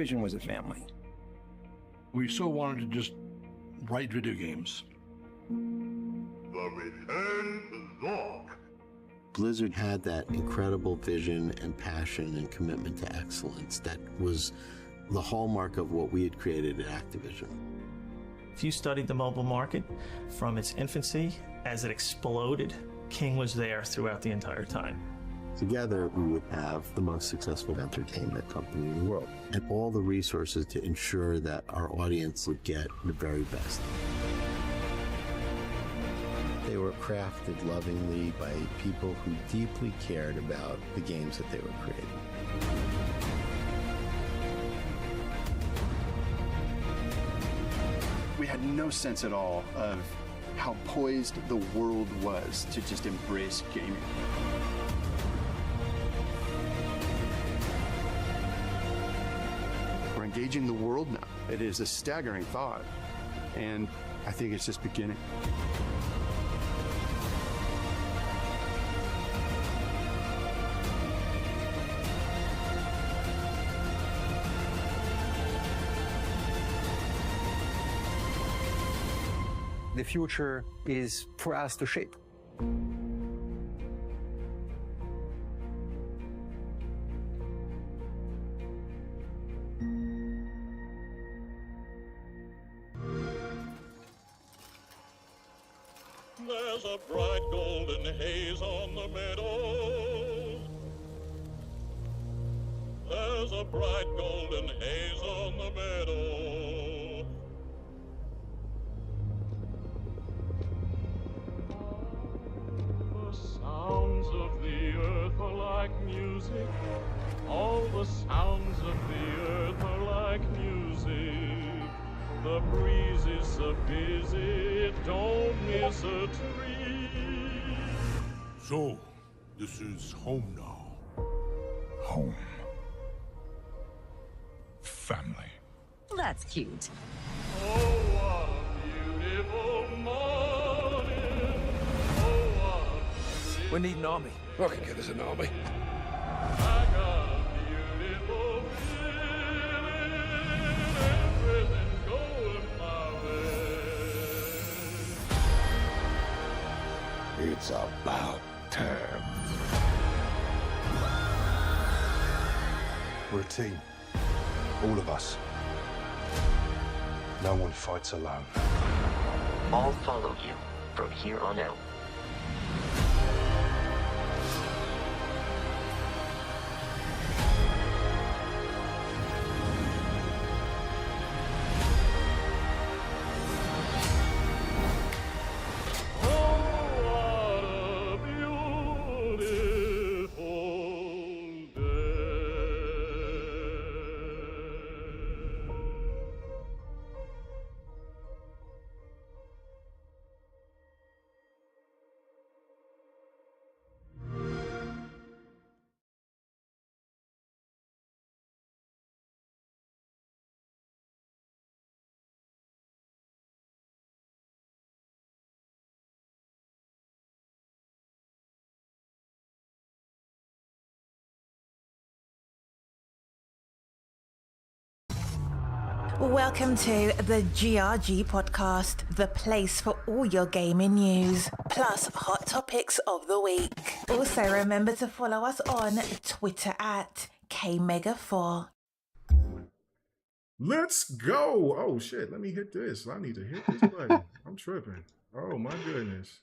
Activision was a family. We so wanted to just write video games. The return to Zork. Blizzard had that incredible vision and passion and commitment to excellence that was the hallmark of what we had created at Activision. If you studied the mobile market from its infancy, as it exploded, King was there throughout the entire time. Together, we would have the most successful entertainment company in the world and all the resources to ensure that our audience would get the very best. They were crafted lovingly by people who deeply cared about the games that they were creating. We had no sense at all of how poised the world was to just embrace gaming. We're engaging the world now. It is a staggering thought, and I think it's just beginning. The future is for us to shape. There's a bright golden haze on the meadow. There's a bright golden haze on the meadow. The sounds of the earth are like music. All the sounds of the earth are like music. The breeze is so busy, don't miss a tree. So, this is home now. Home. Family. That's cute. Oh, what a beautiful morning. Oh, what a beautiful... We need an army. I can get us an army. I got a beautiful feeling. Everything's going my way. It's about time. We're a team. All of us. No one fights alone. I'll follow you from here on out. Welcome to the GRG podcast, the place for all your gaming news, plus hot topics of the week. Also, remember to follow us on Twitter at KMega4. Let's go. Oh, shit. Let me hit this. I need to hit this button. I'm tripping. Oh, my goodness.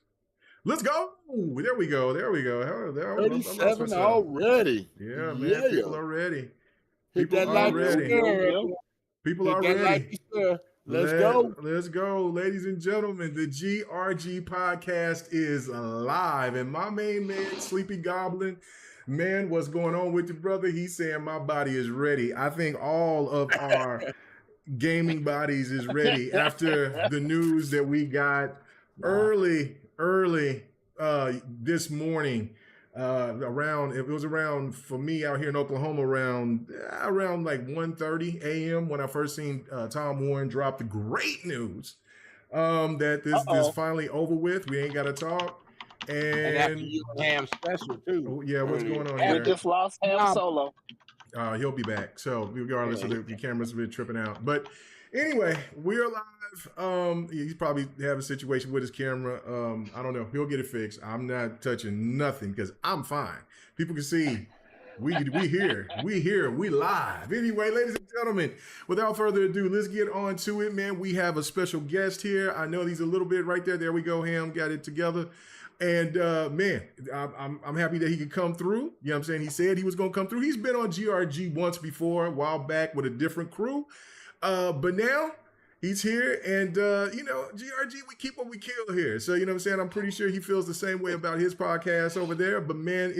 Let's go. There we go. There we go. 37 already. Yeah, man. People are ready. Hit that like ready. People are ready. Let's go. Let's go. Ladies and gentlemen, the GRG podcast is live. And my main man, Sleepy Goblin, man, what's going on with you, brother? He's saying my body is ready. I think all of our gaming bodies is ready after the news that we got early this morning. It was around, for me out here in Oklahoma, around like 1:30 a.m. when I first seen Tom Warren drop the great news that this is finally over with. We ain't got to talk. And after you Ham special too. Oh, yeah, what's going on here? We just lost Ham Solo. He'll be back. So regardless of the cameras have been tripping out. But anyway, we're live. He's probably have a situation with his camera. I don't know. He'll get it fixed. I'm not touching nothing because I'm fine. People can see. We here, we live. Anyway, ladies and gentlemen, without further ado, let's get on to it, man. We have a special guest here. I know he's a little bit right there. There we go, Ham, got it together. And man, I'm happy that he could come through. You know what I'm saying? He said he was going to come through. He's been on GRG once before, a while back with a different crew. But now he's here, and GRG, we keep what we kill here. So, you know what I'm saying? I'm pretty sure he feels the same way about his podcast over there. But man,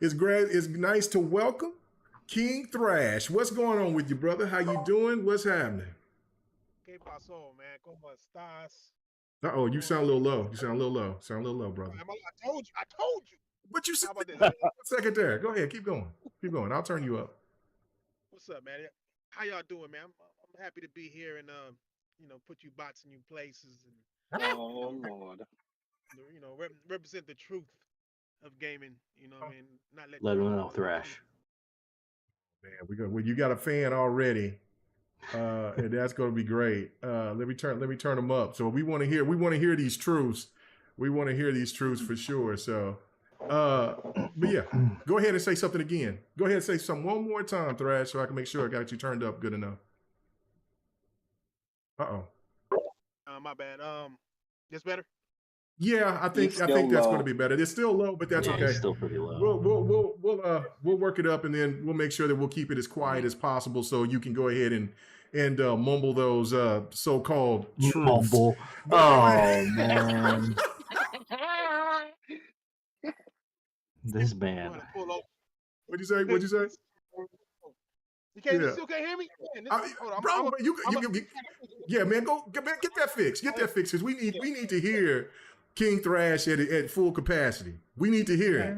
it's great. It's nice to welcome King Thrash. What's going on with you, brother? How you doing? What's happening? ¿Qué pasó, man? ¿Cómo estás? Uh-oh, you sound a little low. You sound a little low, brother. I told you. What you said? How about this? 1 second there. Go ahead. Keep going. I'll turn you up. What's up, man? How y'all doing, man? I'm happy to be here and put you bots in your places and oh Lord, represent the truth of gaming. You know what I mean? Not let them know, Thrash. Man, you got a fan already. And that's going to be great. Let me turn them up. So we want to hear these truths. We want to hear these truths for sure. So, but yeah, go ahead and say something again. Go ahead and say something one more time, Thrash, so I can make sure I got you turned up good enough. My bad. This better? Yeah, I think that's going to be better. It's still low, but that's okay. It's still pretty low. We'll work it up, and then we'll make sure that we'll keep it as quiet as possible, so you can go ahead and mumble those so-called truths. Mumble. Oh man, this man. What'd you say? You still can't hear me? Man, get that fixed. Get that fixed, because we need to hear King Thrash at full capacity. We need to hear it.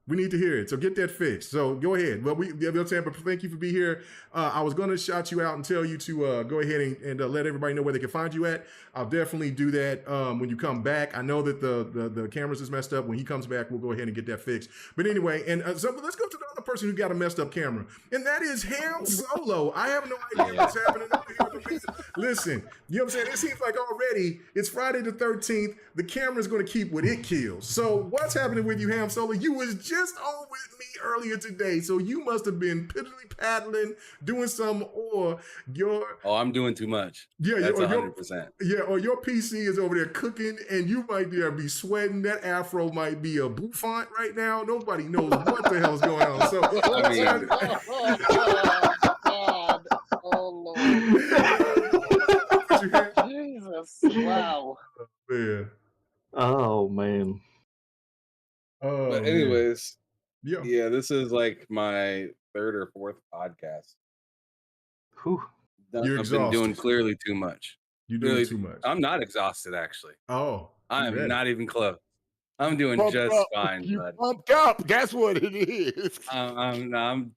We need to hear it. So get that fixed. So go ahead. Well, thank you for being here. I was going to shout you out and tell you to go ahead and let everybody know where they can find you at. I'll definitely do that when you come back. I know that the cameras is messed up. When he comes back, we'll go ahead and get that fixed. But anyway, and so let's go to the other person who got a messed up camera, and that is Ham Solo. I have no idea what's happening over here. Listen, you know what I'm saying? It seems like already it's Friday the 13th. The camera's going to keep what it kills. So what's happening with you, Ham Solo? You was just on with me earlier today, so you must have been piddly paddling, doing some, or your... Oh, I'm doing too much. Yeah, that's 100%. Yeah, or your PC is over there cooking, and you might be sweating. That afro might be a bouffant right now. Nobody knows what the hell's going on. So, I mean... oh Lord. Jesus, wow. Man. Oh man. But anyways, man. Yeah, this is like my third or fourth podcast. Whew. I've been doing clearly too much. You're doing too much. I'm not exhausted, actually. Oh, I'm not even close. I'm doing just fine. You bud. pumped up. That's what it is. I'm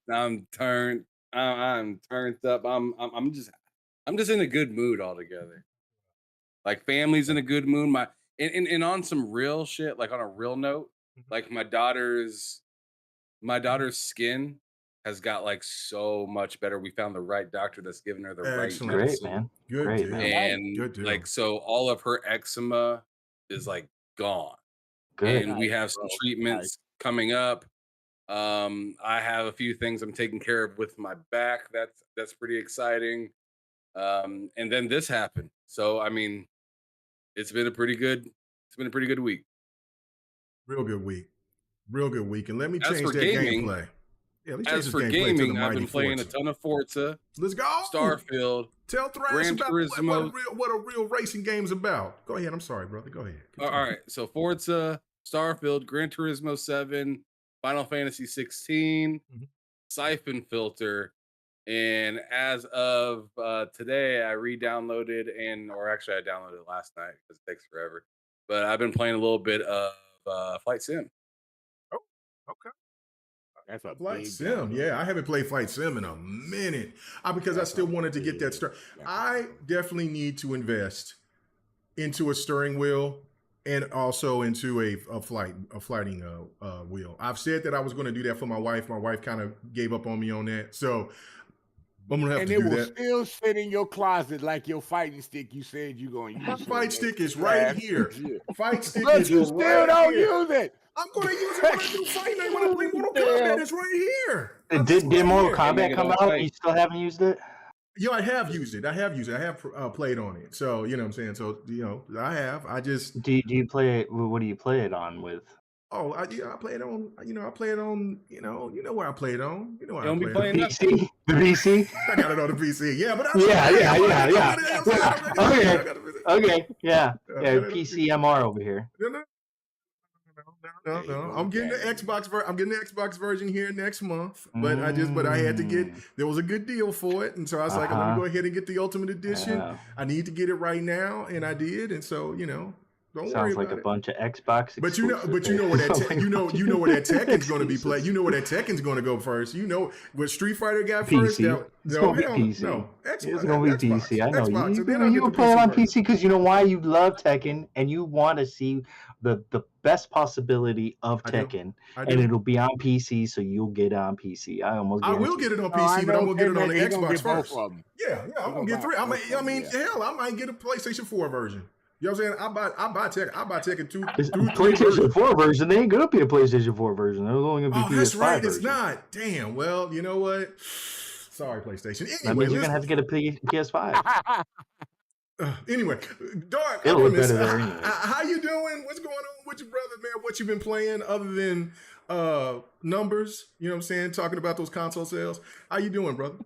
turned. I'm turned up. I'm just in a good mood altogether. Like family's in a good mood. And on some real shit, like on a real note, like my daughter's skin has got like so much better. We found the right doctor that's giving her the right medicine. Great, man. Good deal. And Good deal. like so all of her eczema is like gone. Good. And we have some treatments coming up. I have a few things I'm taking care of with my back. That's pretty exciting. And then this happened. So I mean, it's been a pretty good week. Real good week. And let me change for that gaming, gameplay. Yeah, as for gaming, I've been playing a ton of Forza. Let's go. Starfield. Tell Thrash Gran about Turismo. what a real racing game's about. Go ahead. I'm sorry, brother. Go ahead. All right. So Forza, Starfield, Gran Turismo 7, Final Fantasy 16, Siphon Filter. And as of today, I re-downloaded I downloaded it last night because it takes forever. But I've been playing a little bit of Flight Sim. Oh, okay. That's a Flight Sim. Yeah, I haven't played Flight Sim in a minute because I still wanted to get that start. I definitely need to invest into a steering wheel and also into a flighting wheel. I've said that I was going to do that for my wife. My wife kind of gave up on me on that, so I'm gonna have to do And it will that. still sit in your closet like your fighting stick you said you're gonna use. My fight stick is right here. Fight stick but is you still right don't here. use it. I'm gonna use it when I do fighting. When I play Mortal Kombat, it's right here. Did Mortal Kombat come out? You still haven't used it? Yo, I have used it. I have played on it. So you know what I'm saying. So I have. I just do you play it? What do you play it on with? Oh, I play it on. I play it on. You know where I play it on. You know where Don't I be play playing it. PC. The PC. I got it on the PC. Yeah, but Okay. Okay. Yeah. PC MR over here. No. I'm getting the Xbox version. I'm getting the Xbox version here next month. But I had to get. There was a good deal for it, and so I was like, let me go ahead and get the Ultimate Edition. I need to get it right now, and I did. And so don't worry Sounds like about a bunch of Xbox. But you know where that you know where that Tekken's going to be played. You know where that Tekken's going to go first. You know where Street Fighter got first. It's going to be PC. No, it's going to be PC. I know Xbox, you play it on PC because you know why you love Tekken and you want to see the best possibility of Tekken, and it'll be on PC, so you'll get it on PC. I will get it on PC, but I'm gonna get it on the Xbox first. Yeah, I'm gonna get 3. I mean, hell, I might get a PlayStation 4 version. You know what I'm saying? I buy Tekken 2. PlayStation 4 version. They ain't gonna be a PlayStation 4 version. They're only gonna be PS5 that's right. version. It's not. Damn. Well, you know what? Sorry, PlayStation. Anyway, that means you're gonna have to get a PS5. Anyway, Dark. It'll look better there anyway. How you doing? What's going on with your brother, man? What you been playing other than numbers? You know what I'm saying? Talking about those console sales. How you doing, brother?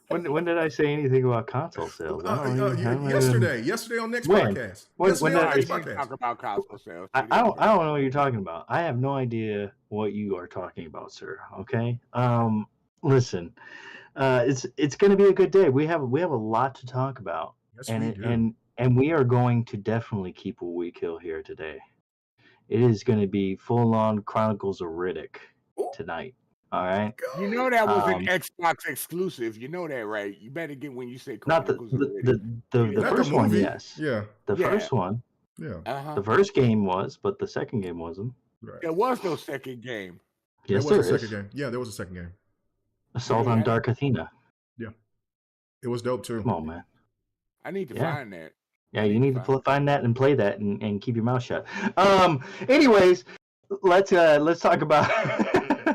When did I say anything about console sales? Yesterday on next podcast. When did I talk about console sales? I don't know what you're talking about. I have no idea what you are talking about, sir. Okay. Listen, it's going to be a good day. We have a lot to talk about, and we are going to definitely keep what we kill here today. It is going to be full on Chronicles of Riddick tonight. All right. You know that was an Xbox exclusive. You know that, right? You better get when you say Chronicles of Riddick. The first one, yes. Yeah. The first one. Yeah. The first game was, but the second game wasn't. Right. There was no second game. Yes, there was a second game. Yeah, there was a second game. Assault on Dark Athena. Yeah. It was dope too. Come on, man. I need to find that. Yeah, you need to find that and play that and keep your mouth shut. Anyways, let's talk about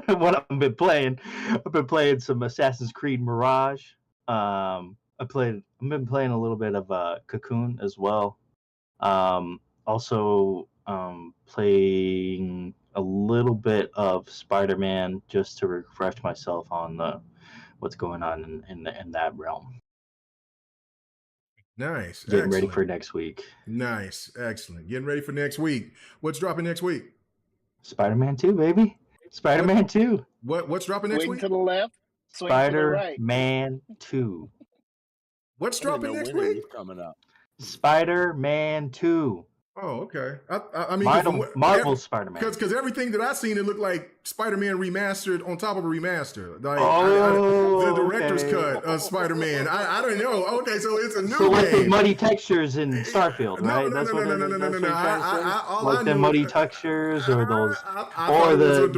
what I've been playing. I've been playing some Assassin's Creed Mirage. I've been playing a little bit of Cocoon as well. Also playing a little bit of Spider-Man just to refresh myself on what's going on in that realm. Nice. Getting ready for next week. Nice. Excellent. Getting ready for next week. What's dropping next week? Spider-Man 2, baby. Spider-Man 2. What's dropping next week? Swing to the left. Swing to the right. Spider-Man 2. What's dropping next week? Coming up. Spider-Man 2. Oh, okay. I mean, Marvel Spider-Man. Because everything that I've seen, it looked like Spider-Man remastered on top of a remaster. Like the director's cut of Spider-Man. I don't know. Okay, so it's a new game. Like the muddy textures in Starfield, right? No. Like the muddy textures or those, or the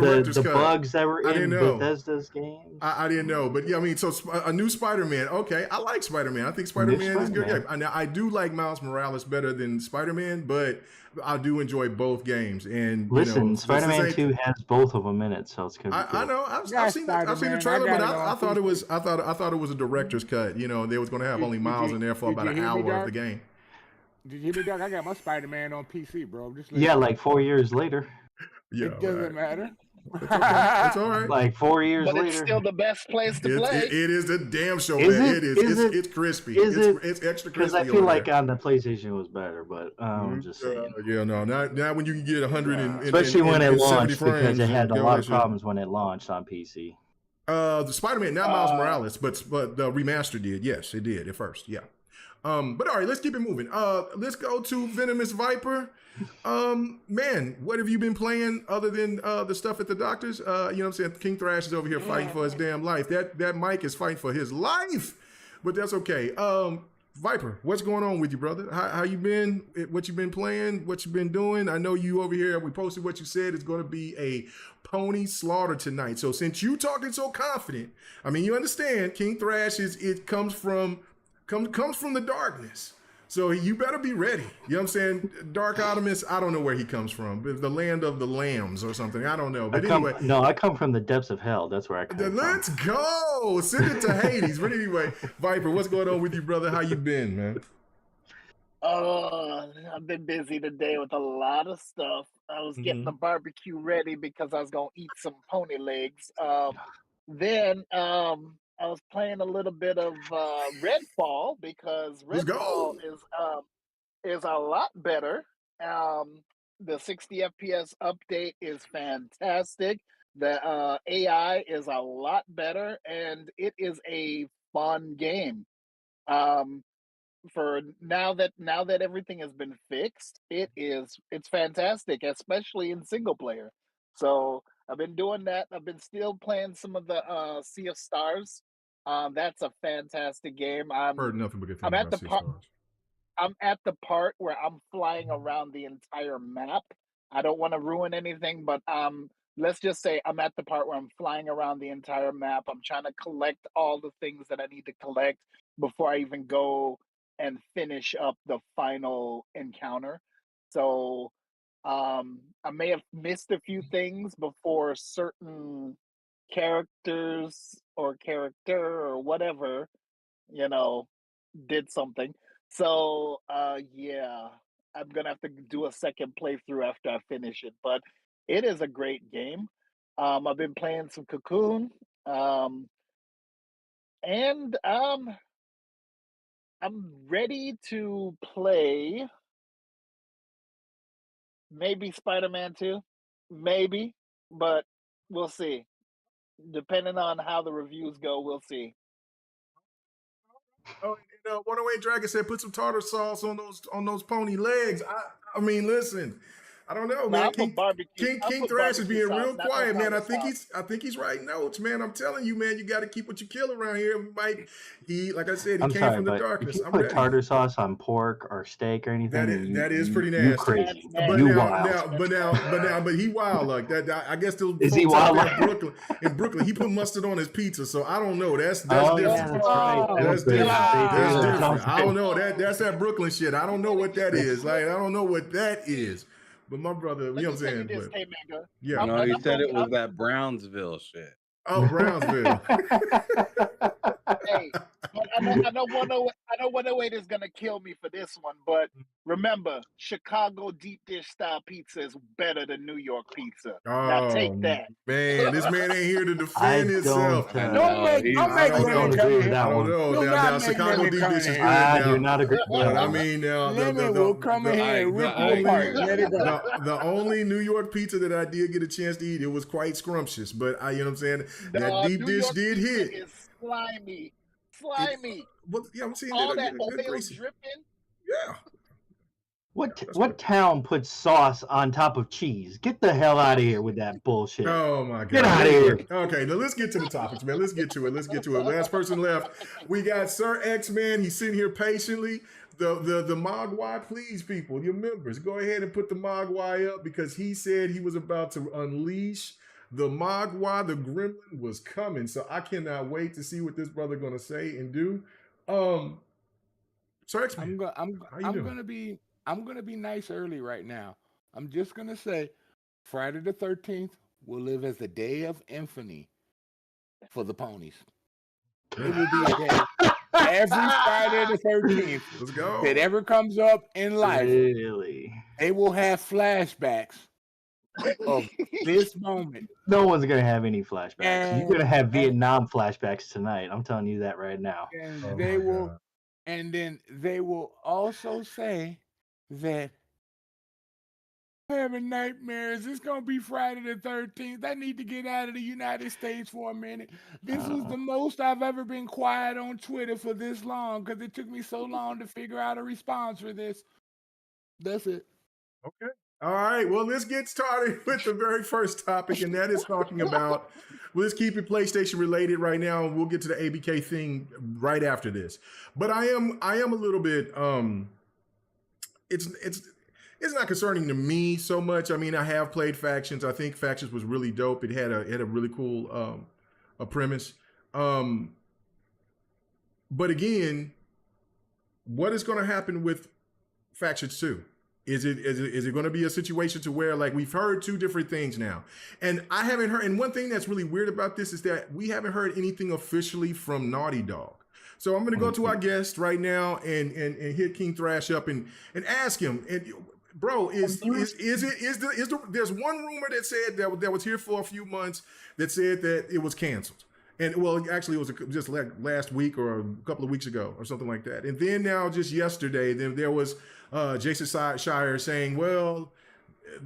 bugs that were in Bethesda's games. I didn't know, but yeah, I mean, so a new Spider-Man. Okay, I like Spider-Man. I think Spider-Man is good. Yeah, now I do like Miles Morales better than Spider-Man, but I do enjoy both games. And listen, Spider-Man 2 has both of them in it, so it's gonna be good. I know. I've seen the trailer, but I thought it was a director's cut. You know, they was gonna have only Miles in there for about an hour of the game. Did you hear me, Doug? I got my Spider-Man on PC, bro. Like 4 years later. Yeah, it doesn't matter. It's okay. It's all right. Like 4 years later. But it's still the best place to play. It is the damn show, man. It is. It's crispy. It's extra crispy. Because I feel like on the PlayStation was better, but I'm just saying. Yeah, no. Now when you can get 100 especially when it launched, frames, because it had a lot of problems when it launched on PC. The Spider-Man, not Miles Morales, but the remaster did. Yes, it did at first. Yeah. But all right, let's keep it moving. Let's go to Venomous Viper. Man, what have you been playing other than the stuff at the doctor's? You know what I'm saying? King Thrash is over here fighting for his damn life. That Mike is fighting for his life, but that's okay. Viper, what's going on with you, brother? How you been? What you been playing? What you been doing? I know you over here. We posted what you said. It's going to be a pony slaughter tonight. So since you talking so confident, I mean, you understand King Thrash comes from the darkness. So you better be ready. You know what I'm saying? Dark Optimus, I don't know where he comes from. The land of the lambs or something. I don't know. But anyway. No, I come from the depths of hell. That's where I come from. Let's go. Send it to Hades. But anyway, Viper, what's going on with you, brother? How you been, man? I've been busy today with a lot of stuff. I was getting the barbecue ready because I was going to eat some pony legs. Then I was playing a little bit of Redfall because Redfall is a lot better. The 60 FPS update is fantastic. The AI is a lot better, and it is a fun game. For now that everything has been fixed, it's fantastic, especially in single player. So I've been doing that. I've been still playing some of the Sea of Stars. That's a fantastic game. Heard nothing but good things about Sea of Stars. I'm at the part where I'm flying around the entire map. I don't want to ruin anything, but let's just say I'm at the part where I'm flying around the entire map. I'm trying to collect all the things that I need to collect before I even go and finish up the final encounter. So I may have missed a few things before certain characters or character or whatever, did something. So yeah, I'm gonna have to do a second playthrough after I finish it. But it is a great game. I've been playing some Cocoon. And I'm ready to play maybe Spider-Man 2. Maybe, but we'll see. Depending on how the reviews go, we'll see. Oh, and 108 Dragon said put some tartar sauce on those pony legs. I mean, listen, I don't know, man. King Thrash is being real quiet, man. I think he's writing notes, man. I'm telling you, man, you got to keep what you kill around here. Like I said, he came from the darkness. If you put tartar sauce on pork or steak or anything, that is pretty nasty. You crazy. But you wild. But he wild like that. I guess those is folks he wild out there in Brooklyn, he put mustard on his pizza. So I don't know. That's different. Yeah, that's right. That's different. That's different. I don't know. That's that Brooklyn shit. I don't know what that is. Like I don't know what that is. But my brother, you know what I'm saying? But, yeah. No, he said it was that Brownsville shit. Oh, Brownsville. Hey, I know 108 is gonna kill me for this one, but remember, Chicago deep dish style pizza is better than New York pizza. Now take that. Man, this man ain't here to defend himself. Don't make Lemon come here. I don't know. Now Chicago deep dish is good. I do not agree. But I mean, now Lemon will come in here and rip you apart. Let it go. The only New York pizza that I did get a chance to eat, it was quite scrumptious. But you know what I'm saying? That deep dish did hit. It's slimy. Yeah, I'm seeing all that oil greasy. dripping. Yeah. What town puts sauce on top of cheese? Get the hell out of here with that bullshit. Oh my God. Get out of here. Okay, now let's get to the topics, man. Let's get to it. Last person left. We got Sir X-Man. He's sitting here patiently. The Mogwai, please, people, your members, go ahead and put the Mogwai up because he said he was about to unleash the Mogwai. The gremlin was coming. So I cannot wait to see what this brother gonna say and do. Sir X-Man, I'm gonna be nice early right now. I'm just gonna say Friday the 13th will live as the day of infamy for the ponies. It will be a day every Friday the 13th Let's go. that ever comes up in life. Really? They will have flashbacks of this moment. No one's gonna have any flashbacks. You're gonna have Vietnam flashbacks tonight. I'm telling you that right now. And they will, and then they will also say that I'm having nightmares. It's gonna be Friday the 13th. I need to get out of the United States for a minute. This was the most I've ever been quiet on Twitter for this long because it took me so long to figure out a response for this. That's it. Okay. All right, well, let's get started with the very first topic, and that is talking about, let's keep it PlayStation related right now, and we'll get to the ABK thing right after this. But I am a little bit, it's not concerning to me so much. I mean, I have played Factions. I think Factions was really dope. It had a really cool a premise. But again, what is going to happen with Factions 2? Is it going to be a situation to where, like, we've heard two different things now, and I haven't heard. And one thing that's really weird about this is that we haven't heard anything officially from Naughty Dog. So I'm going to go to our guest right now and hit King Thrash up and ask him. And bro, there's one rumor that said that was here for a few months that said that it was canceled. And well, actually, it was just like last week or a couple of weeks ago or something like that. And then now, just yesterday, then there was Jason Schreier saying, well,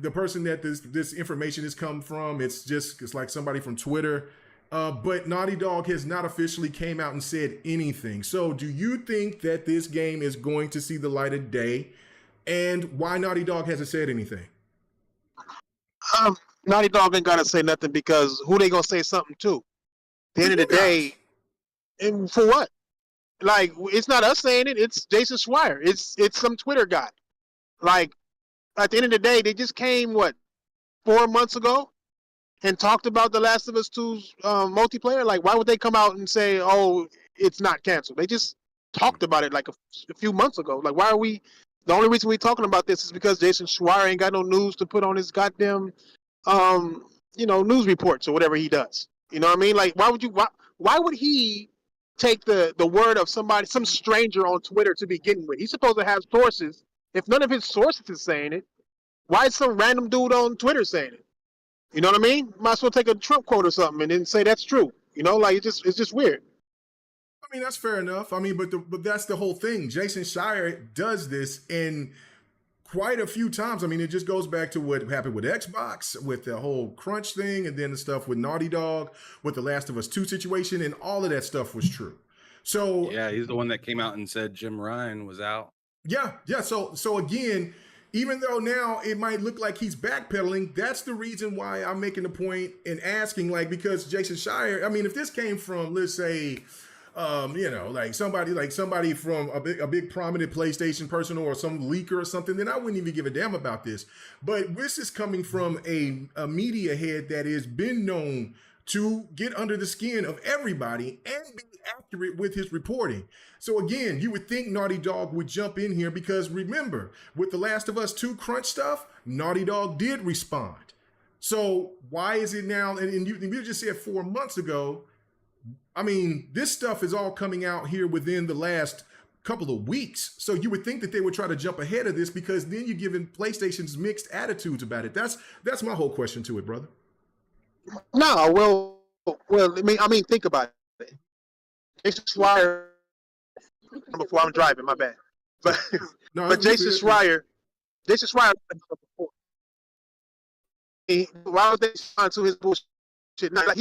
the person that this information has come from, it's like somebody from Twitter. But Naughty Dog has not officially came out and said anything. So do you think that this game is going to see the light of day? And why Naughty Dog hasn't said anything? Naughty Dog ain't got to say nothing because who they going to say something to? At the end of the day, and for what? Like, it's not us saying it. It's Jason Schreier. It's some Twitter guy. Like, at the end of the day, they just came, 4 months ago and talked about The Last of Us 2's multiplayer? Like, why would they come out and say, oh, it's not canceled? They just talked about it like a few months ago. Like, why are we... The only reason we're talking about this is because Jason Schreier ain't got no news to put on his goddamn, news reports or whatever he does. You know what I mean? Like, why would he take the word of somebody, some stranger on Twitter to begin with? He's supposed to have sources. If none of his sources is saying it, why is some random dude on Twitter saying it? You know what I mean? Might as well take a Trump quote or something and then say that's true. You know, like it's just weird. I mean, that's fair enough. I mean, but that's the whole thing. Jason Schreier does this in quite a few times. I mean, it just goes back to what happened with Xbox, with the whole crunch thing, and then the stuff with Naughty Dog, with the Last of Us 2 situation, and all of that stuff was true. So yeah, he's the one that came out and said Jim Ryan was out. Yeah. So again, even though now it might look like he's backpedaling, that's the reason why I'm making the point and asking, like, because Jason Schreier, I mean, if this came from, let's say, like somebody from a big prominent PlayStation person or some leaker or something, then I wouldn't even give a damn about this. But this is coming from a media head that has been known to get under the skin of everybody and be accurate with his reporting. So again, you would think Naughty Dog would jump in here because remember, with the Last of Us 2 crunch stuff, Naughty Dog did respond. So why is it now, and you just said 4 months ago, I mean, this stuff is all coming out here within the last couple of weeks. So you would think that they would try to jump ahead of this because then you're giving PlayStation's mixed attitudes about it. That's my whole question to it, brother. No, well, I mean, think about it. Jason Schreier, before I'm driving, my bad. But Jason Schreier, why would they respond to his bullshit? Like,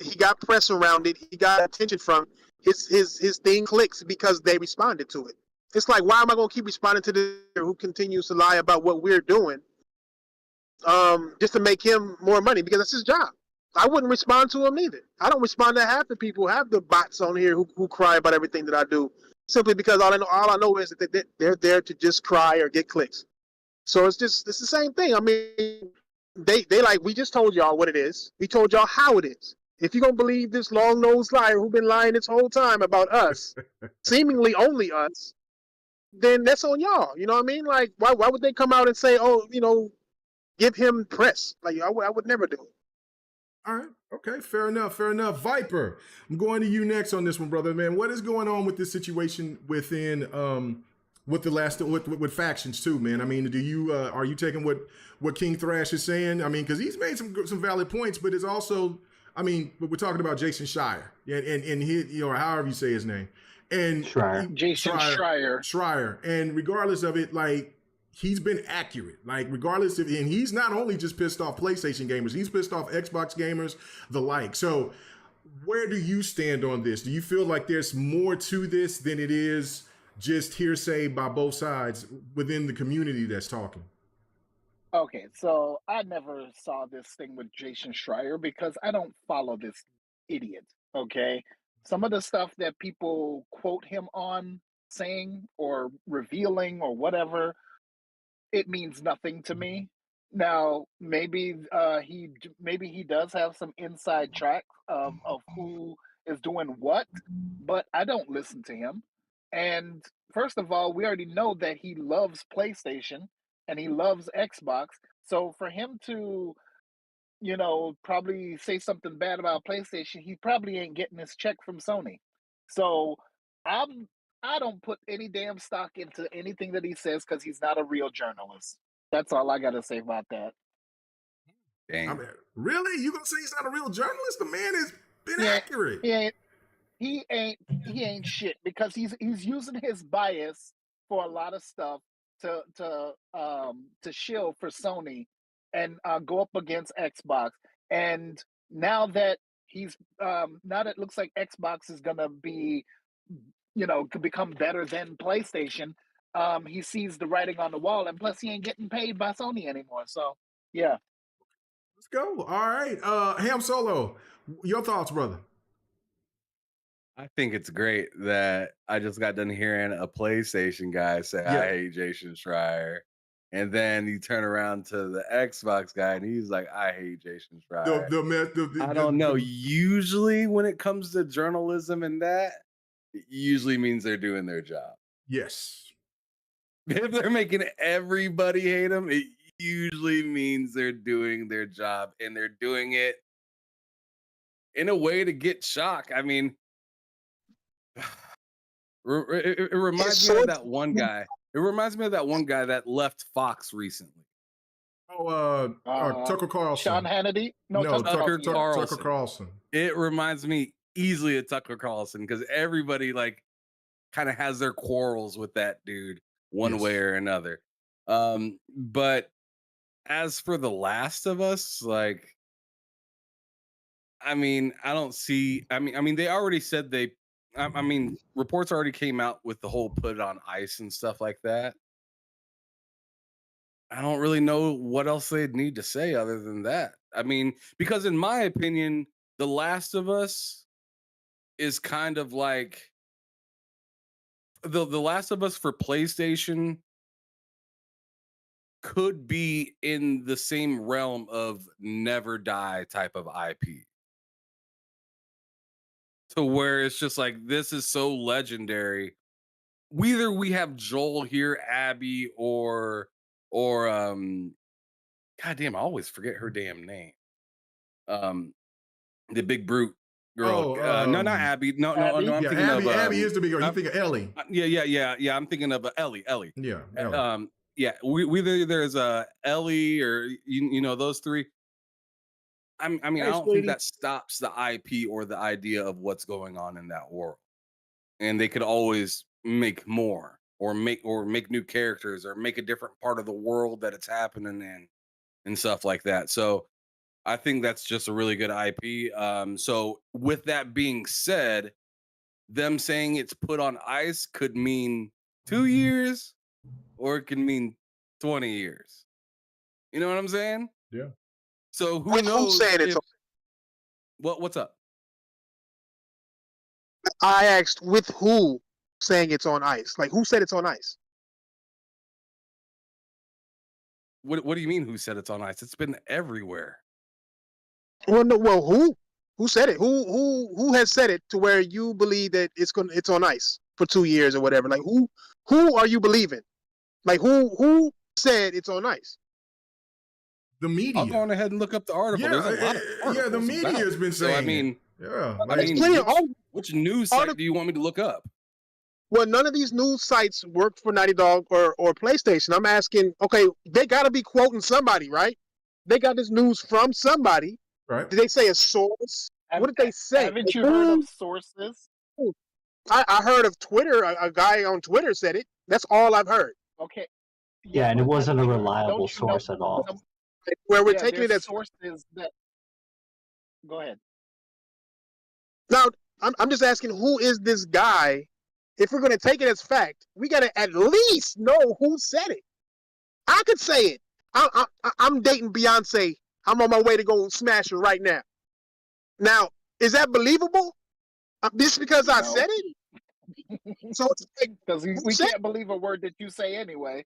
he got press around it. He got attention from his thing clicks because they responded to it. It's like, why am I going to keep responding to the who continues to lie about what we're doing just to make him more money? Because that's his job. I wouldn't respond to him either. I don't respond to half the people, half the bots on here who cry about everything that I do simply because all I know is that they're there to just cry or get clicks. So it's the same thing. I mean, they like, we just told y'all what it is. We told y'all how it is. If you're going to believe this long-nosed liar who's been lying this whole time about us, seemingly only us, then that's on y'all. You know what I mean? Like, why would they come out and say, oh, give him press? Like, I would never do it. All right. Okay. Fair enough. Viper, I'm going to you next on this one, brother, man. What is going on with this situation within, with Factions too, man? I mean, are you taking what King Thrash is saying? I mean, because he's made some valid points, but it's also, I mean, we're talking about Jason Schreier, and he, or however you say his name, and Jason Schreier, and regardless of it, like, he's been accurate, like, regardless of, and he's not only just pissed off PlayStation gamers, he's pissed off Xbox gamers, the like. So, where do you stand on this? Do you feel like there's more to this than it is just hearsay by both sides within the community that's talking? Okay, so I never saw this thing with Jason Schreier because I don't follow this idiot. Okay, some of the stuff that people quote him on saying or revealing or whatever, it means nothing to me. Now, maybe he does have some inside track of who is doing what, but I don't listen to him. And first of all, we already know that he loves PlayStation and he loves Xbox. So for him to, probably say something bad about PlayStation, he probably ain't getting his check from Sony. So I'm I don't put any damn stock into anything that he says because he's not a real journalist. That's all I gotta say about that. I mean, really? You gonna say he's not a real journalist? The man has been Yeah, accurate. he ain't shit because he's using his bias for a lot of stuff to shield for Sony and go up against Xbox. And now that now that it looks like Xbox is gonna be, could become better than PlayStation, he sees the writing on the wall, and plus he ain't getting paid by Sony anymore. So yeah. Let's go. All right. Ham Solo, your thoughts, brother? I think it's great that I just got done hearing a PlayStation guy say, I hate Jason Schreier. And then you turn around to the Xbox guy and he's like, I hate Jason Schreier. I don't know. Usually when it comes to journalism and that, it usually means they're doing their job. Yes. If they're making everybody hate them, it usually means they're doing their job, and they're doing it in a way to get shock. I mean, it reminds me of that one guy. It reminds me of that one guy that left Fox recently. Oh, Tucker Carlson. Sean Hannity? No, Tucker Carlson. It reminds me easily of Tucker Carlson because everybody like kind of has their quarrels with that dude one way or another. But as for The Last of Us, like, I mean, I don't see. I mean, they already said they. I mean, reports already came out with the whole put it on ice and stuff like that. I don't really know what else they'd need to say other than that. I mean, because in my opinion, The Last of Us is kind of like the Last of Us for PlayStation could be in the same realm of Never Die type of IP. To where it's just like, this is so legendary. Either we have Joel here, Abby, or goddamn, I always forget her damn name. The big brute girl. No, not Abby. No, I'm thinking Abby, of Abby is the big girl. You think of Ellie? Yeah. I'm thinking of Ellie. Yeah, Ellie. Yeah. We there's Ellie or you know those three. I mean, I don't think that stops the IP or the idea of what's going on in that world. And they could always make more or make new characters or make a different part of the world that it's happening in and stuff like that. So I think that's just a really good IP. So with that being said, them saying it's put on ice could mean 2 years or it can mean 20 years. You know what I'm saying? Yeah. knows? So who's saying it's what's up? I asked with who saying it's on ice. Like who said it's on ice? What do you mean who said it's on ice? It's been everywhere. Well, no. Well, who said it? Who has said it to where you believe that it's on ice for 2 years or whatever? Like who are you believing? Like who said it's on ice? The media. I'll go on ahead and look up the article. Yeah, there's a lot of articles the media has been saying. So, I mean, which news site do you want me to look up? Well, none of these news sites worked for Naughty Dog or PlayStation. I'm asking, okay, they got to be quoting somebody, right? They got this news from somebody. Right. Did they say a source? What did they say? Haven't you heard of sources? I heard of Twitter. A guy on Twitter said it. That's all I've heard. Okay. Yeah, and it wasn't a reliable source at all. Where we're taking it as sources that. Go ahead. Now, I'm just asking, who is this guy? If we're going to take it as fact, we got to at least know who said it. I could say it. I'm dating Beyonce. I'm on my way to go smash her right now. Now, is that believable? Just because I said it? So it's like, because we can't believe a word that you say anyway.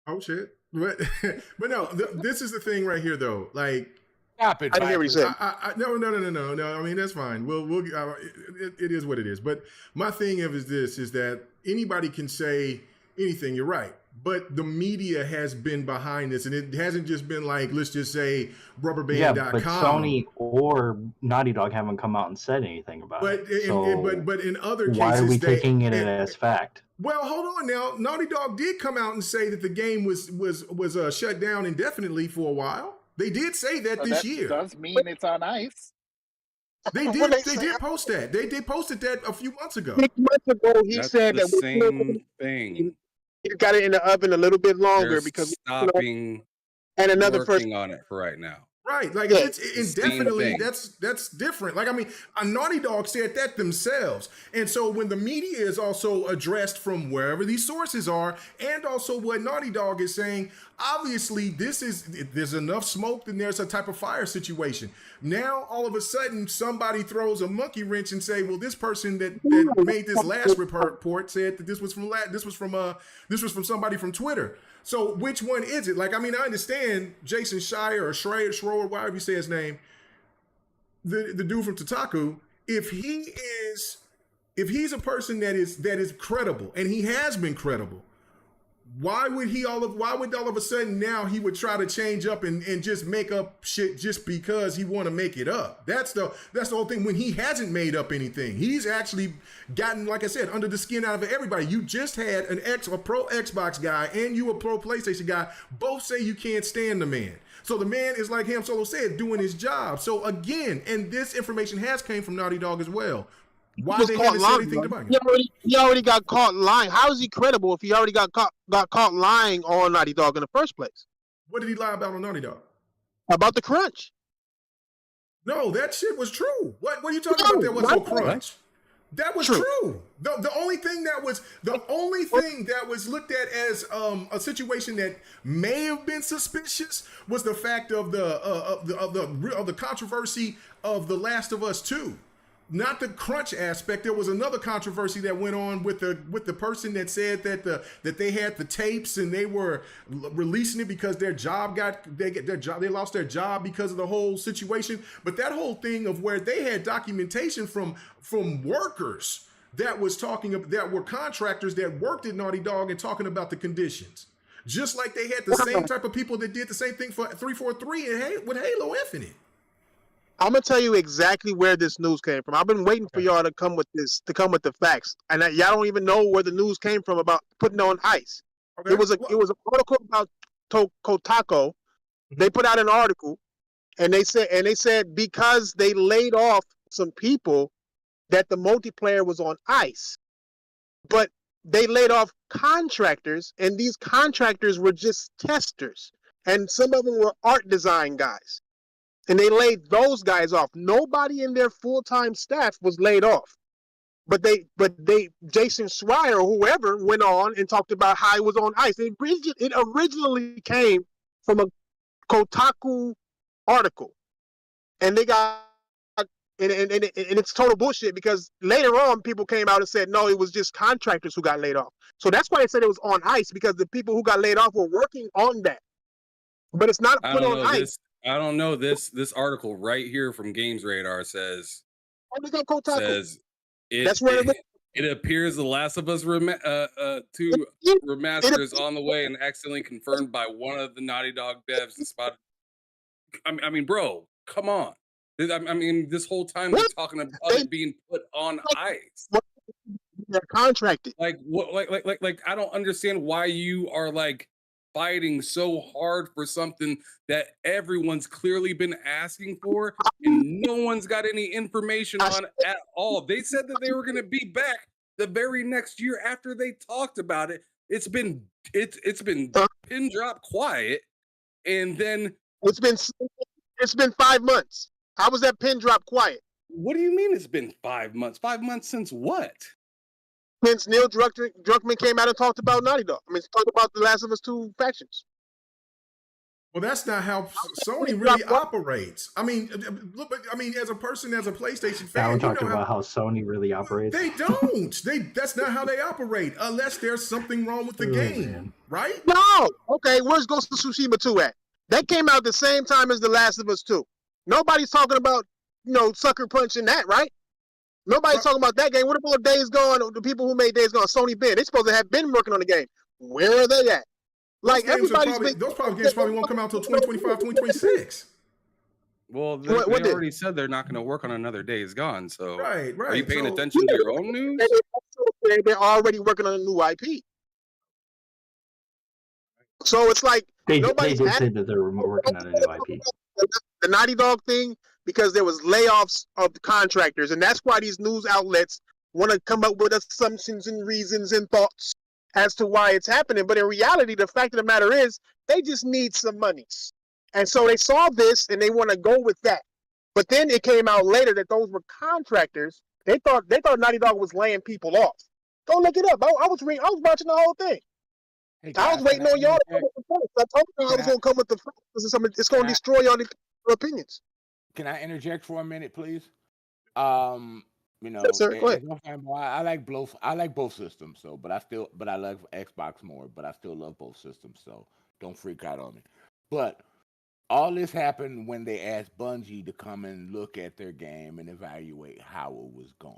Oh shit! But no, this is the thing right here, though. Like, stop it! I didn't hear what he said. No. I mean, that's fine. It is what it is. But my thing is that anybody can say anything. You're right. But the media has been behind this, and it hasn't just been like, let's just say rubberband.com. Yeah, but Sony or Naughty Dog haven't come out and said anything about it. But in other cases, why are we taking it as fact? Well, hold on now. Naughty Dog did come out and say that the game was shut down indefinitely for a while. They did say that this year. Does mean it's on ice. They did. They did post that. They posted that a few months ago. 6 months ago, he said the that same thing. He got it in the oven a little bit longer They're because stopping and another working person on it for right now. Right, like Yeah. it's indefinitely. That's different. Like, I mean, a Naughty Dog said that themselves, and so when the media is also addressed from wherever these sources are, and also what Naughty Dog is saying, obviously there's enough smoke, then there's a type of fire situation. Now all of a sudden somebody throws a monkey wrench and say, well, this person that made this last report said that this was from somebody from Twitter. So which one is it? Like, I mean, I understand Jason Schreier or Schroer, whatever you say his name, the dude from Kotaku. If he's a person that is credible, and he has been credible, why would all of a sudden now he would try to change up and just make up shit just because he want to make it up? That's the whole thing. When he hasn't made up anything, he's actually gotten, like I said, under the skin out of everybody. You just had a pro Xbox guy and you a pro PlayStation guy both say you can't stand the man. So the man is, like Ham Solo said, doing his job. So again, and this information has came from Naughty Dog as well. Why they haven't said anything about him? He already got caught lying. How is he credible if he already got caught lying on Naughty Dog in the first place? What did he lie about on Naughty Dog? About the crunch. No, that shit was true. What are you talking about? There was no crunch. That was true. The only thing that was looked at as a situation that may have been suspicious was the fact of the controversy of The Last of Us 2. Not the crunch aspect. There was another controversy that went on with the person that said that they had the tapes and they were releasing it because they lost their job because of the whole situation. But that whole thing of where they had documentation from workers that were contractors that worked at Naughty Dog and talking about the conditions. Just like they had the same type of people that did the same thing for 343 with Halo Infinite. I'm gonna tell you exactly where this news came from. I've been waiting for y'all to come with the facts, and y'all don't even know where the news came from about putting on ice. Okay. It was an article about Kotaku. They put out an article, and they said because they laid off some people, that the multiplayer was on ice, but they laid off contractors, and these contractors were just testers, and some of them were art design guys. And they laid those guys off. Nobody in their full-time staff was laid off. But Jason Schreier or whoever went on and talked about how it was on ice. It originally came from a Kotaku article. And they got and it's total bullshit because later on people came out and said, no, it was just contractors who got laid off. So that's why they said it was on ice, because the people who got laid off were working on that. But it's not put on ice. I don't know. This article right here from Games Radar says it appears The Last of Us 2 remaster is on the way and accidentally confirmed by one of the Naughty Dog devs. I mean, bro, come on. I mean, this whole time we're talking about it being put on ice. They're contracted. Like what? Like I don't understand why you are like fighting so hard for something that everyone's clearly been asking for and no one's got any information on at all. They said that they were going to be back the very next year after they talked about it. It's been pin drop quiet, and then it's been 5 months. How was that pin drop quiet? What do you mean it's been 5 months? 5 months since what? Since Neil Druckmann came out and talked about Naughty Dog. I mean, talked about The Last of Us 2 factions. Well, that's not how Sony really operates. I mean, look, I mean, as a person, as a PlayStation Now fan, I'm you know talking about how Sony really operates. they don't. That's not how they operate unless there's something wrong with the game, man. right? No. Okay, where's Ghost of Tsushima 2 at? That came out the same time as The Last of Us 2. Nobody's talking about, sucker punching that, right? Nobody's talking about that game. What about Days Gone? The people who made Days Gone, Sony been. They're supposed to have been working on the game. Where are they at? Like those everybody's games probably won't come out until 2025, 2026. Well, they already said they're not going to work on another Days Gone. So, right. Are you paying attention to your own news? They're already working on a new IP. So it's like they did say that they were working on a new IP. The Naughty Dog thing, because there was layoffs of the contractors, and that's why these news outlets want to come up with assumptions and reasons and thoughts as to why it's happening. But in reality, the fact of the matter is, they just need some monies. And so they saw this and they want to go with that. But then it came out later that those were contractors. They thought Naughty Dog was laying people off. Go look it up. I was watching the whole thing. Hey, I was waiting on y'all to come with the facts. I told you I was going to come with the facts. It's going to destroy y'all opinions. Can I interject for a minute, please? Yes, sir. Go ahead. I like both. I like both systems. So, but I love Xbox more. But I still love both systems. So don't freak out on me. But all this happened when they asked Bungie to come and look at their game and evaluate how it was going.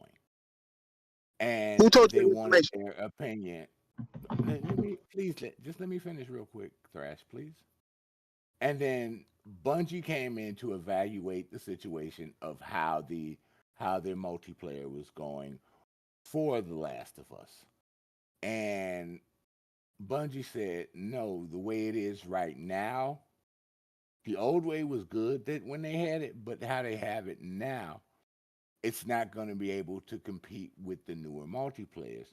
And who told they you wanted their opinion. Let me finish real quick, Thrash, please. And then Bungie came in to evaluate the situation of how their multiplayer was going for The Last of Us. And Bungie said, no, the way it is right now, the old way was good that when they had it, but how they have it now, it's not going to be able to compete with the newer multiplayers.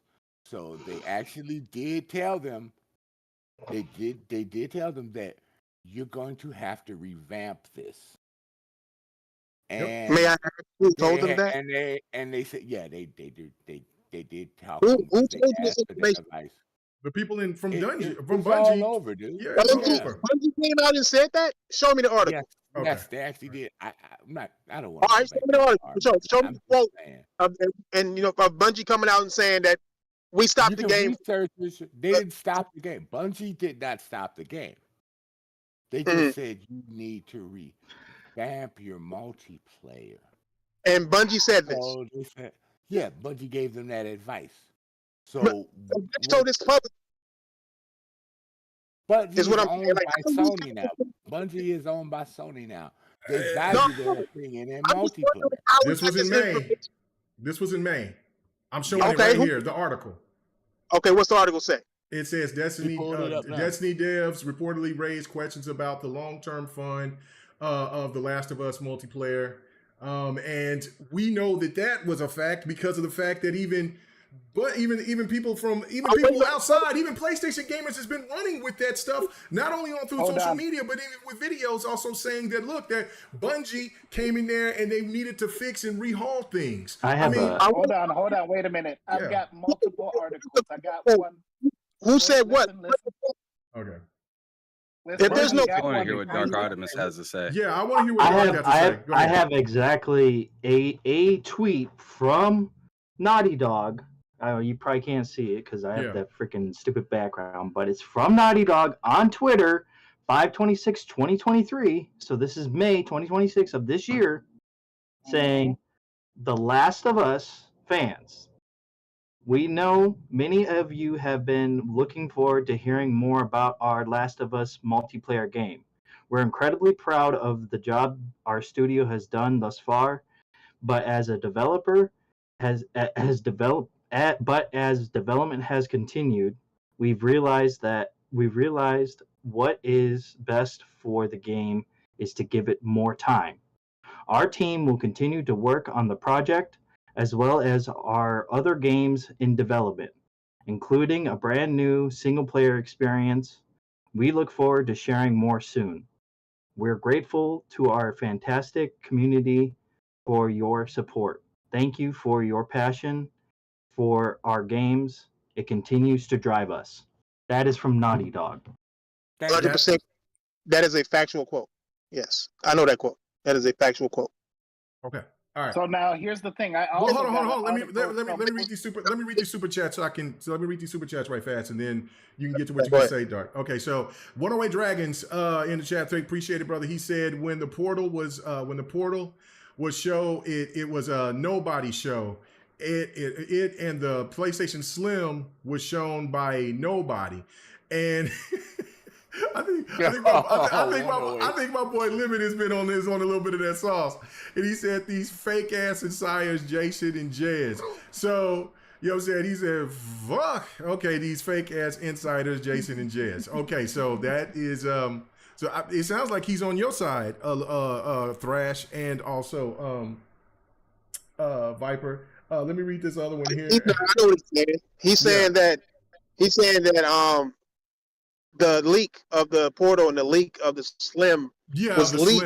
So they actually did tell them, they did tell them that you're going to have to revamp this. And may I ask who told them that? And they said, yeah, they did talk. Who told you this information? The people from Bungie. It's all over, dude. Yeah, it's all over. Bungie came out and said that? Show me the article. Yes, Okay. yes, they actually did. I don't want. All right, show me the article. Show me the quote. And of Bungie coming out and saying that we stopped the game. They didn't stop the game. Bungie did not stop the game. They just said you need to revamp your multiplayer. And Bungie said this. So they said, yeah, Bungie gave them that advice. So Bungie told this public. Bungie is what I'm owned saying. by Sony now. Bungie is owned by Sony now. They value their opinion in multiplayer. This was in May. This was in May. I'm showing it right here, the article. Okay, what's the article say? It says Destiny devs reportedly raised questions about the long-term fun of The Last of Us multiplayer. And we know that was a fact because of the fact that even people outside, even PlayStation gamers has been running with that stuff, not only through social media, but even with videos also saying that, look, that Bungie came in there and they needed to fix and rehaul things. Hold on, wait a minute. I've got multiple articles. I got one. Who said what? Okay. If there's no, I want to hear what Dark Artemis has to say. Yeah, I want to hear what Dark has to say. Go ahead. I have exactly a tweet from Naughty Dog. You probably can't see it because I have that freaking stupid background, but it's from Naughty Dog on Twitter, 5/26/2023. So this is May 2026 of this year, saying, "The Last of Us fans, we know many of you have been looking forward to hearing more about our Last of Us multiplayer game. We're incredibly proud of the job our studio has done thus far, but as a developer as development has continued, we've realized what is best for the game is to give it more time. Our team will continue to work on the project as well as our other games in development, including a brand new single-player experience. We look forward to sharing more soon. We're grateful to our fantastic community for your support. Thank you for your passion for our games. It continues to drive us." That is from Naughty Dog. 100%. That is a factual quote. Yes, I know that quote. That is a factual quote. Okay. All right. So now here's the thing. I Well, also hold on. got Let me read these super chats so I can. So let me read these super chats right fast, and then you can get to what you're gonna say, Dark. Okay. So 108 Dragons in the chat. Appreciate it, brother. He said when the portal was show, it was a nobody show. It and the PlayStation Slim was shown by nobody, and. I think my boy Limit has been on a little bit of that sauce. And he said these fake ass insiders, Jason and Jez. So, you know what I'm saying? He said, fuck. Okay, these fake ass insiders, Jason and Jez. Okay, so that is it sounds like he's on your side, Thrash, and also Viper. Let me read this other one here. I know what he's saying. He's saying that the leak of the portal and the leak of the Slim was leaked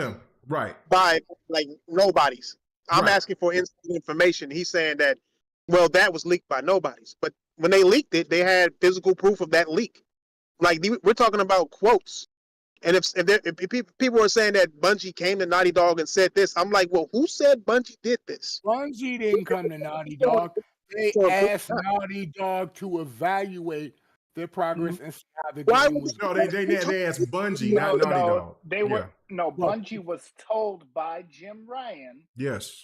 by like nobody's. I'm asking for inside information. He's saying that, well, that was leaked by nobody's. But when they leaked it, they had physical proof of that leak. Like we're talking about quotes. And if people are saying that Bungie came to Naughty Dog and said this, I'm like, well, who said Bungie did this? Bungie didn't come to Naughty Dog. They asked Naughty Dog to evaluate their progress and see how the game was. No, they asked Bungie, not Naughty Dog. Bungie was told by Jim Ryan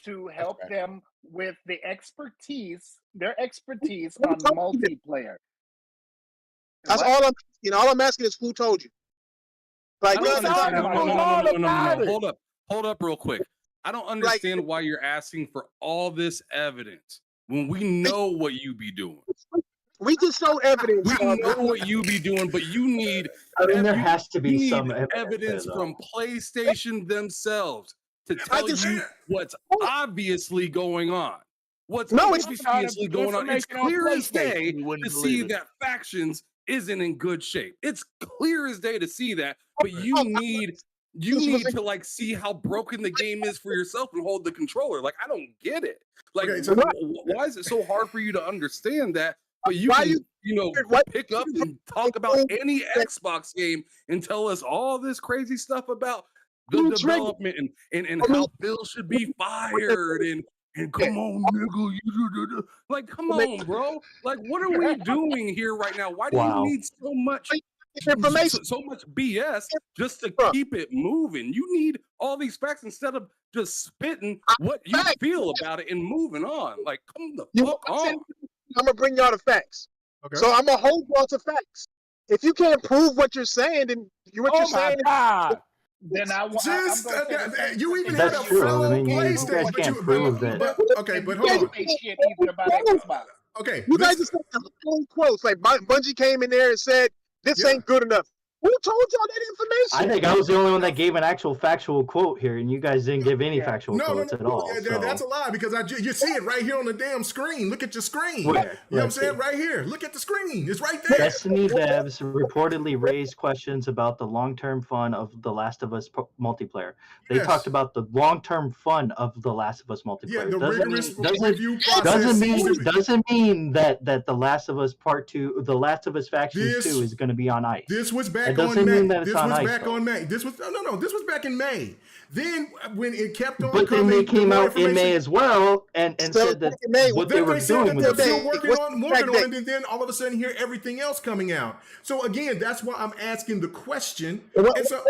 to help them with their expertise on multiplayer. That's all I'm asking. All I'm asking is who told you. Like, Hold up real quick. I don't understand why you're asking for all this evidence when we know what you be doing. We just show evidence. We know what you be doing, but you need. I mean, there has to be some evidence from PlayStation themselves to tell you what's obviously going on. What's obviously going on? It's clear as day to see that Factions isn't in good shape. It's clear as day to see that, but you need to like see how broken the game is for yourself and hold the controller. Like, I don't get it. Like, why is it so hard for you to understand that? But you can, pick up and talk about any Xbox game and tell us all this crazy stuff about the development and how Bill should be fired and come on, nigga, like, come on, bro. Like, what are we doing here right now? Why do you need so much information, so much BS just to keep it moving? You need all these facts instead of just spitting what you feel about it and moving on. Like, come the fuck on. I'm gonna bring y'all the facts. Okay. So I'm gonna hold y'all to facts. If you can't prove what you're saying, then you're saying. Then you even had a fellow PlayStation, but you prove that. Okay, but hold on. Okay, you guys just said the whole quotes. Like Bungie came in there and said this ain't good enough. Who told y'all that information? I think I was the only one that gave an actual factual quote here, and you guys didn't give any factual quotes at all. Yeah, that's a lie because you see it right here on the damn screen. Look at your screen. Where? You know what I'm saying? Right here. Look at the screen. It's right there. Destiny devs reportedly raised questions about the long-term fun of The Last of Us multiplayer. They talked about the long-term fun of The Last of Us multiplayer. Yeah, the rigorous review process doesn't mean that The Last of Us Part 2, The Last of Us Factions 2 is going to be on ice. This was back on May. This was back on May. This was This was back in May. Then when it kept on but coming, then they came out in May as well and said that what they were doing was still working on it, and then all of a sudden hear everything else coming out. So again, that's why I'm asking the question. And so,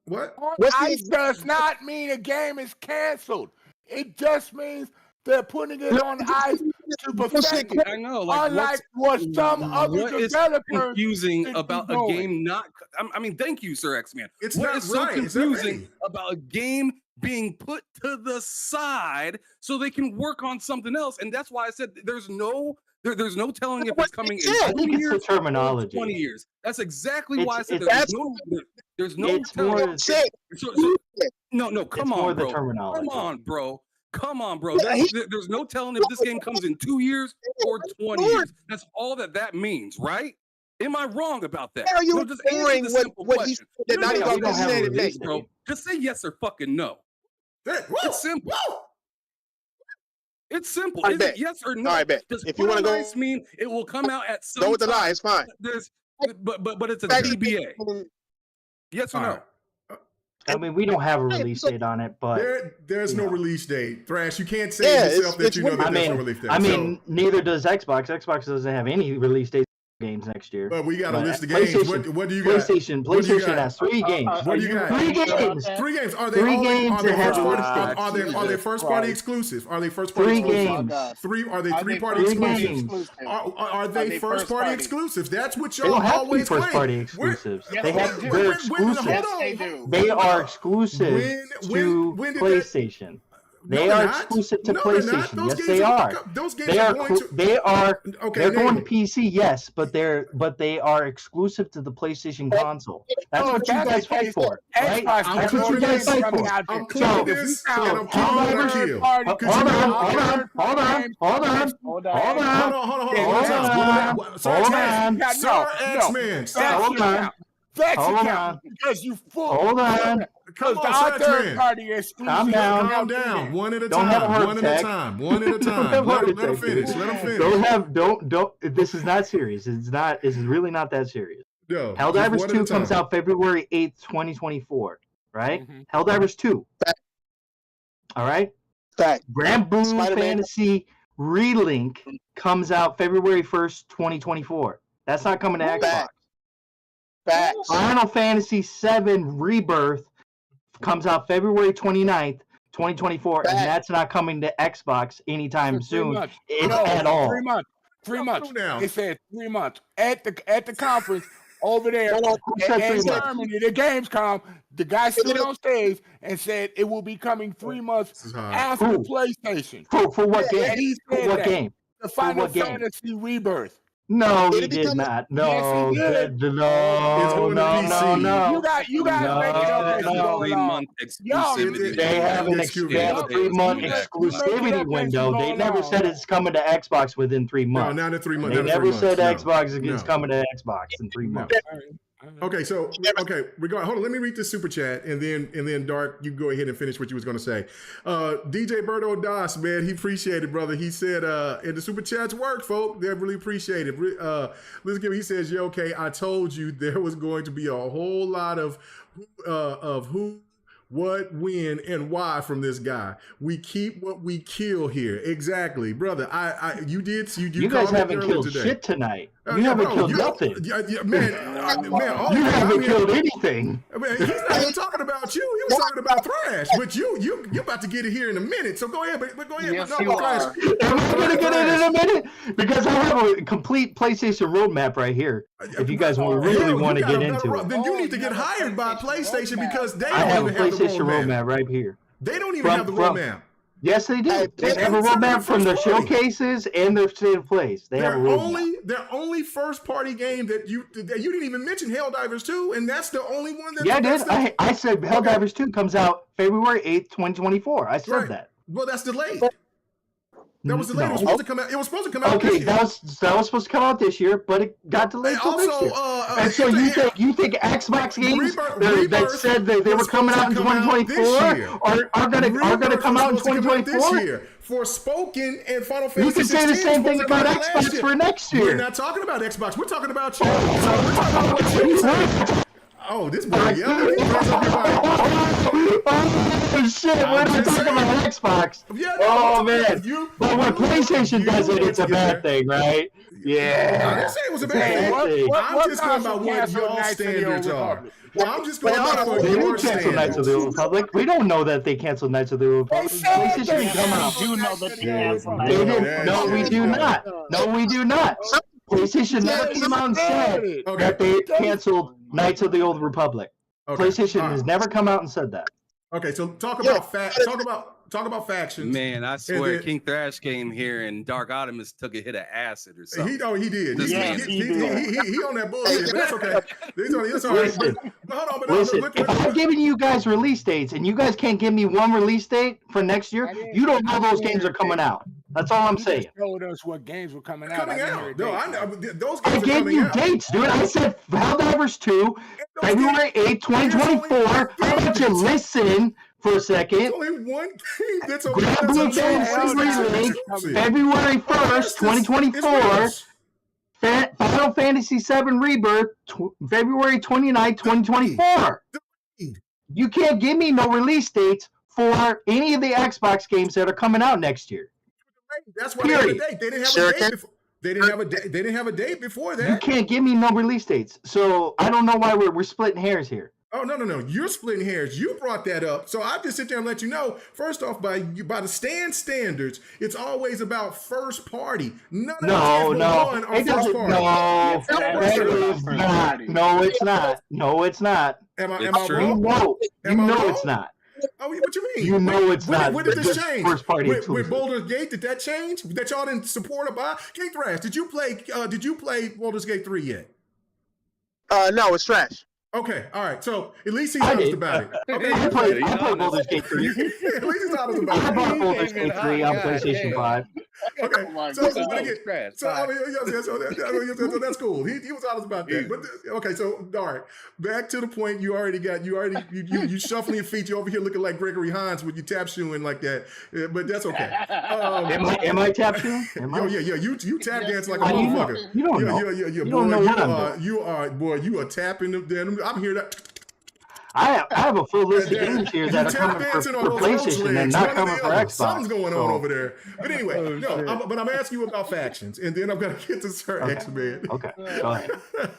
what? Ice does not mean a game is canceled. It just means they're putting it on ice to perfect it. I know. Like, unlike what some other developers confusing about a game not. I mean, thank you, Sir X-Man. It's what not is so right. confusing about a game being put to the side so they can work on something else? And that's why I said there's no telling if it's coming in 2 years, it's terminology. 20 years. That's exactly why I said there's no telling. No, come on, bro. Come on, bro. Come on, bro. There's no telling if this game comes in 2 years or 20 years. That's all that means, right? Am I wrong about that? Are you just ignoring what he said today, bro? Just say yes or fucking no. It's simple. It's simple. Is it yes or no? I bet. Does if you want to go, mean it will come out at some go with the lie. It's fine. But it's a TBA. Yes or no? I mean, we don't have a release date on it, but there's no release date. Thrash, you can't say yourself that you know that there's no release date. I mean, neither does Xbox. Xbox doesn't have any release dates for games next year. But we got a list of games. What do you got? PlayStation has 3 games. What do you got? 3 games. 3 games. Are they first party exclusive? Are they first party 3 exclusive? games. 3 are they 3 party exclusives? Are they first party exclusives? That's what y'all always claim. They don't have to be first party exclusives. They're exclusive. They are exclusive to PlayStation. They are exclusive to PlayStation. Yes, they are. Those games They're going to PC. Yes, but they are exclusive to the PlayStation console. That's what you guys fight for, right? That's what you guys fight for. Hold on. Because you full. Hold on. Because our third party exclusive. Calm down. One at a time. Let them finish. Don't. This is not serious. It's really not that serious. No. Helldivers 2 comes out February 8th, 2024. Right? Helldivers 2. All right? Grand Blue Fantasy Relink comes out February 1st, 2024. That's not coming to Xbox. Final Fantasy VII Rebirth comes out February 29th, 2024, and that's not coming to Xbox anytime soon, at all. 3 months. It said 3 months. At the conference over there in Germany, the Gamescom, the guy stood on stage and said it will be coming 3 months after PlayStation. For what game? And he said what game? The Final Fantasy Rebirth. No, he did not. No, yes, no. You guys make it up as you go along. They have a 3-month exclusivity window. They never said it's coming to Xbox within 3 months. No, not in 3 months. They never said Xbox is coming to Xbox in 3 months. Okay, hold on. Let me read this super chat, and then Dark, you go ahead and finish what you was going to say. DJ Berto Das, man, he appreciated, brother. He said, and the super chats work, folks. They really appreciate it. He says, "Yeah, okay, I told you there was going to be a whole lot of who, what, when, and why from this guy. We keep what we kill here." Exactly, brother. You guys haven't killed shit tonight. You haven't killed nothing. Man, you haven't killed anything. Man, he's not even talking about you. He was talking about Thrash. But you're about to get it here in a minute. So go ahead. But go ahead. Yes, no, you are. Am I going to get it in a minute? Because I have a complete PlayStation roadmap right here. If you guys really want to get into it, then you need to get hired by PlayStation because they I don't have a even have the PlayStation roadmap right here. They don't even have the roadmap. Yes, they do. They have a roadmap from their showcases and their state of plays. They have a roadmap. Their only first party game that you didn't even mention Helldivers 2, and that's the only one that. Yeah, I did. I said Helldivers 2 comes out February 8th, 2024. I said that. Well, that's delayed. That was delayed. It was supposed to come out. It was supposed to come out. Okay, that was supposed to come out this year, but it got delayed till next year. And so you think Xbox games that said that they were coming out in 2024 are gonna come out in 2024? Forspoken and Final Fantasy. You can say the same thing about Xbox for next year. We're not talking about Xbox. We're talking about you. So we're talking about what you said. Oh, this boy yelling. Oh shit! We're not talking about Xbox. Yeah, oh man! But when PlayStation does it, it's a bad thing, right? Yeah. I didn't say it was a bad thing. I'm just going about what y'all standards are. Well, I'm just going about what your standards. Cancel Knights of the Old Republic. We don't know that they canceled Knights of the Old Republic. PlayStation didn't come out. You know that they canceled. They didn't. No, we do not. No, we do not. PlayStation never came out and said that they canceled Knights of the Old Republic. PlayStation has never come out and said that. Okay, so talk about factions. Man, I swear, King Thrash came here and Dark Optimus took a hit of acid or something. He did. He on that bullshit, but that's okay. It's all right. Listen, if I'm giving you guys release dates and you guys can't give me one release date for next year, you don't know those games are coming out. That's all I'm saying. You told us what games were coming out. No, I know. Those games I gave you dates, dude. I said Helldivers 2, February 8th, 2024. How about you listen for a second? There's only one game that's Grand Blue Fantasy Relink, February 1st, 2024. Final Fantasy VII Rebirth, February 29, 2024. You can't give me no release dates for any of the Xbox games that are coming out next year. That's why they have a date. They didn't have a date before. They didn't have a date before that. You can't give me no release dates. So I don't know why we're splitting hairs here. Oh, no. You're splitting hairs. You brought that up. So I just sit there and let you know, first off, by the standards, it's always about first party. None of No, one are it first doesn't. party. No, it's not. No, it's not. Am I wrong? You know it's not. Oh, what you mean? You know it's not. When did this change? First party with Baldur's Gate, did that change? That y'all didn't support or buy? King Thrash, did you play Baldur's Gate 3 yet? No, it's trash. Okay, all right. So at least he's honest about it. Okay, I played Baldur's Gate 3. At least he's honest about it. I bought Baldur's Gate 3 on PlayStation 5. Okay, so that's cool. He was honest about that. But okay, so all right, back to the point. You shuffling your feet. You over here looking like Gregory Hines with your tap shoeing like that. But that's okay. Am I tap shoeing? Yeah. You tap dance like a motherfucker. You don't know. You don't know what I'm doing. You are tapping them. I'm here. I have a full list of games here that are coming for PlayStation and not coming for Xbox. Something's going on over there. But anyway, but I'm asking you about factions, and then I'm going to get to Sir X-Man. Okay, go ahead.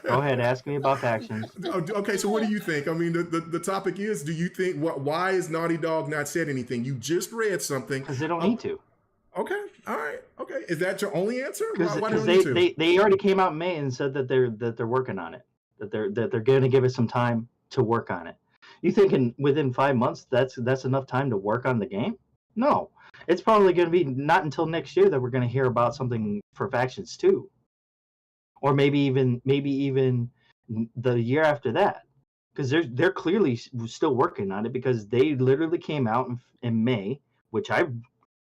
Go ahead, ask me about factions. Okay, so what do you think? I mean, the topic is, do you think, why is Naughty Dog not said anything? You just read something. Because they don't need to. Okay, all right, okay. Is that your only answer? Because they already came out in May and said that they're working on it. That they're going to give it some time to work on it. You thinking within 5 months that's enough time to work on the game? No, it's probably going to be not until next year that we're going to hear about something for Factions 2, or maybe even the year after that, because they're clearly still working on it, because they literally came out in May, which I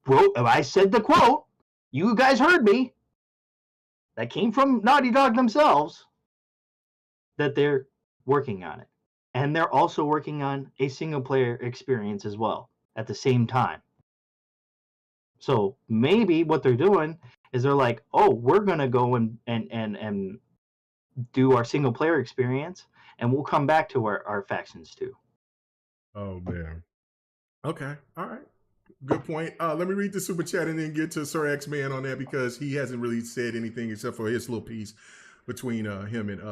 wrote. I said the quote. You guys heard me. That came from Naughty Dog themselves. That they're working on it. And they're also working on a single player experience as well at the same time. So maybe what they're doing is they're like, oh, we're going to go and do our single player experience, and we'll come back to our Factions too. Oh, man. Okay. All right. Good point. Let me read the super chat and then get to Sir X-Man on that, because he hasn't really said anything except for his little piece between him and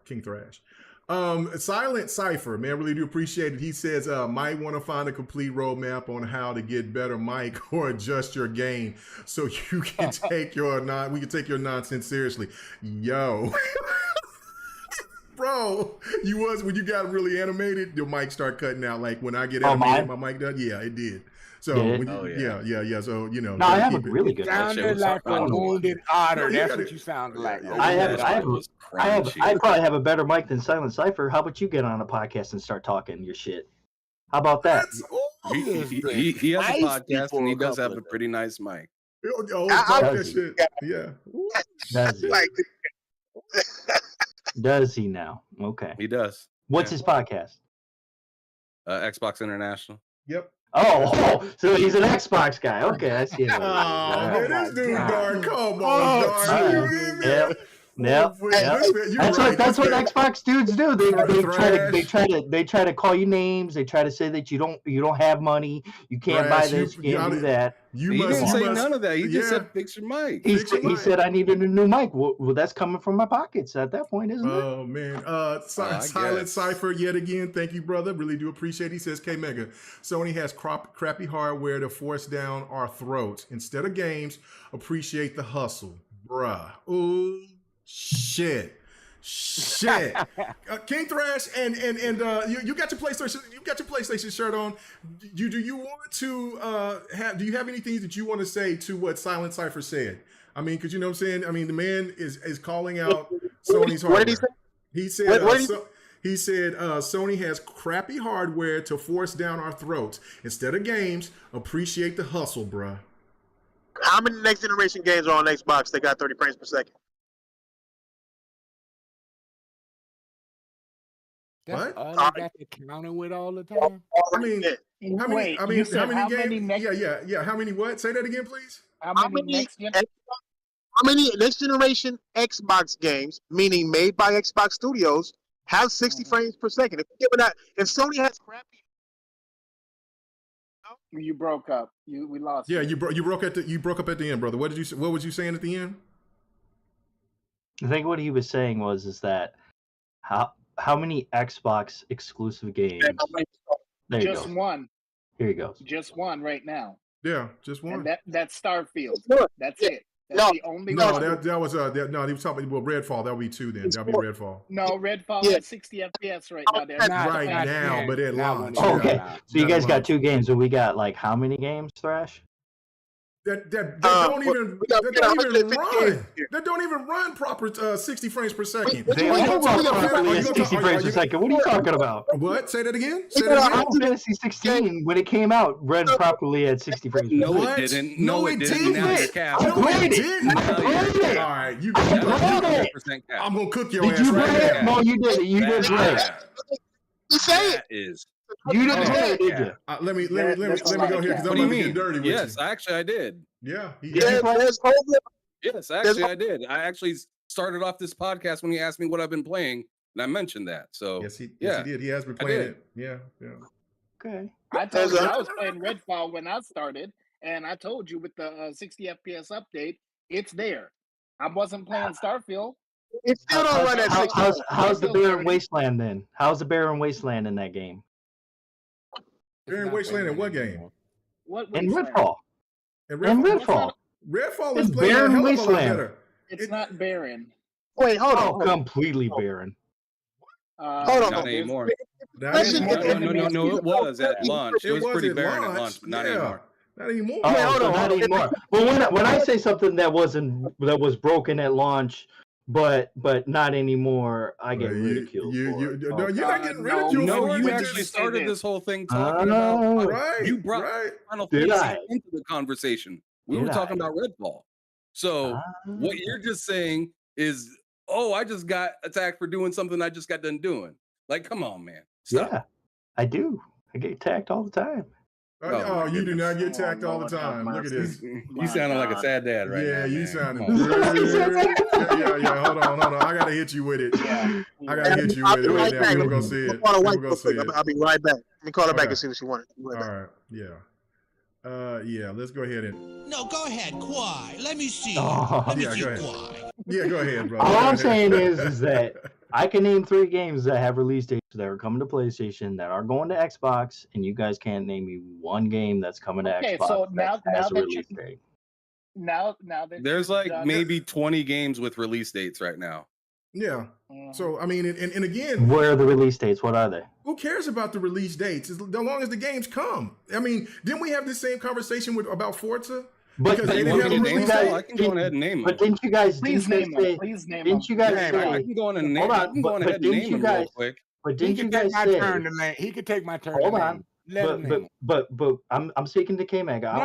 King Thrash. Silent Cypher, man, really do appreciate it. He says, might want to find a complete roadmap on how to get better mic or adjust your gain so you can take your nonsense seriously. Yo. Bro, when you got really animated, your mic start cutting out. Like when I get animated, my mic does. Yeah, it did. So yeah. So No, I have a really good. Sounded like a wounded otter. That's what you sounded like. I probably have a better mic than Silent Cypher. How about you get on a podcast and start talking your shit? How about that? He has a podcast and he does have a pretty nice mic. Yeah. Does he? Does he now? Okay. He does. What's his podcast? Xbox International. Yep. Oh, so he's an Xbox guy. Okay, I see it. Man, this dude, Dark. Come on, Dark. Yep. That's what Xbox dudes do. They try to call you names. They try to say that you don't have money. You can't buy this. You can't do that. He didn't say none of that. He just said fix your mic. He said I needed a new mic. Well, that's coming from my pockets at that point, isn't it? Oh man, Silent Cypher yet again. Thank you, brother. Really do appreciate it. He says, K Mega, Sony has crappy hardware to force down our throats instead of games. Appreciate the hustle, bruh. Ooh. Shit. King Thrash and you got your PlayStation shirt on. Do you want to do you have anything that you want to say to what Silent Cypher said? I mean, because you know what I'm saying? I mean, the man is calling out Sony's hardware. What did he say? He said Sony has crappy hardware to force down our throats instead of games. Appreciate the hustle, bruh. How many next generation games are on Xbox that got 30 frames per second? That's all I got to counter with all the time. I mean, how many games? Yeah. How many what? Say that again, please. How many next gen? How many next generation Xbox games, meaning made by Xbox Studios, have 60 frames per second? If Sony has crappy, you broke up. We lost. Yeah, you broke up at the end, brother. What was you saying at the end? I think what he was saying is that how many Xbox exclusive games? There you Just go. one. Here you go. Just one right now. Yeah, just one. And that's Starfield. That's it. That's the only no, one. that was no. He was talking about Redfall. That would be 2 then. That would be Redfall. No, Redfall at 60 FPS right now. Right now, but at launch. Oh, okay, so you guys got 2 games, and we got like how many games, Thrash? That don't even run. That don't even run proper 60 frames per second. They all run properly at 60 frames per second. What are you talking about? What? Say that again. Final Fantasy 16, when it came out, ran properly at 60 frames per second. No, it didn't. No, it didn't. Now you're capping. No, it didn't. All right, you I'm gonna cook your ass right now. No, you did it. You did great. That is. You didn't play it, did you? Let me go here because I'm about to get dirty with you. Yes, actually, I did. Yeah. Yes, actually, I did. I actually started off this podcast when he asked me what I've been playing, and I mentioned that. So yes, he did. He has been playing it. Yeah. Okay. I told you I was playing Redfall when I started, and I told you with the 60 FPS update, it's there. I wasn't playing Starfield. It still don't run at 60. How's the Barren Wasteland then? How's the Barren Wasteland in that game? Barren Wasteland in what game? In Redfall. In Redfall. Redfall is playing a hell of a lot better. It's not barren. Wait, hold on. Completely barren. Hold on. Not anymore. No, it was at launch. It was pretty barren at launch, but not anymore. Not anymore. Oh, not anymore. Well, when I say something that was broken at launch, but not anymore, I get ridiculed. You're not getting ridiculed. No, you actually started this whole thing talking about. Right. You brought Final Fantasy into the conversation. We were talking about Redfall. So what you're just saying is, I just got attacked for doing something I just got done doing. Like, come on, man. Stop. Yeah, I do. I get attacked all the time. You do not get attacked all the time. Look at this. You sounding like a sad dad right now. Yeah, you sounding. Yeah. Hold on. I gotta hit you with it. I gotta hit you with it right now. People gonna see it. I'll be right back. Let me call her back and see what she wanted. All right. Yeah. Let's go ahead and. No, go ahead, Kwai. Let me see. Let me see Kwai. Yeah, go ahead, bro. All I'm saying is that I can name 3 games that have release dates that are coming to PlayStation that are going to Xbox, and you guys can't name me one game that's coming to Xbox. Okay, so now has a that release date. Now that there's like maybe 20 games with release dates right now. Yeah. So I mean, and again, where are the release dates? What are they? Who cares about the release dates as long as the games come? I mean, didn't we have this same conversation about Forza? But they didn't have a release date. I can go ahead and name them. But didn't you guys? Please name them. Didn't you guys say? I can go on and name. I can go on ahead and name them real quick. But didn't you guys say? He could take my turn. Hold on. But I'm speaking to K Mega. No.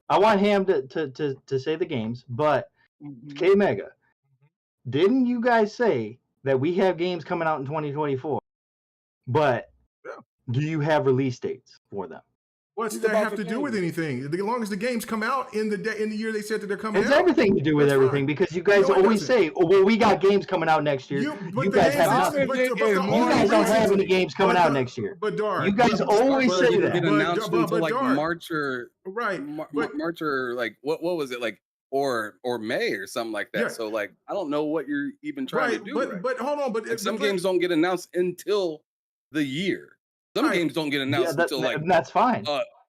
I want him to say the games, but K Mega, didn't you guys say that we have games coming out in 2024? But do you have release dates for them? What's that have to do with anything? As long as the games come out in the year they said that they're coming out. It's everything to do with everything because you guys always say, "Oh, well, we got games coming out next year." You guys have nothing. You guys don't have any games coming out next year. But Dar, you guys always say that. It announced until like March or right, March or like what was it like? Or May or something like that. Yeah. So like I don't know what you're even trying to do. But hold on, but like, some games don't get announced until the year. Some games don't get announced until like that's fine.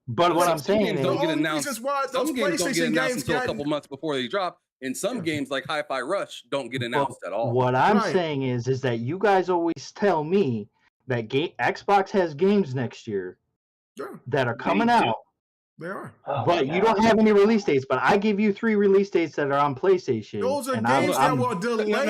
But what I'm saying is don't get announced. Some games don't get announced until a couple months before they drop. And some games like Hi-Fi Rush don't get announced at all. What I'm saying is that you guys always tell me that Xbox has games next year that are coming out. They are. But you don't have any release dates. But I give you 3 release dates that are on PlayStation. Those are games that were delayed. No.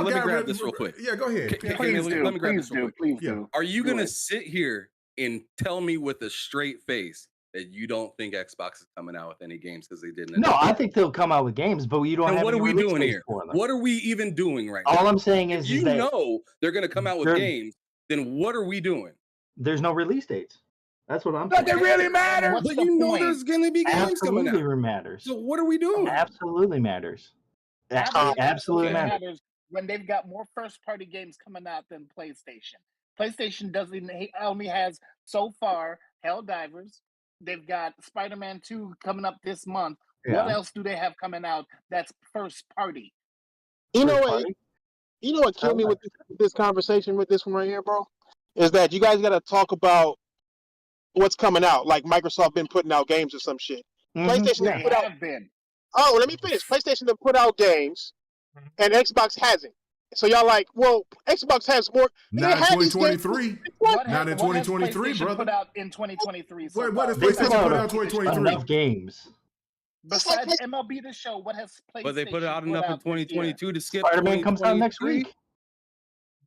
Let me grab this real quick. Yeah, go ahead. Let me grab this real quick. Are you going to sit here and tell me with a straight face that you don't think Xbox is coming out with any games because they didn't? No, I think they'll come out with games, but you don't have what any are we doing here? For them. What are we even doing right now? All I'm saying is you know they're going to come out with games, then what are we doing? There's no release dates. That's what I'm Does saying. it really matter? But you know there's going to be games coming out. Absolutely matters. So what are we doing? Absolutely matters. Absolutely matters. When they've got more first-party games coming out than PlayStation. PlayStation only has so far Helldivers. They've got Spider-Man 2 coming up this month. Yeah. What else do they have coming out that's first-party? You know what killed me with this conversation with this one right here, bro? Is that you guys got to talk about what's coming out. Like Microsoft been putting out games or some shit. PlayStation put out. Oh, let me finish. PlayStation have put out games, and Xbox hasn't. So y'all like, well, Xbox has more. Not in 2023. Not in 2023, brother. Put out in 2023. So what has PlayStation put out in 2023? Enough games. Besides MLB The Show, what has PlayStation? But they put out enough in 2022 to skip. Spider-Man comes out next week.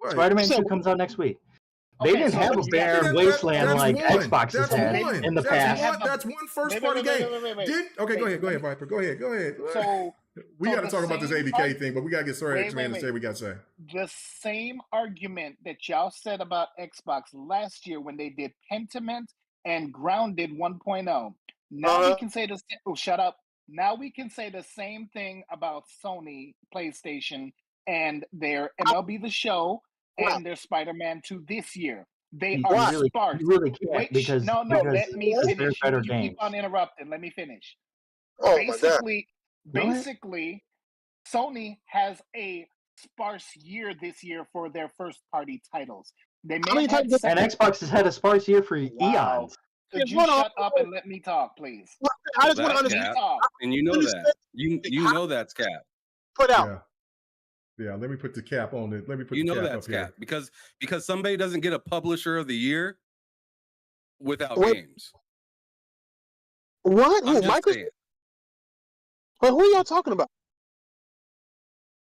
Spider-Man 2 comes out next week. They didn't have a barren wasteland like Xbox has had in the past. That's one first-party game. Okay, go ahead, Viper. Go ahead. So we got to talk about this ABK thing, but we got to get Sorry X-Man to say what we got to say. The same argument that y'all said about Xbox last year when they did Pentiment and Grounded 1.0. Now we can say this. Oh, shut up. Now we can say the same thing about Sony, PlayStation, and their MLB The Show and their Spider-Man 2 this year. They are sparse. You really can't because let me finish. Better you games. keep on interrupting. Let me finish. Oh basically, Sony has a sparse year this year for their first-party titles. They may have and Xbox has had a sparse year for eons. Could you shut up and let me talk, please? I just want to understand. And you know that. You know that's cap. Put out. Yeah, let me put the cap on it. Let me put the cap that's up here. cap because somebody doesn't get a publisher of the year without games. What? Who? Microsoft? But who are y'all talking about?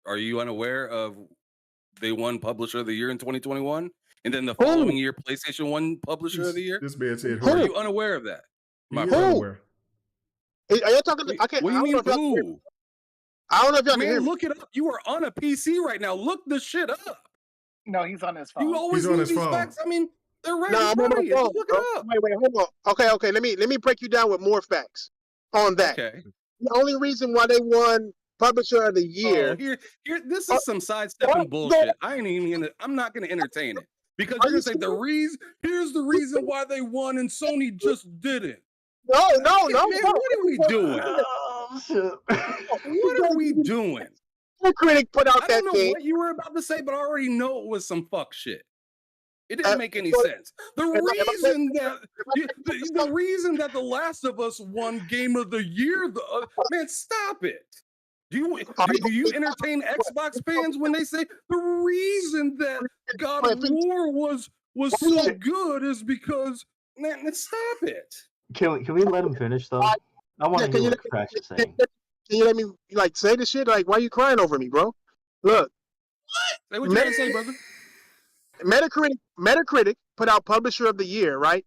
Are you unaware of they won publisher of the year in 2021? And then the following year, PlayStation won publisher of the year? This man said, are you unaware of that? Unaware. Are you talking to, what do you mean, who? I don't know if y'all can hear Man, me. look it up. You are on a PC right now. Look the shit up. No, he's on his phone. You always on use his these phone. facts. I mean, they're right I'm in front on of my you. phone. Look it up. Wait, hold on. Okay. Let me break you down with more facts on that. Okay. The only reason why they won Publisher of the Year. Here. This is some sidestepping bullshit. I'm not gonna entertain it because you're gonna say here's the reason why they won and Sony just didn't. No. Man, what are we doing? What are we doing? The critic put out I that don't know thing. what you were about to say, but I already know it was some fuck shit. It didn't make any sense. The reason that The Last of Us won Game of the Year, man, stop it. Do you entertain Xbox fans when they say the reason that God of War was so good is because, man, stop it. Can we let him finish though? I want to hear what Crash is saying. Can you let me say this shit? Like, why are you crying over me, bro? Look. Say what you gotta say, brother. Metacritic put out Publisher of the Year, right?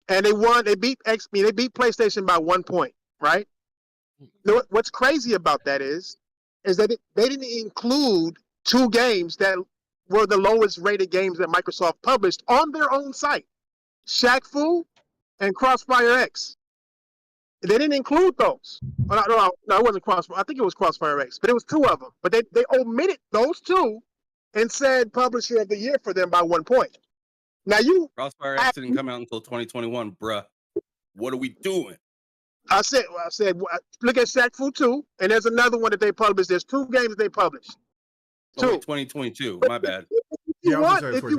And they won. They beat PlayStation by 1 point, right? What's crazy about that is that they didn't include 2 games that were the lowest rated games that Microsoft published on their own site, Shaq Fu and Crossfire X. They didn't include those. No, it wasn't Crossfire. I think it was Crossfire X, but it was 2 of them. But they omitted those 2 and said Publisher of the Year for them by 1 point. Now Crossfire X didn't come out until 2021, bruh. What are we doing? I said, look at Shaq Fu 2, and there's another one that they published. There's 2 games they published. 2. 2022. My bad. If you want, you can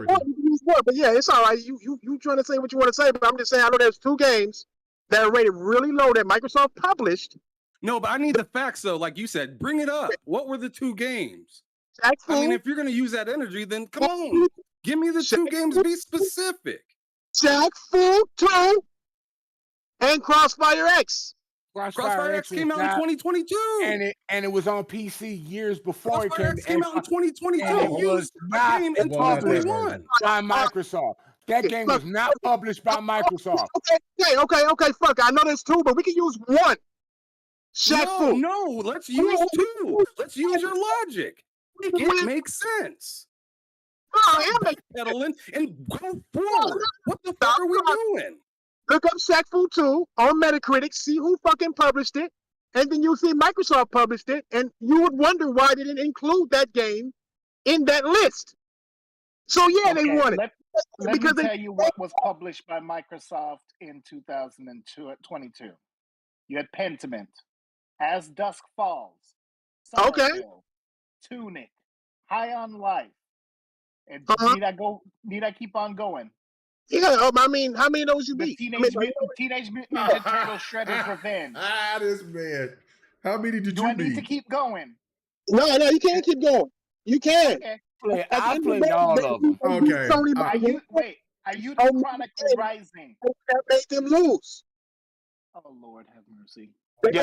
use one. But yeah, it's all right. You trying to say what you want to say, but I'm just saying I know there's 2 games that are rated really low that Microsoft published. No, but I need the facts though. Like you said, bring it up. What were the 2 games? I mean, if you're gonna use that energy, then come on. Give me the 2 games. Be specific. Shaq Fu 2 and Crossfire X. Crossfire X came out in 2022, and it was on PC years before it came. Came out in 2022. It was not published by Microsoft. That game was not published by Microsoft. Okay. Fuck. I know there's 2, but we can use 1. No. Let's use 2. Let's use your logic. It makes sense. Pedaling and go forward. What the fuck are we doing? Look up Shaq Fu 2 on Metacritic, see who fucking published it, and then you'll see Microsoft published it, and you would wonder why they didn't include that game in that list. So yeah, they won it. Let me tell you what was published by Microsoft in 2022. You had Pentiment, As Dusk Falls, Summerville, Tunic, High on Life. And need I keep on going? Yeah, I mean, how many of those you beat? Teenage Mutant Ninja Turtles Shredder's Revenge. This man. How many did you beat? Do I need to keep going? No, you can't keep going. You can. Okay. I played all of them. Okay. Are you the Chronicle Rising? That made them lose. Oh, Lord have mercy. But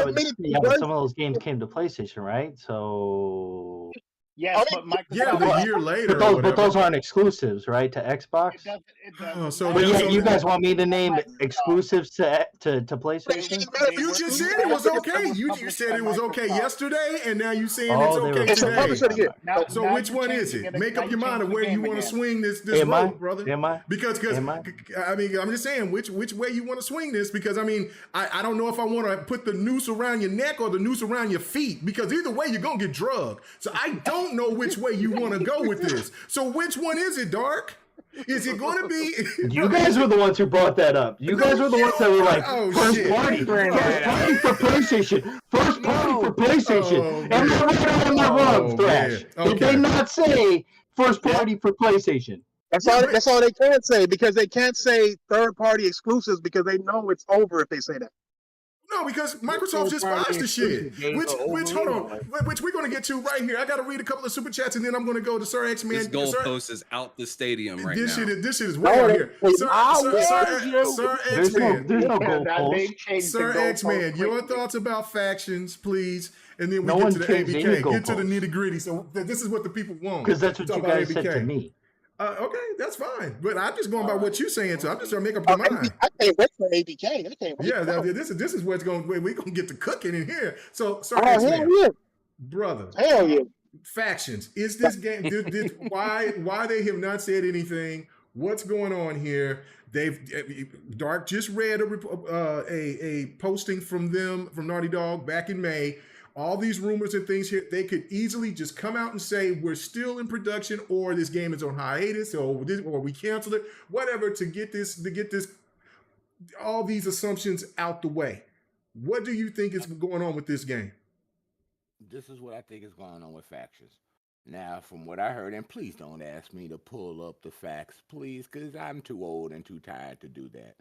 some of those games came to PlayStation, right? So yes, but Microsoft. a year later. But those aren't exclusives, right? To Xbox. It doesn't. But you guys want me to name exclusives to PlayStation? You just said it was okay. You said it was okay yesterday, and now you're saying it's okay today. So which one is it? Make up your mind of where you want to swing this road, brother. Am I? Because I mean, I'm just saying which way you want to swing this. Because I mean, I don't know if I want to put the noose around your neck or the noose around your feet. Because either way, you're gonna get drugged. So I don't know which way you want to go with this. So which one is it, Dark? Is it going to be? You guys were the ones who brought that up. You guys were the ones that were like, first party for PlayStation. First party for PlayStation. Am I right or am I wrong, Thrash? Did they not say first party for PlayStation? That's all they can say, because they can't say third party exclusives because they know it's over if they say that. No, because Microsoft just buys the shit. Which hold on, which we're gonna get to right here. I gotta read a couple of super chats and then I'm gonna go to Sir X Man. This goalpost is out the stadium right now. This shit is way out here. Sir X Man. There's no goalpost. Sir X Man, your thoughts about factions, please. And then we get to the ABK. Get to the nitty gritty. So this is what the people want. Because that's what you guys said to me. Okay, that's fine. But I'm just going by what you're saying, so I'm just trying to make up your mind. I can't wait for ABK. This is where we're gonna get to cooking in here. So, brother, hell yeah. Factions. Is this game? Why they have not said anything? What's going on here? Dark just read a posting from Naughty Dog back in May. All these rumors and things here, they could easily just come out and say we're still in production, or this game is on hiatus, or we canceled it, whatever, to get this all these assumptions out the way. What do you think is going on with this game? This is what I think is going on with factions. Now, from what I heard, and please don't ask me to pull up the facts, please, because I'm too old and too tired to do that.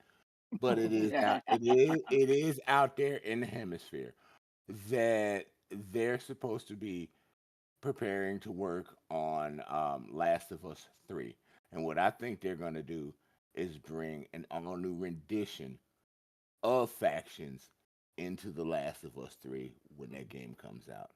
But it is out there in the hemisphere that they're supposed to be preparing to work on Last of Us 3. And what I think they're going to do is bring an all-new rendition of factions into The Last of Us 3 when that game comes out.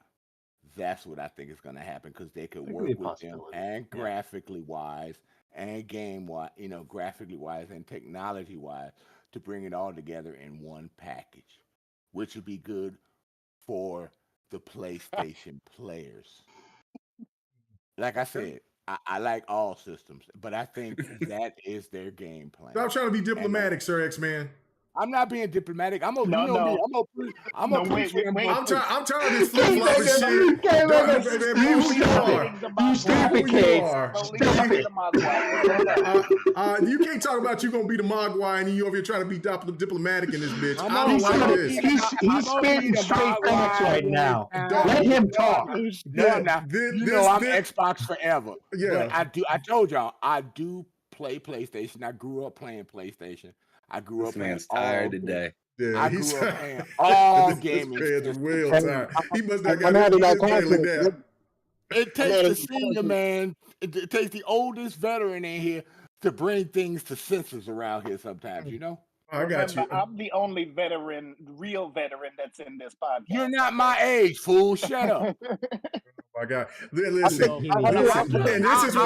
That's what I think is going to happen, because they could work with them, and graphically wise and game-wise, graphically wise and technology-wise, to bring it all together in one package, which would be good for the PlayStation players. Like I said, I like all systems, but I think that is their game plan. Stop trying to be diplomatic, Sir X Man. I'm not being diplomatic. I'm tired of this flip-flopping shit. You can't talk about you gonna be the Mogwai and you over here trying to be diplomatic in this bitch. I don't like this. He's spitting straight facts right now. Let him talk. I'm Xbox forever. Yeah, but I told y'all I do play PlayStation. I grew up playing PlayStation. I grew up playing tired today. Yeah, I grew up playing all gaming. Real tired. He must not got It takes the senior man. It takes the oldest veteran in here to bring things to senses around here sometimes, I got you. I'm the only real veteran that's in this podcast. You're not my age, fool. Shut up. My God. Listen. This is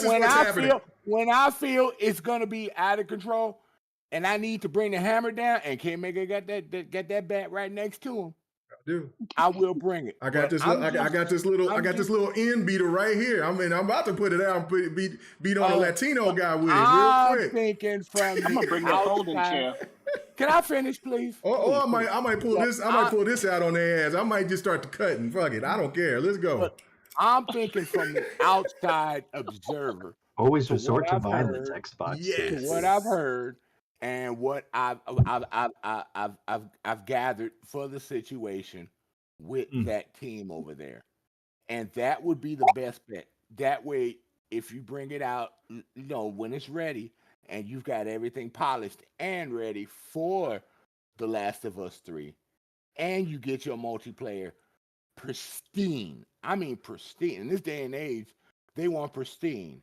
what's happening. When I feel it's gonna be out of control, and I need to bring the hammer down, and Kingmaker got that bat right next to him, do. I will bring it. I got this. I got this little end beater right here. I mean, I'm about to put it out and beat on a Latino guy with it real quick. I'm thinking from I'm gonna bring the folding chair. Can I finish, please? I might pull this. I might pull this out on their ass. I might just start the cutting. Fuck it. I don't care. Let's go. But I'm thinking from the outside observer. Always resort to violence, Xbox. Yes. To what I've heard and what I've gathered for the situation with that team over there, and that would be the best bet. That way, if you bring it out, when it's ready, and you've got everything polished and ready for The Last of Us 3, and you get your multiplayer pristine. I mean pristine. In this day and age, they want pristine.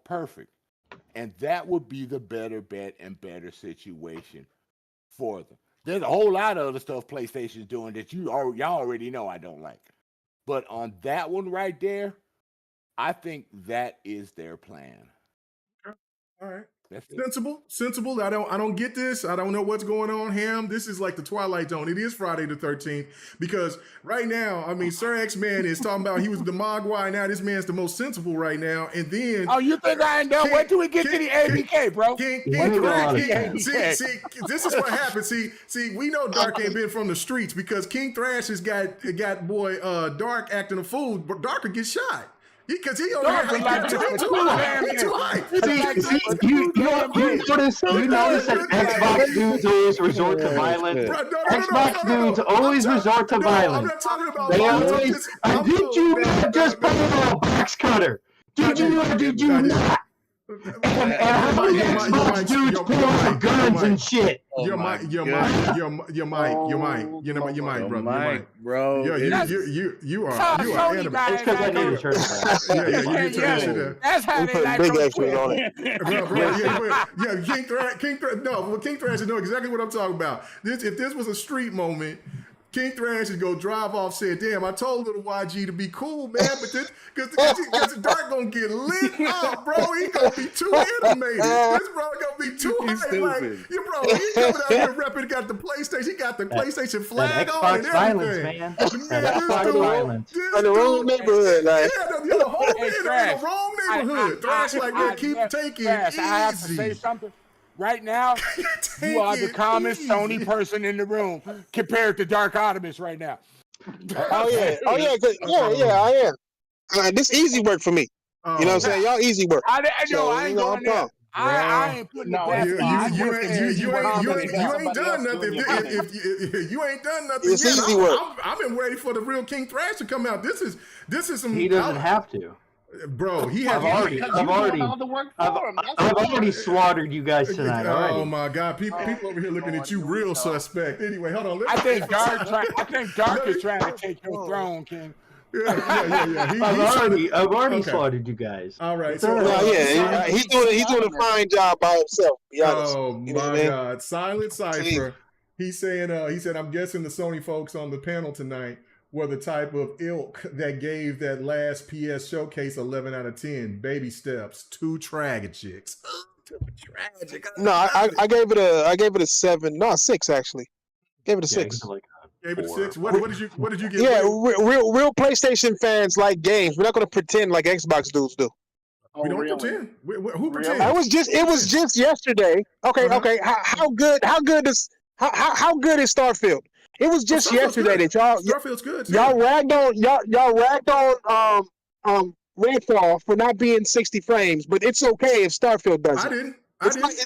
Perfect. And that would be the better bet and better situation for them. There's a whole lot of other stuff PlayStation's doing that y'all already know I don't like. But on that one right there, I think that is their plan. All right. Sensible. I don't get this. I don't know what's going on, Ham. This is like the Twilight Zone. It is Friday the 13th because right now, I mean, Sir X-Man is talking about he was the Mogwai. Now this man's the most sensible right now. And then you think I ain't done? Wait till we get to the ABK, bro. See, this is what happens. See, we know Dark ain't been from the streets because King Thrash has got boy Dark acting a fool, but Dark could get shot. Because he over here too high. You notice that Xbox dudes always resort to violence. Xbox dudes always resort to violence. I'm not talking about they always. Did you not just put a box cutter? Did you or did you not? And how many Xbox dudes pull out guns and shit? You might, brother. Bro. You are animal. It's because I need to turn it you need to turn shit up. That's how they like big extras on it. King Thrash. King Thrash know exactly what I'm talking about. If this was a street moment, King Thrash would go drive off, said, "Damn, I told little YG to be cool, man, but this because Dark gonna get lit up, bro. He gonna be too animated. This bro gonna be too high. Like, he coming out here repping, got the PlayStation, he got the PlayStation flag on and everything. Man. Xbox violence. In the wrong neighborhood, like. Yeah, the whole in the wrong neighborhood. Thrash like that, keep taking it easy. I have to say something. Right now, you are the calmest Sony person in the room compared to Dark Optimus right now. I am. This easy work for me. You know what I'm saying? Y'all easy work. I ain't going there. I ain't putting you ain't done nothing. If you ain't done nothing it's yet, easy work. I've been waiting for the real King Thrash to come out. This is some. He doesn't have to. Bro, I've already slaughtered you guys tonight. Oh my God, people over here looking at you real suspect. Anyway, hold on. I think Dark is trying to take your throne, King. Yeah. I've already slaughtered you guys. All right. He's doing a fine job by himself. Be honest. Oh my God, Silent Cypher. He said, I'm guessing the Sony folks on the panel tonight were the type of ilk that gave that last PS showcase 11 out of 10. Baby steps, too tragic. Tragic. No, I gave it a 7. No, a 6 actually. Gave it a 6. Gave it a 6. What did you give? Yeah, real PlayStation fans like games. We're not going to pretend like Xbox dudes do. We don't pretend. Who pretends? It was just yesterday. Okay. How good is Starfield? It was just yesterday that Starfield's good. Y'all ragged on Redfall for not being 60 frames, but it's okay if Starfield does it. I didn't.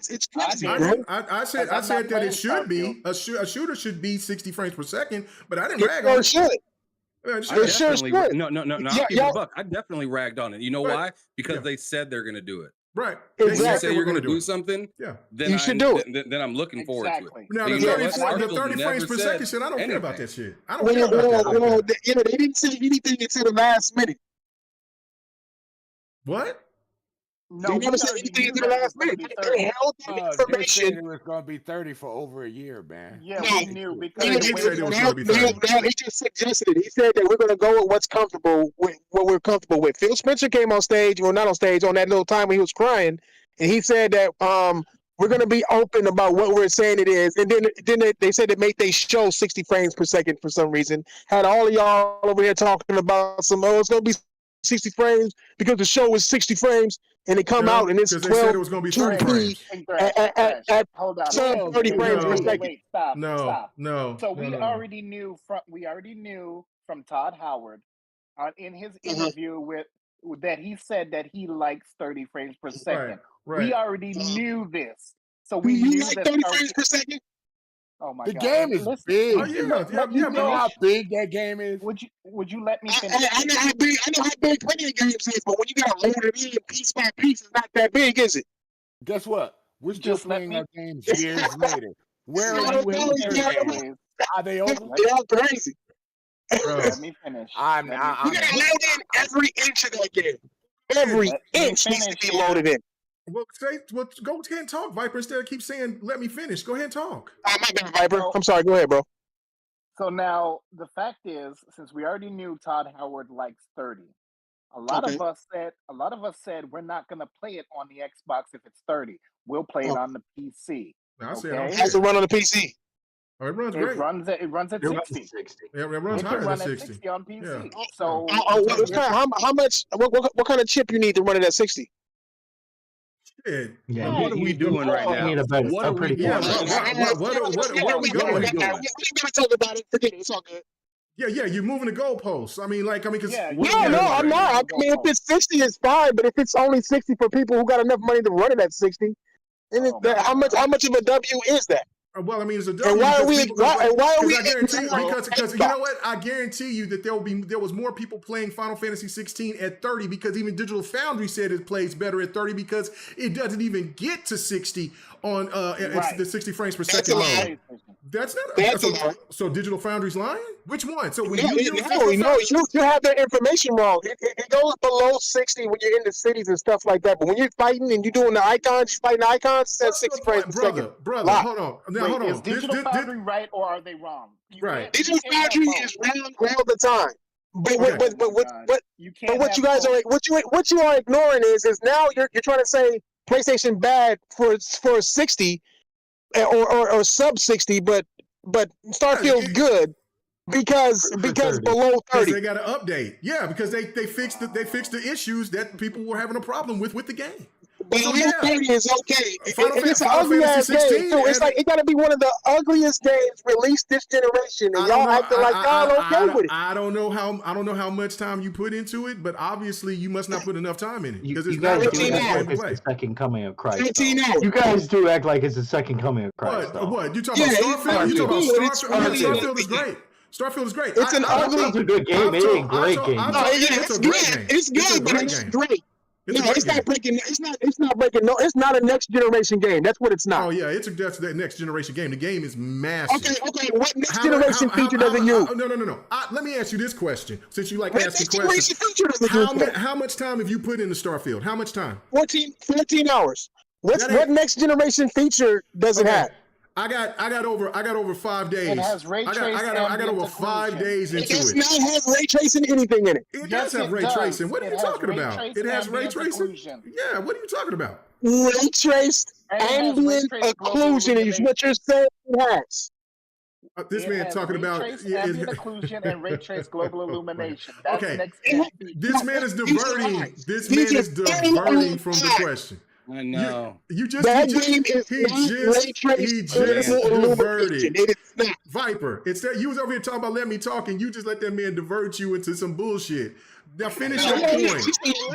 It's crazy, bro. I said that it should be a shooter should be 60 frames per second, but I didn't rag on it. Should. No. I'll give a buck. I definitely ragged on it. You know why? Because they said they're going to do it. Right. Exactly. You say you're going to do something, then you should do it. Then I'm looking forward to it. Now, the 30 frames per second shit, I don't care about that shit. I don't care about that. They didn't say anything until the last minute. What? No, they never said anything until the last minute. They held the information. They said it was going to be 30 for over a year, man. Yeah, we knew because he just suggested it. He said that we're going to go with what we're comfortable with. Phil Spencer came on stage, well, not on stage, on that little time when he was crying, and he said that We're going to be open about what we're saying it is. And then they said it made they show 60 frames per second for some reason. Had all of y'all over here talking about it's going to be 60 frames because the show was 60 frames and it come out and it's 12. They said it was going to be 30 frames. At hold on. 30 frames per second. Wait, stop. No. So we already knew from Todd Howard in his interview that he said that he likes 30 frames per second. Right. We already knew this. So we knew like that 30 frames per second? Oh my the God! The game is big. Oh, you know how big that game is. Would you let me finish? I know how big plenty of games is, but when you gotta load it in piece by piece, it's not that big, is it? Guess what? We're still playing our games years later. Where are you in? Are they over? They're all crazy. Let me finish. You gotta load in every inch of that game. Every inch needs to be loaded in. Well, go ahead and talk, Viper. Instead of keep saying, let me finish. Go ahead and talk. My bad, Viper. I'm sorry. Go ahead, bro. So now the fact is, since we already knew Todd Howard likes 30, a lot of us said we're not gonna play it on the Xbox if it's 30. We'll play it on the PC. It has to run on the PC. Oh, it runs great. It runs at 60. Yeah, it runs higher than 60 on PC. Yeah. So how much? What kind of chip you need to run it at 60? Yeah, what are we doing right now? What are we doing? Where are we going? We gotta talk about it. Forget it. It's all good. Yeah, you're moving the goalposts. Because no, I'm not. I mean, if it's 60, it's fine. But if it's only 60 for people who got enough money to run it at 60, then how much of a W is that? Well, I mean, it's a W. And why are we? I guarantee because you know what? I guarantee you that there was more people playing Final Fantasy 16 at 30 because even Digital Foundry said it plays better at 30 because it doesn't even get to 60 on the 60 frames per second mode. That's not. So Digital Foundry's lying? Which one? So when you have that information wrong. It goes below 60 when you're in the cities and stuff like that. But when you're fighting and you're doing the icons, fighting the icons, that's 60 frames per second. Brother, hold on. Now, hold on. Is Digital Foundry right or are they wrong? Right. Digital Foundry is wrong all the time. But what you are ignoring is now you're trying to say PlayStation bad for 60 or sub 60, but Starfield's good because below 30. They got an update. Yeah, because they fixed the issues that people were having a problem with the game. But 30 is okay. It's an ugly ass game too. It's like it got to be one of the ugliest games released this generation, and y'all acting like y'all okay with it. I don't know how much time you put into it, but obviously you must not put enough time in it because it's not not the second coming of Christ. You guys do act like it's the second coming of Christ. What? You talking about Starfield? You talking about Starfield? Starfield is great. Starfield is great. It's a good game. It ain't a great game. It's a great game. It's good, but it's great. It's not breaking. It's not a next generation game. That's what it's not. Oh yeah, that's the next generation game. The game is massive. Okay. What next generation feature does it use? No. Let me ask you this question, since you like asking questions. How much time have you put into Starfield? How much time? 14 hours. What next generation feature does it have? I got over 5 days. It has ray tracing. I got over 5 days into it. It does not have ray tracing anything in it. It does have ray tracing. What are you talking about? It has ray tracing? Yeah, what are you talking about? Ray traced ambient occlusion is what you're saying it has. This man talking about ambient occlusion and ray trace global illumination. That's okay. This man is diverting. This man is diverting from the question. I know. He just diverted. It is not. Viper, you was over here talking about let me talk, and you just let that man divert you into some bullshit. Now finish your point.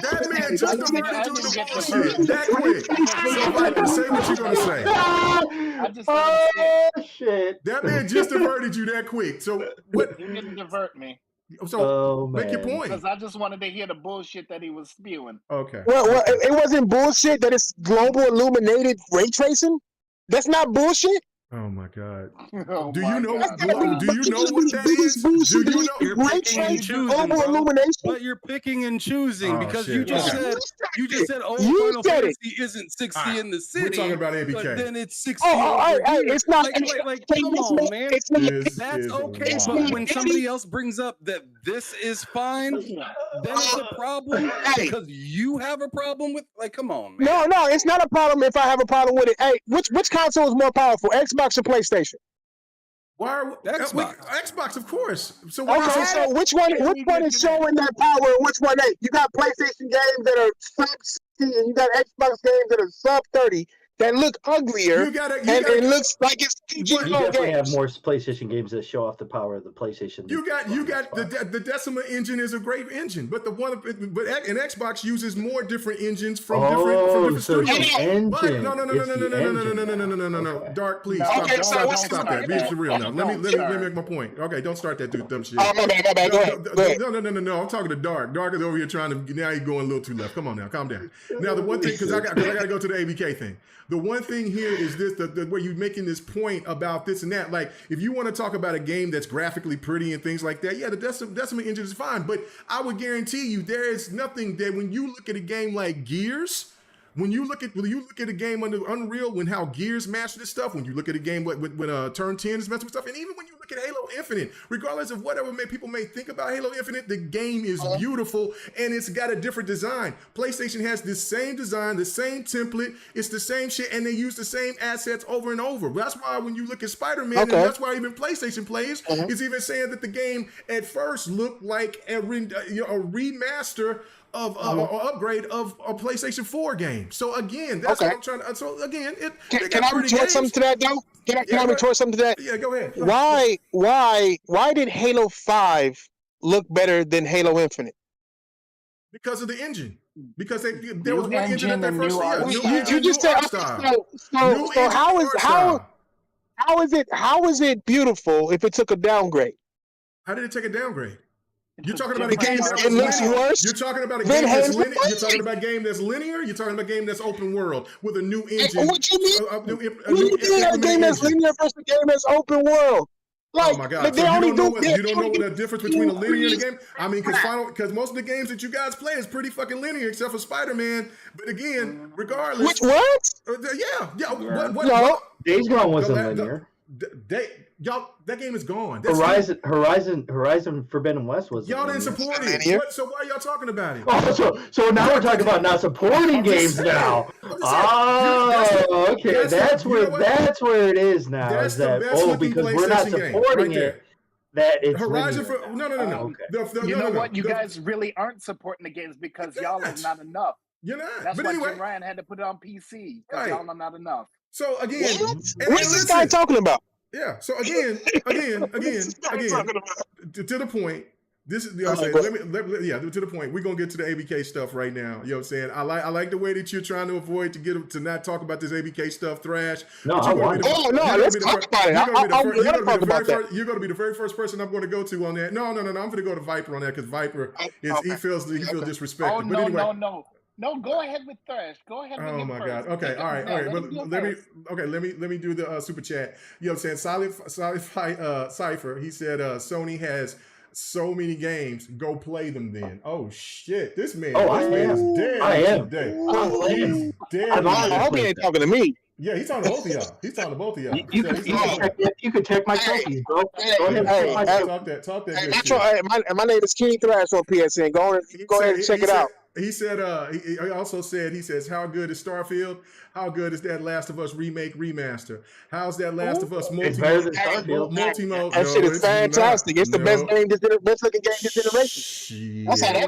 That man just diverted you into bullshit that quick. So Viper, say what you're gonna say. I just want to say shit. That man just diverted you that quick. So what? He didn't divert me. So make your point. Because I just wanted to hear the bullshit that he was spewing. Okay. Well, it wasn't bullshit that it's global illuminated ray tracing. That's not bullshit. Oh my God! Oh Do my you know? God. Do you know what that is? Do you know? You're picking and choosing, bro. But you're picking and choosing because you just said oh, Final Fantasy isn't 60 in the city. We're talking about ABK. But then it's 60 over here. It's not. Like come on, man. That's okay. wild. But when somebody else brings up that this is fine, then it's a problem because you have a problem with. Like, come on, man. No, it's not a problem if I have a problem with it. Hey, which console is more powerful, Xbox or PlayStation? Xbox, of course. So so which one is showing that power and which one ain't? You got PlayStation games that are sub 60 and you got Xbox games that are sub 30 that look uglier and it looks like it's You definitely have more PlayStation games that show off the power of the PlayStation. You got the Decima engine is a great engine, but and Xbox uses more different engines from different studios. No. Dark, please stop that. Be for real now. Let me make my point. Okay, don't start that dumb shit. Go ahead. No. I'm talking to Dark. Dark is over here trying to. Now you're going a little too left. Come on now, calm down. Now the one thing, because I got to go to the ABK thing. The one thing here is this: where you're making this point about this and that. Like, if you want to talk about a game that's graphically pretty and things like that, yeah, the Decima engine is fine. But I would guarantee you, there is nothing that when you look at a game like Gears. When you look at a game under Unreal, when how Gears master this stuff, when you look at a game when Turn 10 is messing with stuff, and even when you look at Halo Infinite, regardless of whatever people may think about Halo Infinite, the game is beautiful and it's got a different design. PlayStation has this same design, the same template, it's the same shit, and they use the same assets over and over. That's why when you look at Spider-Man, and that's why even PlayStation players is even saying that the game at first looked like a remaster of or upgrade of a PlayStation 4 game. So again, that's what I'm trying to. So again, can I retort something to that though? Can I retort something to that? Yeah, go ahead. Why did Halo 5 look better than Halo Infinite? Because of the engine. Because there was one engine at that first year. You just said so. How is it beautiful if it took a downgrade? How did it take a downgrade? You're talking about a game that looks worse. You're talking about a game that's linear. You're talking about a game that's linear. You're talking about a game that's open world with a new engine. What you mean? A game that's linear versus a game that's open world. Like, oh my God! So you don't know what the difference between a linear and a game. I mean, because most of the games that you guys play is pretty fucking linear, except for Spider-Man. But again, regardless, which what? Yeah. Days Gone wasn't linear. That game is gone. Horizon Forbidden West was. Y'all didn't support it. So why are y'all talking about it? Oh, so now we're talking about not supporting games now. Oh, okay. That's where it is now. That's is that because we're not supporting it? That it's Horizon no. Okay. You know what? You guys really aren't supporting the games because y'all are not enough. You're not. That's why Jim Ryan had to put it on PC because y'all are not enough. So again, what is this guy talking about? Yeah. So again, to the point. This is to the point. We're gonna get to the ABK stuff right now. You know what I'm saying? I like the way that you're trying to avoid to not talk about this ABK stuff, Thrash. No, let's talk about it. You're gonna be the very first person I'm gonna go to on that. No. I'm gonna go to Viper on that because Viper he feels disrespected. No, go ahead with Thrash. Go ahead with him first. God. Okay, all right. Well, let me do the super chat. You know what I'm saying? Cypher, he said Sony has so many games. Go play them then. Oh shit. This man is dead. I am. He's dead. I hope he ain't talking to me. Yeah, he's talking to both of y'all. He's talking to both of y'all. You could check my trophies, bro. Go ahead. Talk that. My name is King Thrash on PSN. Go ahead and check it out. He said, he also said, how good is Starfield? How good is that Last of Us remake remaster? How's that Last of Us multi-mode? That shit is fantastic. It's the best looking game this generation. That's how that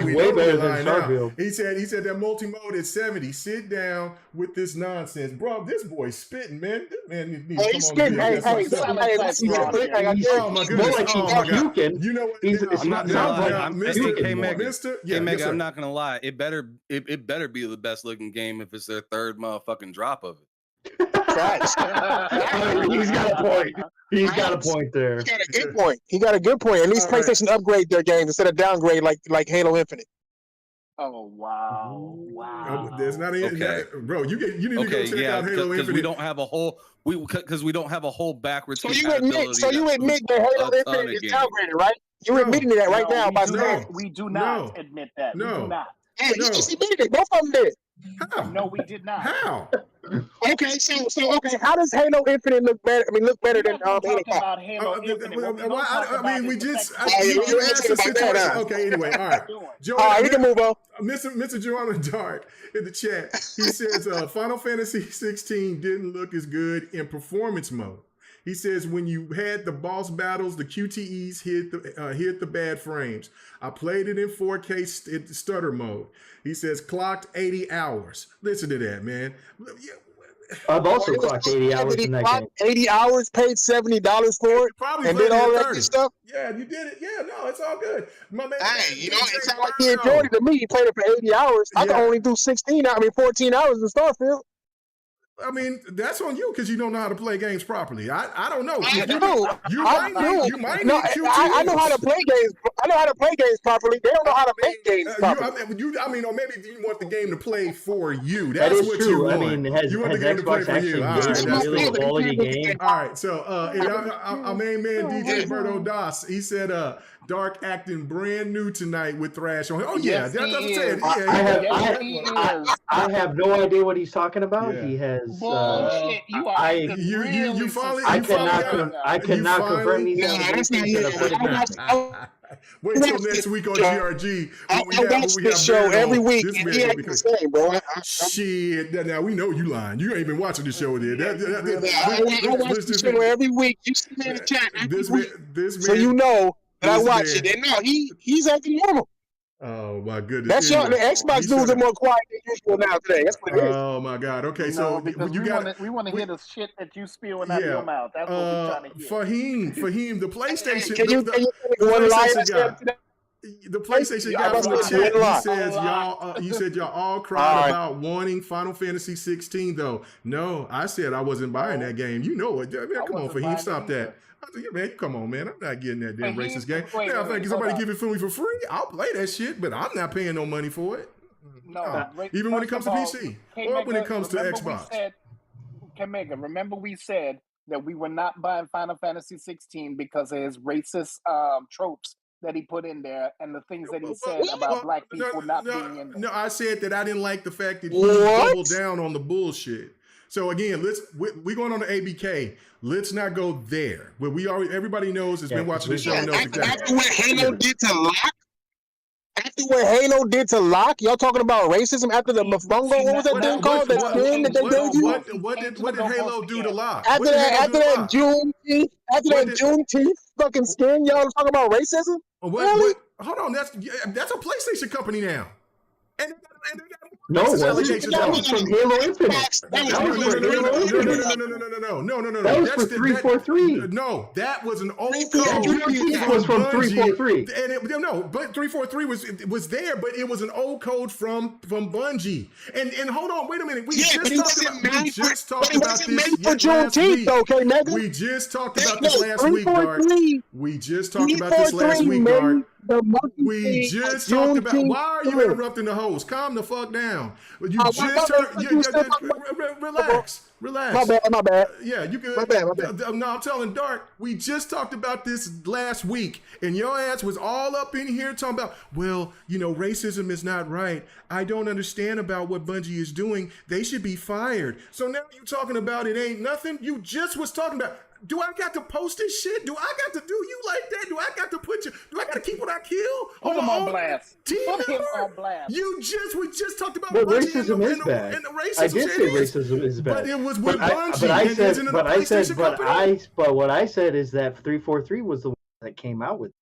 way better than Starfield. He said that multi-mode is 70. Sit down with this nonsense. Bro, this boy's spitting, man. This man needs he's spitting. Oh my goodness. You know what? I'm not gonna lie. I'm not gonna lie. It better be the best looking game if it's their third motherfucking drop of it. He's got a point. He's got a point there. He got a good point. At least PlayStation upgrade their games instead of downgrade like Halo Infinite. Oh wow! Wow! There's not any, bro. You need to go check out Halo Infinite. We don't have a whole we don't have a whole backwards. So you admit that Halo Infinite is downgraded, right? You're admitting that right now by saying we do not admit that. We do not. Yeah, you just admitted it. Both of them did. How? No, we did not. How? Okay, so okay, how does Halo Infinite look better? I mean, look better than Halo 5. About Halo Infinite. I mean, we just. You asked the situation. Okay, anyway, all right. All right, we can move on. Mr. Joanna Dark in the chat. He says Final Fantasy 16 didn't look as good in performance mode. He says when you had the boss battles, the QTEs hit the bad frames. I played it in 4K stutter mode. He says clocked 80 hours. Listen to that, man. I've also clocked 80 hours in that game. 80 hours, paid $70 for it, and did all that good stuff. Yeah, you did it. Yeah, no, it's all good. My man, hey, you know, it sounds like he enjoyed it to me. He played it for 80 hours. I can only do 14 hours in Starfield. I mean, that's on you because you don't know how to play games properly. I don't know. I know how to play games. I know how to play games properly. They don't know how to make games properly. Or maybe you want the game to play for you. That That's is what true. you want. I mean, you want the game to play for you. All right, that's really cool. quality game. All right, so our main man DJ Berto Das, he said Dark acting brand new tonight with Thrash on. Oh yeah, that's what I'm saying. I have no idea what he's talking about. He has. Bullshit. You finally. I cannot confirm these. Wait till next week on GRG. I watch this show every week, and he ain't the same, bro. Shit. Now we know you lying. You ain't been watching the show there. I watch the show every week. You see me in the chat every week. So you know that I watch it. And no, he's acting normal. Oh my goodness! That's the Xbox dudes are more quiet than usual now today. That's what it is. Oh my God! Okay, so we want to hear the shit that you spewing out of your mouth. That's what we're trying to hear. Fahim, the PlayStation. Can you one lie? The PlayStation guy from the chat, he says you said y'all all cried about wanting Final Fantasy 16 though. No, I said I wasn't buying that game. You know it. Man, come on, Fahim, stop that. Yeah, man, come on, man. I'm not getting that damn racist game. I think somebody give it for me for free. I'll play that shit, but I'm not paying no money for it. No, even when it comes to PC or when it comes to Xbox. Kamega, remember we said that we were not buying Final Fantasy 16 because of his racist tropes that he put in there and the things that he said about black people not being in there. No, I said that I didn't like the fact that he doubled down on the bullshit. So again, we're going on the ABK. Let's not go there. Where everybody knows has been watching the show knows exactly. After what Halo did to Locke, y'all talking about racism after the Mofongo? What was that thing called? That skin that they gave you? What did Halo do to Locke? After that Juneteenth fucking skin, y'all talking about racism? Really? Hold on, that's a PlayStation company now. No, it wasn't. That was from Halo Infinite. No. That was for 343. No, that was an old code. That was from 343. But 343 was there, but it was an old code from Bungie. And hold on, wait a minute. We just talked about this last week. We just talked about this last week, Dark. We just talked about this last week, Dark. We just talked about. Why are you interrupting the host? Calm the fuck down. You just relax. My bad. Yeah, you good. My bad. No, I'm telling Dark. We just talked about this last week, and your ass was all up in here talking about, well, racism is not right. I don't understand about what Bungie is doing. They should be fired. So now you're talking about it ain't nothing. You just was talking about. Do I got to post this shit? Do I got to do you like that? Do I got to do I got to keep what I kill? Put him on blast. Put him on blast. We just talked about racism is bad. And the racism I did say racism is bad. But it was with Bungie. But what I said is that 343 was the one that came out with it.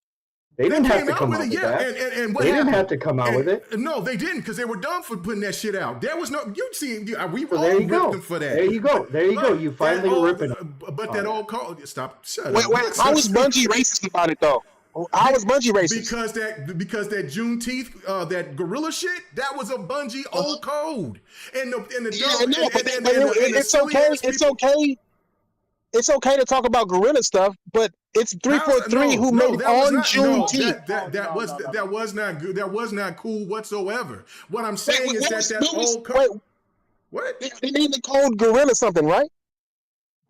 They didn't have to come out with that. And they didn't have to come out with it. No, they didn't, because they were dumb for putting that shit out. There was no. You see, we all ripped them for that. There you go. You finally were ripping them. But that old call. Stop. Shut up. Wait. How was Bungie racist about it though? How was Bungie racist? Because that Juneteenth, that gorilla shit, that was a Bungie old code. And the it's okay. it's okay to talk about Gorilla stuff, but it's 343 who made it on Juneteenth. That was not good. That was not cool whatsoever. What I'm saying is that old code. What? They named the code Gorilla something, right?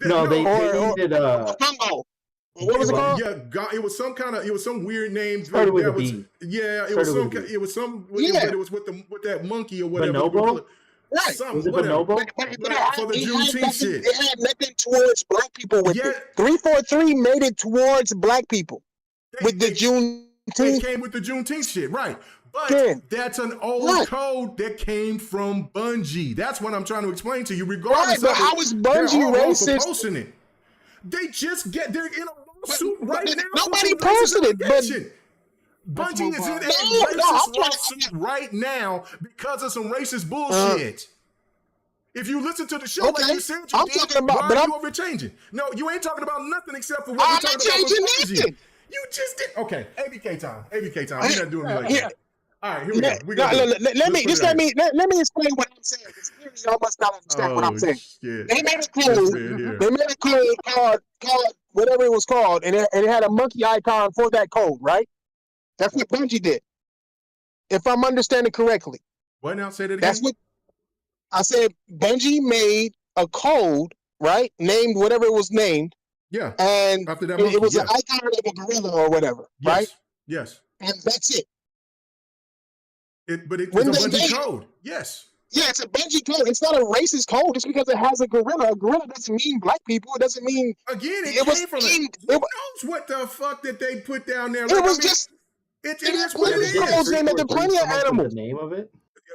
No, they needed Congo. What was it called? Yeah, it was some weird name. Started with a B. Yeah, it was some. Yeah. It was with that monkey or whatever. Bonobo? Right. Was it Bonobo? For the Juneteenth shit. It had nothing towards black people with it. 343 made it towards black people with the Juneteenth. It came with the Juneteenth shit, right? But that's an old code that came from Bungie. That's what I'm trying to explain to you. Regardless, but how is Bungie racist? Posting it. They're in a lawsuit right now. Nobody posted it, but Bungie is in a racist lawsuit right now because of some racist bullshit. If you listen to the show, like you said, why are you over changing? No, you ain't talking about nothing except for what you're talking about with Bungie. You just did. Okay, ABK time. We're not doing it like that. All right, here we go. Let me explain what I'm saying. Because y'all must not understand what I'm saying. Shit. They made a code. They made a code called whatever it was called, and it had a monkey icon for that code, right? That's what Bungie did. If I'm understanding correctly. What now? Say that again. That's what I said. Bungie made a code, right? Named whatever it was named. Yeah. And after that it was an icon of a gorilla or whatever, right? Yes. And that's it. But it's a Bungie code. Yes. Yeah, it's a Bungie code. It's not a racist code just because it has a gorilla. A gorilla doesn't mean black people. It doesn't mean. Again, it came from. Who knows what the fuck that they put down there? It was just. It is what it is. Name at the plenty of animals. The name of it.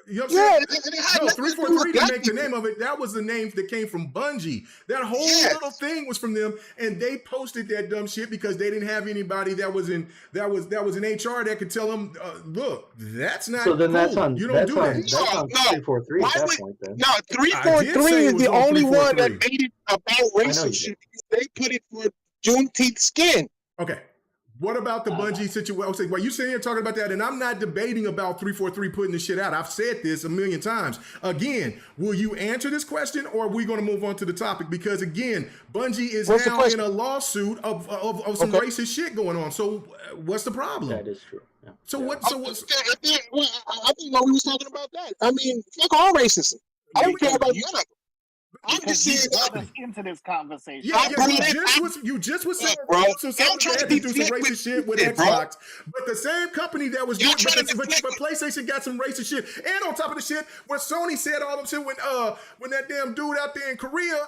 You know what I'm saying? No, 343 didn't make the name of it. That was the name that came from Bungie. That whole little thing was from them, and they posted that dumb shit because they didn't have anybody that was in HR that could tell them, look, that's not. So then cool. That's on. You don't that's do on, that. That's on 343 at that point. Then. No, 343 is the only one that made it about racial shit. They put it for Juneteenth skin. Okay. What about the Bungie situation? Well, you sitting here talking about that, and I'm not debating about 343 putting this shit out. I've said this a million times. Again, will you answer this question, or are we going to move on to the topic? Because again, Bungie is now in a lawsuit of some racist shit going on. So, what's the problem? That is true. Yeah. So what? I think we was talking about that. I mean, fuck all racism. I don't care about none of it. I'm just saying into this conversation. Yeah, you just was saying to do some racist shit with Xbox, but the same company that was doing but PlayStation got some racist shit, and on top of the shit, when Sony said all them shit when that damn dude out there in Korea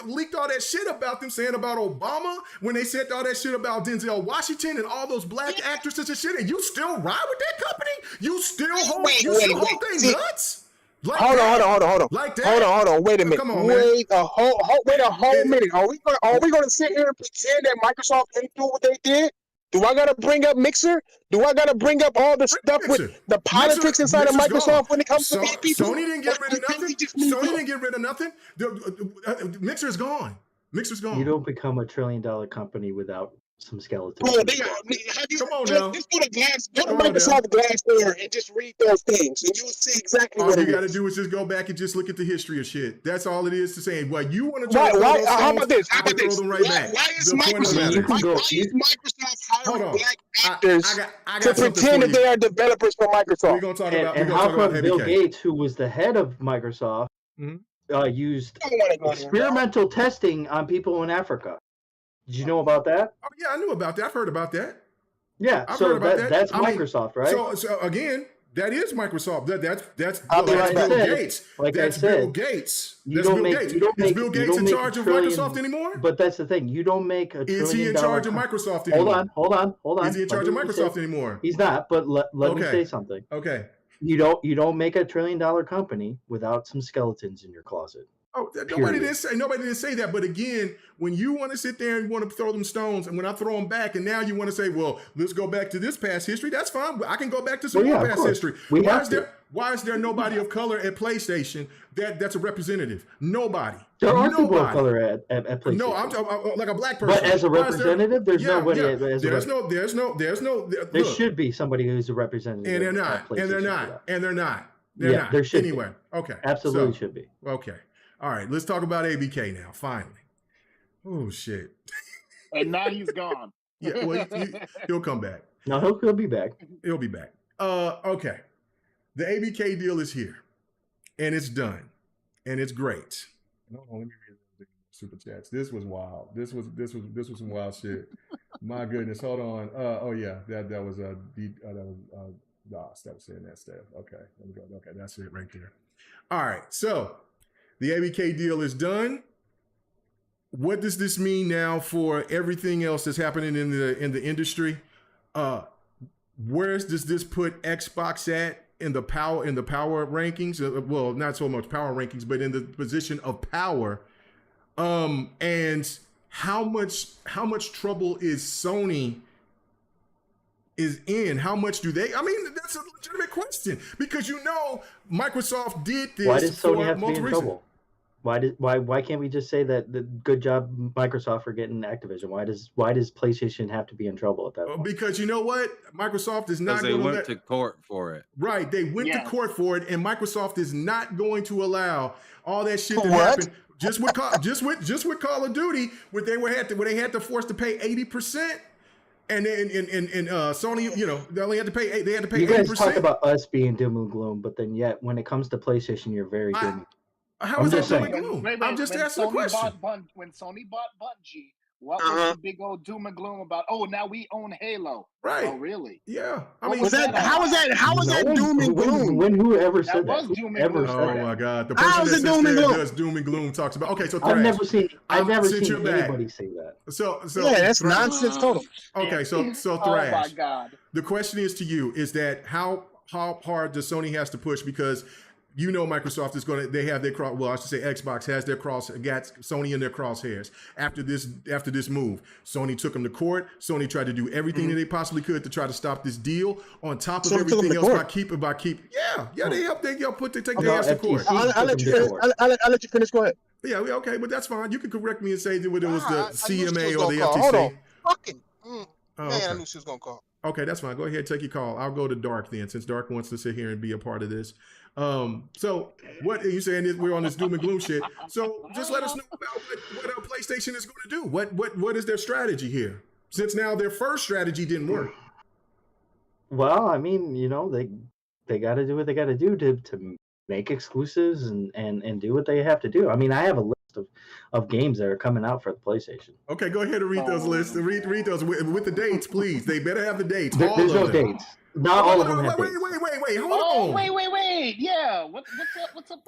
leaked all that shit about them saying about Obama, when they said all that shit about Denzel Washington and all those black actresses and shit, and you still ride with that company? You still hold they nuts? Like hold on. Like that? Hold on. Wait a minute. Come on, wait a whole minute. Are we gonna sit here and pretend that Microsoft didn't do what they did? Do I gotta bring up Mixer? Do I gotta bring up all the stuff with the politics inside of Microsoft when it comes to these people? Sony didn't get rid of nothing. Sony didn't get rid of nothing. Mixer is gone. Mixer's gone. You don't become a $1 trillion company without some skeletons. Bro, come on now. Just go to Microsoft Glassdoor and just read those things, and you'll see exactly what it is. All you got to do is just go back and just look at the history of shit. That's all it is to say. Well, you want to try to how about this? Throw them right back. Why is Microsoft hiring black actors to pretend that they are developers for Microsoft? We're going to talk about. And how come Bill Gates, who was the head of Microsoft, used experimental testing on people in Africa? Did you know about that? Oh, yeah, I knew about that. I've heard about that. Yeah, so that's Microsoft, right? So again, that is Microsoft. That's Bill Gates. That's Bill Gates. Is Bill Gates in charge of Microsoft anymore? But that's the thing. You don't make $1 trillion. Is he in charge of Microsoft anymore? Hold on. Is he in charge of Microsoft anymore? He's not. But let me say something. Okay. You don't make $1 trillion company without some skeletons in your closet. Oh, nobody didn't say that. But again, when you want to sit there and want to throw them stones, and when I throw them back, and now you want to say, well, let's go back to this past history. That's fine. I can go back to some more past history. Why is there nobody of color at PlayStation that's a representative? Nobody. There are people of color at PlayStation. No, I'm talking like a black person. But as a representative, there's nobody. There's no. There should be somebody who's a representative. And they're not. There should anyway. Okay. Absolutely should be. Okay. All right, let's talk about ABK now, finally. Oh shit. And now he's gone. Yeah, well, he'll come back. No, he'll be back. He'll be back. Okay. The ABK deal is here, and it's done, and it's great. No, let me read the super chats. This was wild. This was some wild shit. My goodness. Hold on. Oh yeah, that was DOS that was saying that stuff. Okay, let me go. Okay, that's it right there. All right. So the ABK deal is done. What does this mean now for everything else that's happening in the industry? Where does this put Xbox at in the power rankings? Well, not so much power rankings, but in the position of power. And how much trouble is Sony is in? How much do they? I mean, that's a legitimate question because Microsoft did this. Why does Sony have to be in reasons. trouble? Why can't we just say that the good job Microsoft for getting Activision? Why does PlayStation have to be in trouble at that point? Because you know what? Microsoft is not going to they went to court for it. Right, they went to court for it, and Microsoft is not going to allow all that shit to happen. Just with Call of Duty, where they had to force to pay 80%, and then in Sony, they only had to pay 80%. You guys talk about us being doom and gloom, but then yet when it comes to PlayStation, you're very doom. How is that doom and gloom? I'm just asking a question. When Sony bought Bungie, what was the big old doom and gloom about? Oh, now we own Halo. Right. Oh, really? Yeah. I mean, how was that doom and gloom? When whoever said that? Was doom and gloom. Oh my God. The person that sits there does doom and gloom talks about. Okay, so Thrash, I've never seen anybody say that. So yeah, that's nonsense total. Okay, so Thrash. Oh my God. The question is to you: is that how hard does Sony has to push because? Microsoft is going to, they have their cross, well, I should say Xbox has their got Sony in their crosshairs. After this move, Sony took them to court. Sony tried to do everything that they possibly could to try to stop this deal on top of everything else by keep. Yeah, they helped take their ass to court. I'll let you finish. Go ahead. Yeah, okay, but that's fine. You can correct me and say that it was the CMA or the FTC. Hold on. Fucking. I knew she was going to call. Okay, that's fine. Go ahead, take your call. I'll go to Dark then, since Dark wants to sit here and be a part of this. So what are you saying is we're on this doom and gloom shit. So just let us know about what PlayStation is going to do. What is their strategy here? Since now their first strategy didn't work. Well, I mean, they got to do what they got to do to make exclusives and do what they have to do. I mean, I have a list of games that are coming out for the PlayStation. Okay, go ahead and read those lists. Read those with the dates, please. They better have the dates. There's no dates. Not all of them have dates. Wait, hold on. Wait. Yeah, what's up?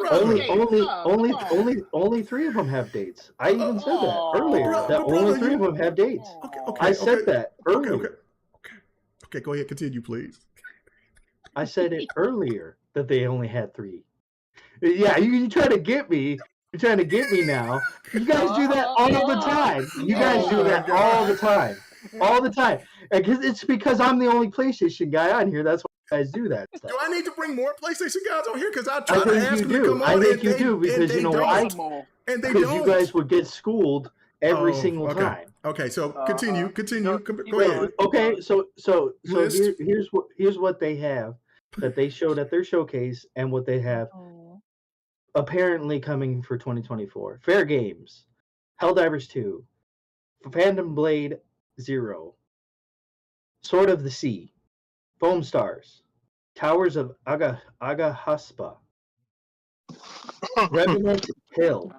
Only 3 of them have dates. I even said that earlier. Only 3 of them have dates. Okay, I said that earlier. Okay, go ahead, continue, please. I said it earlier that they only had 3. Yeah, you try to get me. You're trying to get me now. You guys do that all the time. You guys do that all the time. All the time. It's because I'm the only PlayStation guy on here. That's why you guys do that stuff. Do I need to bring more PlayStation guys on here? Because I try to ask them to come on. I think you do because you know why? And they because don't. You guys would get schooled every single time. Okay, so continue. Go ahead. Okay, so here's what they have that they showed at their showcase and what they have apparently coming for 2024. Fair Games, Helldivers 2, Phantom Blade 0, Sword of the Sea, Foam Stars, Towers of Agahaspa, Revenant Hill,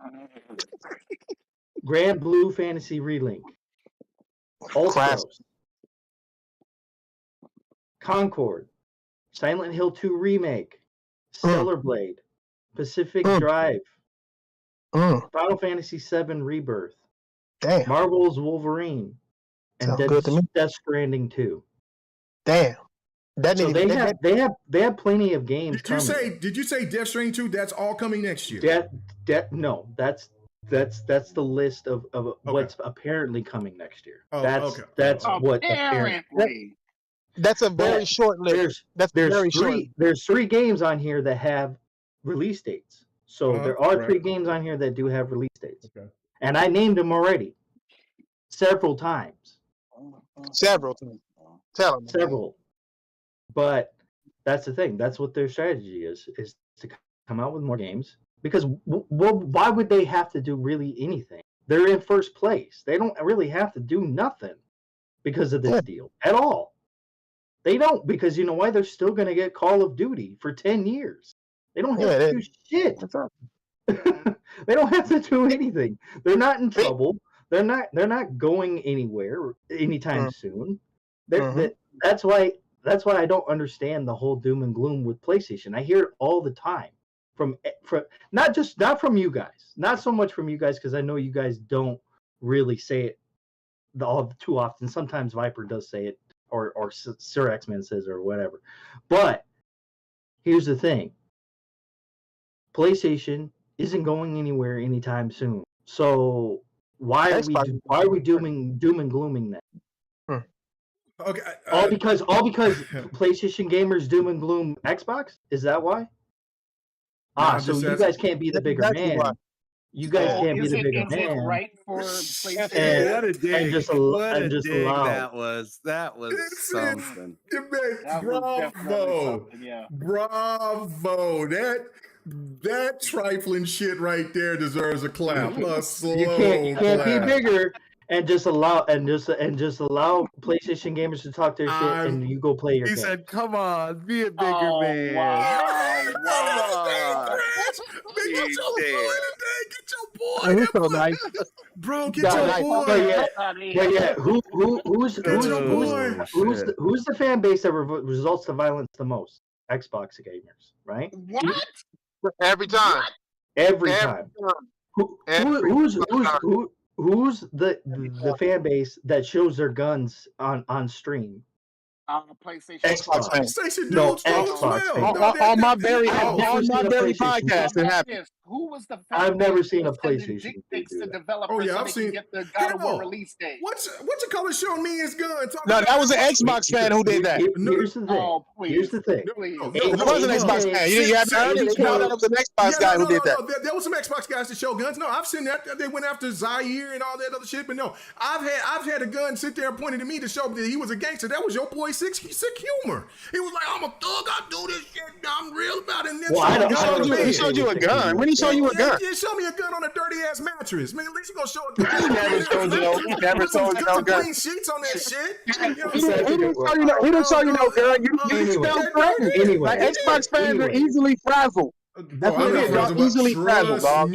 Grand Blue Fantasy Relink, Ultros, Concord, Silent Hill 2 Remake, Stellar Blade, Pacific Drive, Final Fantasy VII Rebirth, Marvel's Wolverine, and Death Stranding 2. Damn. They have plenty of games. Did you say Death Stranding 2? That's all coming next year. No, that's the list of what's apparently coming next year. That's what apparently. That's a very short list. There's 3 games on here that have release dates. So there are 3 games on here that do have release dates. Okay. And I named them already several times. Several times. Tell them. Several. But that's the thing. That's what their strategy is to come out with more games. Because why would they have to do really anything They're in first place. They don't really have to do nothing because of this deal at all. They don't, because you know why? They're still going to get Call of Duty for 10 years. They don't have to do shit. They don't have to do anything. They're not in trouble. They're not going anywhere anytime soon. That's why I don't understand the whole doom and gloom with PlayStation. I hear it all the time from not from you guys, not so much from you guys, because I know you guys don't really say it all too often. Sometimes Viper does say it, or Sir X-Men says, or whatever. But here's the thing: PlayStation isn't going anywhere anytime soon. So why are we doom and glooming that? Okay. All because PlayStation gamers doom and gloom Xbox? Is that why? So you guys can't be the bigger man. Why. You guys can't be the bigger man. Is it right for PlayStation? What a dig! What a dig that was. That was something. Bravo! Yeah. Bravo! That trifling shit right there deserves a clap. A slow You can't clap. be bigger and just allow PlayStation gamers to talk their shit, and you go play your game. He said, "Come on, be a bigger man." Wow. Get your boy. He's so nice. Bro, get your boy. But yeah, who's the fan base that results to violence the most? Xbox gamers, right? What? Every time. Every time. Who's the fan base that shows their guns on stream? PlayStation. Xbox fans. PlayStation No, dudes as Xbox well. fans. On my very PlayStation. podcast, it happened. Who was the I've never seen a sending PlayStation dick pics do to that. developers Oh yeah, so I've they seen. can get the God of War release date? What's your color showing me his gun? No, that was an Xbox fan who did that. Here's the thing. Oh, please. Here's the thing. It was an Xbox fan. You haven't heard it? No, that was an Xbox guy who did that. There was some Xbox guys that show guns. No, I've seen that. They went after Zaire and all that other shit. But no, I've had a gun sit there and pointed at me to show that he was a gangster. That was your boy Sick Humor. He was like, I'm a thug. I do this shit. I'm real about it. And then He showed you a gun. When he showed you a gun? He showed me a gun on a dirty ass mattress. Man, at least you gonna show a gun. He never showed you no gun. Clean sheets on that shit. He didn't show you no gun. You still threatened. Like Xbox fans are easily frazzled. That's what it is. Y'all easily frazzled, dog.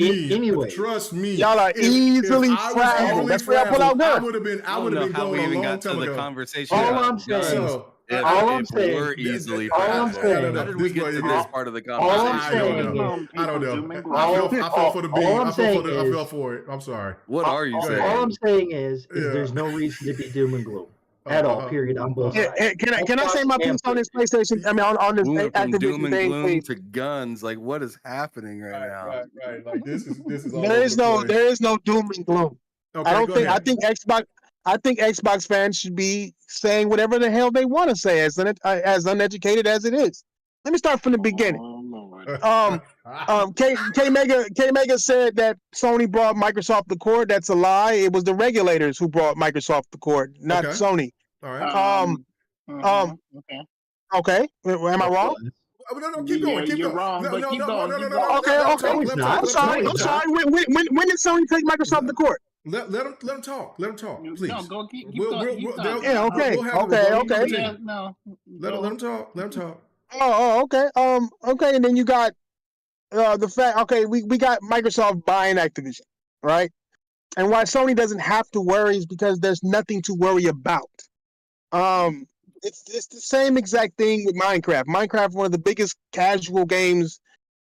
Trust me. Y'all are easily frazzled. That's where I pull out guns. I would have been going a long time ago. Conversation. All I'm saying. We're easily frazzled. How did we get to this part of the conversation? I don't know. I fell for the beat. I fell for it. I'm sorry. What are you saying? All I'm saying is there's no reason to be doom and gloom at all. Period. On both sides. Can I say my piece on this PlayStation? I mean, on this Activision doom and thing, gloom to guns. Like, what is happening right now? Right. Like this is. All there is no doom and gloom. Okay, I think Xbox fans should be saying whatever the hell they want to say, as uneducated as it is. Let me start from the beginning. K Mega said that Sony brought Microsoft the court. That's a lie. It was the regulators who brought Microsoft the court, not Sony. All right. Okay. Am I wrong? No, keep going. You're wrong, but keep going. Okay. I'm sorry. When did Sony take Microsoft to court? Let them talk. Please. No, go keep going. Yeah. Okay. No. Let them talk. Oh, okay. Okay, and then you got the fact. Okay, we got Microsoft buying Activision, right? And why Sony doesn't have to worry is because there's nothing to worry about. It's the same exact thing with Minecraft. Minecraft, one of the biggest casual games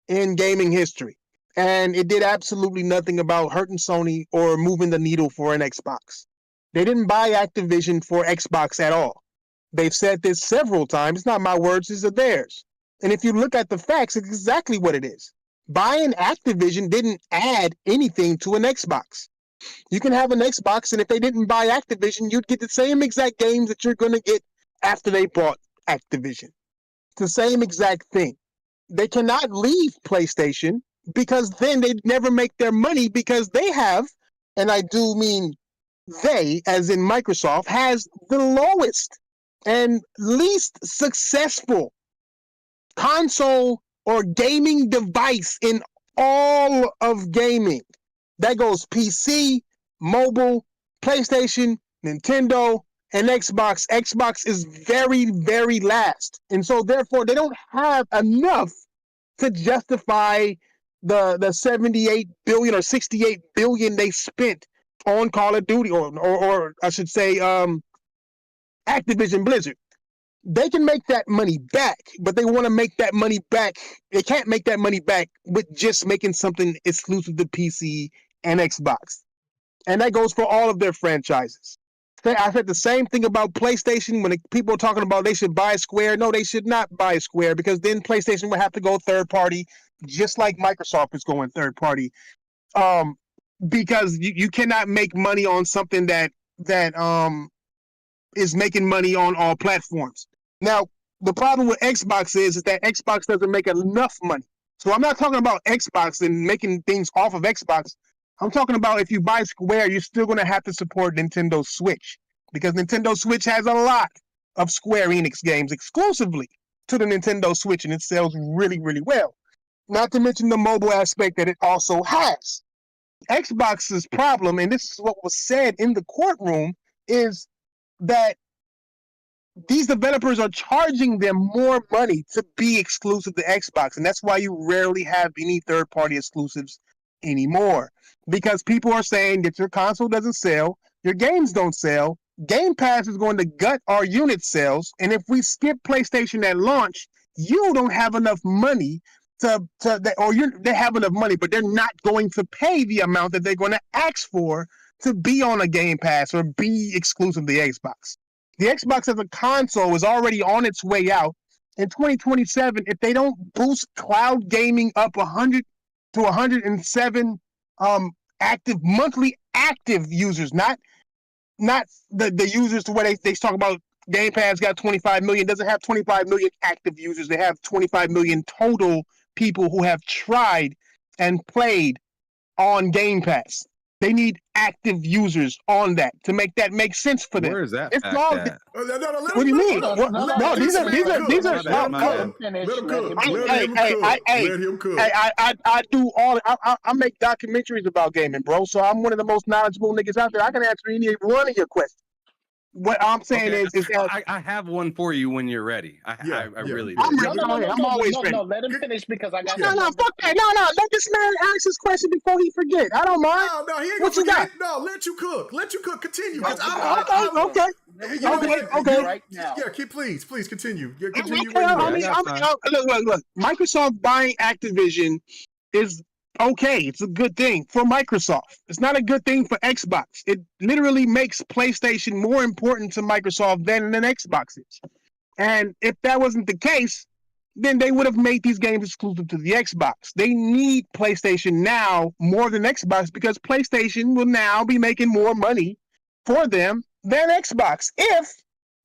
in gaming history, and it did absolutely nothing about hurting Sony or moving the needle for an Xbox. They didn't buy Activision for Xbox at all. They've said this several times. It's not my words, these are theirs. And if you look at the facts, it's exactly what it is. Buying Activision didn't add anything to an Xbox. You can have an Xbox, and if they didn't buy Activision, you'd get the same exact games that you're going to get after they bought Activision. It's the same exact thing. They cannot leave PlayStation because then they'd never make their money, because they have, and I do mean they, as in Microsoft, has the lowest and least successful console or gaming device in all of gaming. That goes PC, mobile, PlayStation, Nintendo, and Xbox. Xbox is very, very last. And so therefore they don't have enough to justify the 78 billion or 68 billion they spent on Call of Duty or I should say Activision Blizzard. They can make that money back, but they want to make that money back. They can't make that money back with just making something exclusive to PC and Xbox. And that goes for all of their franchises. I said the same thing about PlayStation when people are talking about they should buy Square. No, they should not buy Square because then PlayStation would have to go third party, just like Microsoft is going third party. Because you cannot make money on something that is making money on all platforms. Now, the problem with Xbox is that Xbox doesn't make enough money. So I'm not talking about Xbox and making things off of Xbox. I'm talking about if you buy Square, you're still going to have to support Nintendo Switch because Nintendo Switch has a lot of Square Enix games exclusively to the Nintendo Switch, and it sells really, really well. Not to mention the mobile aspect that it also has. Xbox's problem, and this is what was said in the courtroom, is that these developers are charging them more money to be exclusive to Xbox, and that's why you rarely have any third-party exclusives anymore. Because people are saying that your console doesn't sell, your games don't sell, Game Pass is going to gut our unit sales, and if we skip PlayStation at launch, you don't have enough money they have enough money, but they're not going to pay the amount that they're going to ask for to be on a Game Pass or be exclusive to the Xbox. The Xbox as a console is already on its way out. In 2027, if they don't boost cloud gaming up 100 to 107 monthly active users, not the users to where they talk about Game Pass got 25 million, doesn't have 25 million active users. They have 25 million total people who have tried and played on Game Pass. They need active users on that to make that make sense for them. Where is that? It's long. What do you mean? No, these are. Let him cook. I do all. I make documentaries about gaming, bro. So I'm one of the most knowledgeable niggas out there. I can answer any one of your questions. What I'm saying is that I have one for you when you're ready. I really do. I'm always ready. No, let him finish because I got. No, fuck that. No, let this man ask his question before he forget. I don't mind. No, he ain't what you got? No, let you cook. Continue. Okay. Right now. Yeah, please continue. Look. Microsoft buying Activision is okay. It's a good thing for Microsoft. It's not a good thing for Xbox. It literally makes PlayStation more important to Microsoft than Xbox is. And if that wasn't the case, then they would have made these games exclusive to the Xbox. They need PlayStation now more than Xbox because PlayStation will now be making more money for them than Xbox if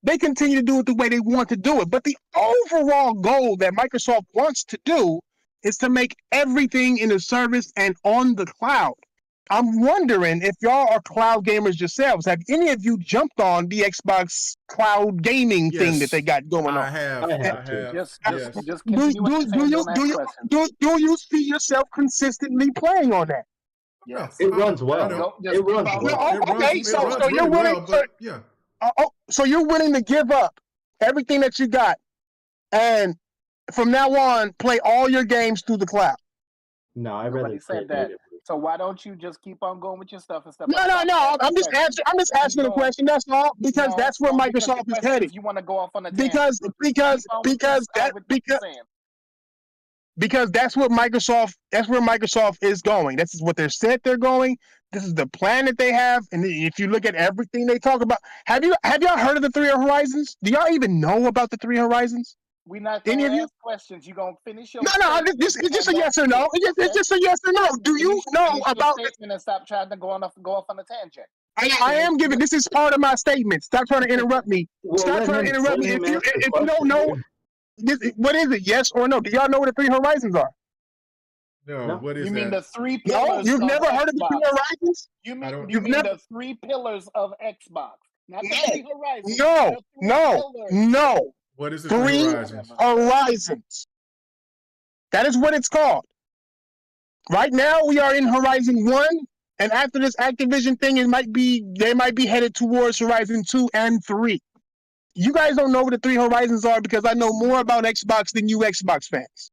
they continue to do it the way they want to do it. But the overall goal that Microsoft wants to do is to make everything in the service and on the cloud. I'm wondering if y'all are cloud gamers yourselves. Have any of you jumped on the Xbox cloud gaming thing that they got going on? I have. Just continue do you see yourself consistently playing on that? Yes. It runs well. It runs well. Okay, so you're willing. So you're willing to give up everything that you got, and from now on, play all your games through the cloud. No, I rather said that. So why don't you just keep on going with your stuff and stuff? No. I'm just asking a question. That's all because that's where Microsoft is headed. You want to go off on a because that's what Microsoft is going. This is what they're said they're going. This is the plan that they have. And if you look at everything they talk about, have y'all heard of the 3 Horizons? Do y'all even know about the 3 Horizons? We're not going to ask questions. You're going to finish your This is just a yes or no. It's just a yes or no. Do you know about it? And stop trying to go off on a tangent. I am giving. This is part of my statement. Stop trying to interrupt me. Stop trying to interrupt me. If you don't know, what is it? Yes or no? Do y'all know what the 3 Horizons are? No. What is that? You mean the 3 pillars? No, you've never heard of the 3 Horizons? You mean the 3 pillars of Xbox? Not the 3 Horizons. No. What is the 3 Horizons? That is what it's called. Right now, we are in Horizon 1, And after this Activision thing, they might be headed towards Horizon 2 and 3. You guys don't know what the 3 Horizons are because I know more about Xbox than you Xbox fans.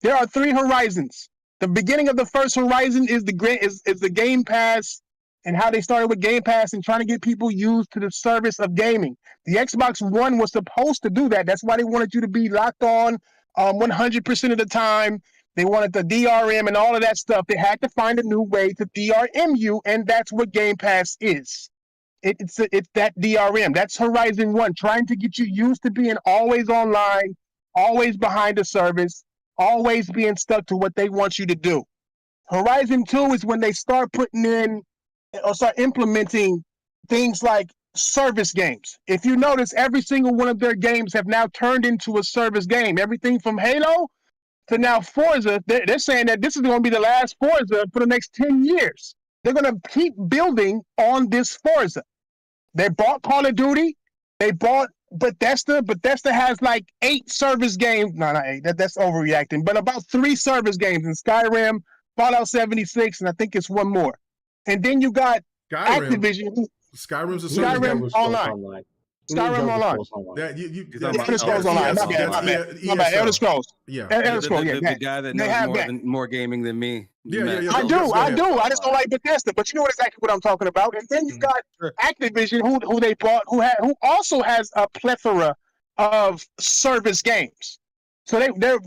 There are 3 Horizons. The beginning of the first Horizon is the Game Pass and how they started with Game Pass and trying to get people used to the service of gaming. The Xbox One was supposed to do that. That's why they wanted you to be locked on 100% of the time. They wanted the DRM and all of that stuff. They had to find a new way to DRM you, and that's what Game Pass is. It's that DRM. That's Horizon 1, trying to get you used to being always online, always behind the service, always being stuck to what they want you to do. Horizon 2 is when they start putting in or start implementing things like service games. If you notice, every single one of their games have now turned into a service game. Everything from Halo to now Forza, they're saying that this is going to be the last Forza for the next 10 years. They're going to keep building on this Forza. They bought Call of Duty. They bought Bethesda. Bethesda has like 8 service games. No, not 8. That's overreacting. But about 3 service games in Skyrim, Fallout 76, and I think it's one more. And then you got Activision. Skyrim's a service game. Online. Skyrim Online. Elder Scrolls Online. My bad. Elder Scrolls. Yeah. Elder Scrolls. The guy that knows more gaming than me. I do. I just don't like Bethesda, but you know exactly what I'm talking about. And then you got Activision, who they bought, who also has a plethora of service games. So they're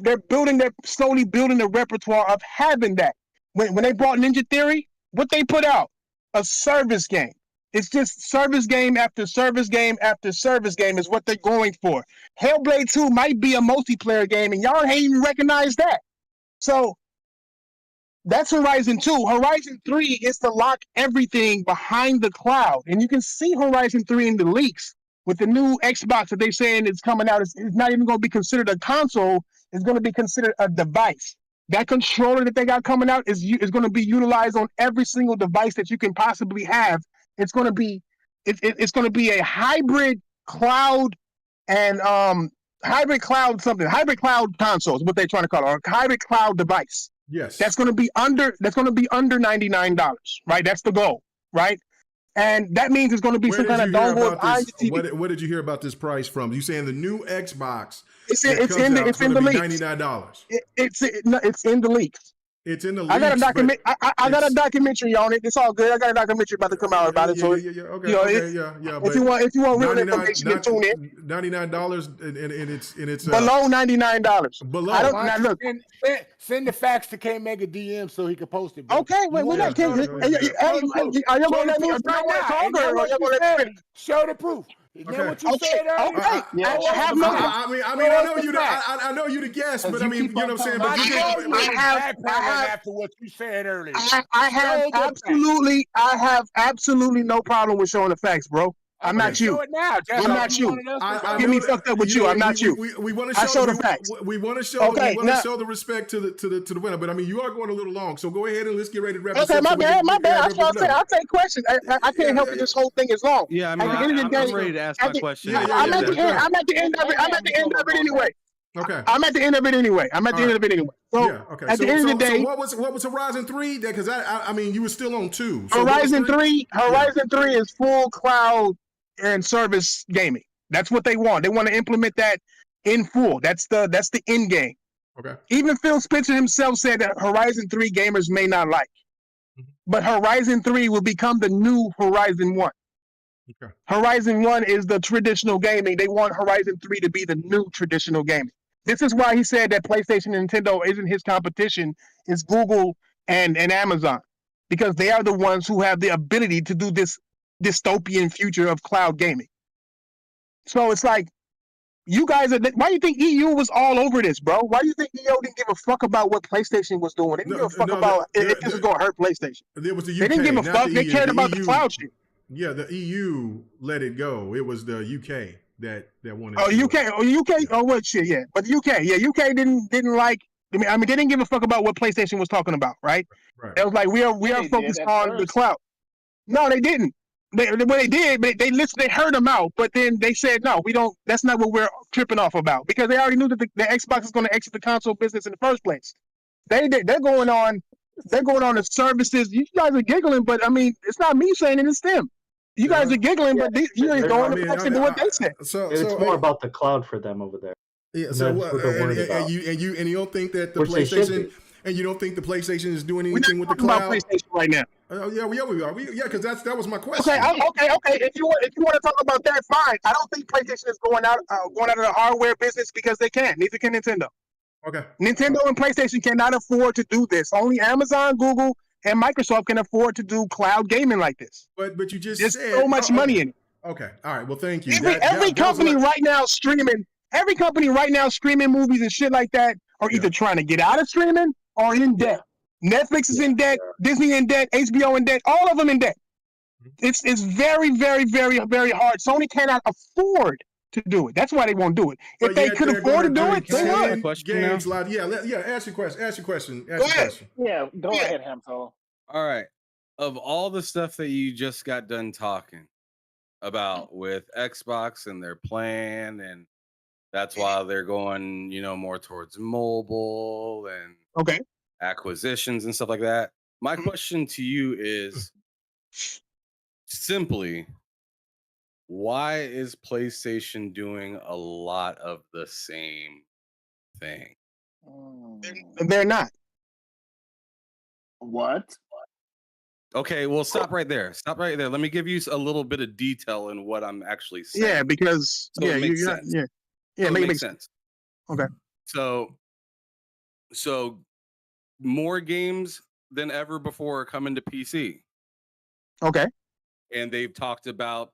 slowly building the repertoire of having that. When they bought Ninja Theory, what they put out? A service game. It's just service game after service game after service game is what they're going for. Hellblade 2 might be a multiplayer game, and y'all ain't even recognize that. So that's Horizon 2. Horizon 3 is to lock everything behind the cloud. And you can see Horizon 3 in the leaks with the new Xbox that they're saying is coming out. It's not even going to be considered a console. It's going to be considered a device. That controller that they got coming out is going to be utilized on every single device that you can possibly have. It's going to be a hybrid cloud and hybrid cloud console is what they're trying to call it, or a hybrid cloud device. Yes. That's going to be under $99, right? That's the goal, right? And that means it's going to be some kind of dongle behind the TV. What did you hear about this price from? You saying the new Xbox? It's in the leaks. $99. It's in the leaks. It's in the leaks. I got a documentary on it. It's all good. I got a documentary about to come out about it. So Okay. If you want real information, then tune in. $99 and it's below $99. Below. I don't look. Send the facts to K Mega DM so he can post it. Bro. Okay, wait, are you gonna let me talk? Show the proof. Okay. What you said earlier? I know you the guest, but I mean, you know what I'm saying? But after what you said earlier. I have absolutely no problem with showing the facts, bro. I'm not you. I'm not you. Get me fucked up with you. I'm not you. We want to show the facts. We want to show. We want to show the respect to the winner. But I mean, you are going a little long. So go ahead and let's get ready to wrap this up. Okay, my bad. That's what I'm saying. I'll take questions. I can't help it. This whole thing is long. Yeah, I mean, I'm ready to ask my question. I'm at the end of it anyway. Okay. I'm at the end of it anyway. So, at the end of the day, what was Horizon 3? Because I mean, you were still on 2. So Horizon 3 is full cloud and service gaming. That's what they want. They want to implement that in full. That's the end game. Okay. Even Phil Spencer himself said that Horizon 3 gamers may not like. But Horizon 3 will become the new Horizon 1. Okay. Horizon 1 is the traditional gaming. They want Horizon 3 to be the new traditional gaming. This is why he said that PlayStation and Nintendo isn't his competition. It's Google and Amazon. Because they are the ones who have the ability to do this dystopian future of cloud gaming. So it's like, you guys are. Why do you think EU was all over this, bro? Why do you think EU didn't give a fuck about what PlayStation was doing? They didn't give a fuck about if this was going to hurt PlayStation. It was the UK. They didn't give a fuck. They cared about the cloud shit. Yeah, the EU let it go. It was the UK that wanted. UK. Oh, what shit? Yeah, but the UK. Yeah, UK didn't like. I mean, they didn't give a fuck about what PlayStation was talking about, right? Right. It was like we are focused on the cloud. No, they didn't. They did, but they listened. They heard them out, but then they said, "No, we don't. That's not what we're tripping off about," because they already knew that the Xbox is going to exit the console business in the first place. They're going on They're going on the services. You guys are giggling, but I mean, it's not me saying it, it's them. You guys are giggling, but you ain't going to flex and do what they say. It's more about the cloud for them over there. Yeah. And So that's what they're worried about. and you don't think that the Which they should PlayStation be. and you don't think the PlayStation is doing We're anything not with the talking about cloud? PlayStation right now. Yeah, we are. Because that was my question. Okay. If you want to talk about that, fine. I don't think PlayStation is going out of the hardware business because they can. Neither can Nintendo. Okay. Nintendo and PlayStation cannot afford to do this. Only Amazon, Google, and Microsoft can afford to do cloud gaming like this. But you just There's said so much money in it. Okay. All right. Well, thank you. Every company right now streaming movies and shit like that are either trying to get out of streaming or in debt. Netflix is in debt, Disney in debt, HBO in debt, all of them in debt. It's very, very, very, very hard. Sony cannot afford to do it. That's why they won't do it. If they could afford to do it, they would. Games live. Yeah. Ask your question. Go ahead. Yeah, go ahead, Hamsel. All right. Of all the stuff that you just got done talking about with Xbox and their plan, and that's why they're going, more towards mobile and acquisitions and stuff like that. My question to you is simply, why is PlayStation doing a lot of the same thing? They're not. What? Okay, well, stop right there. Let me give you a little bit of detail in what I'm actually saying. Yeah, because it makes sense. It makes sense. Okay. So more games than ever before are coming to PC. Okay. And they've talked about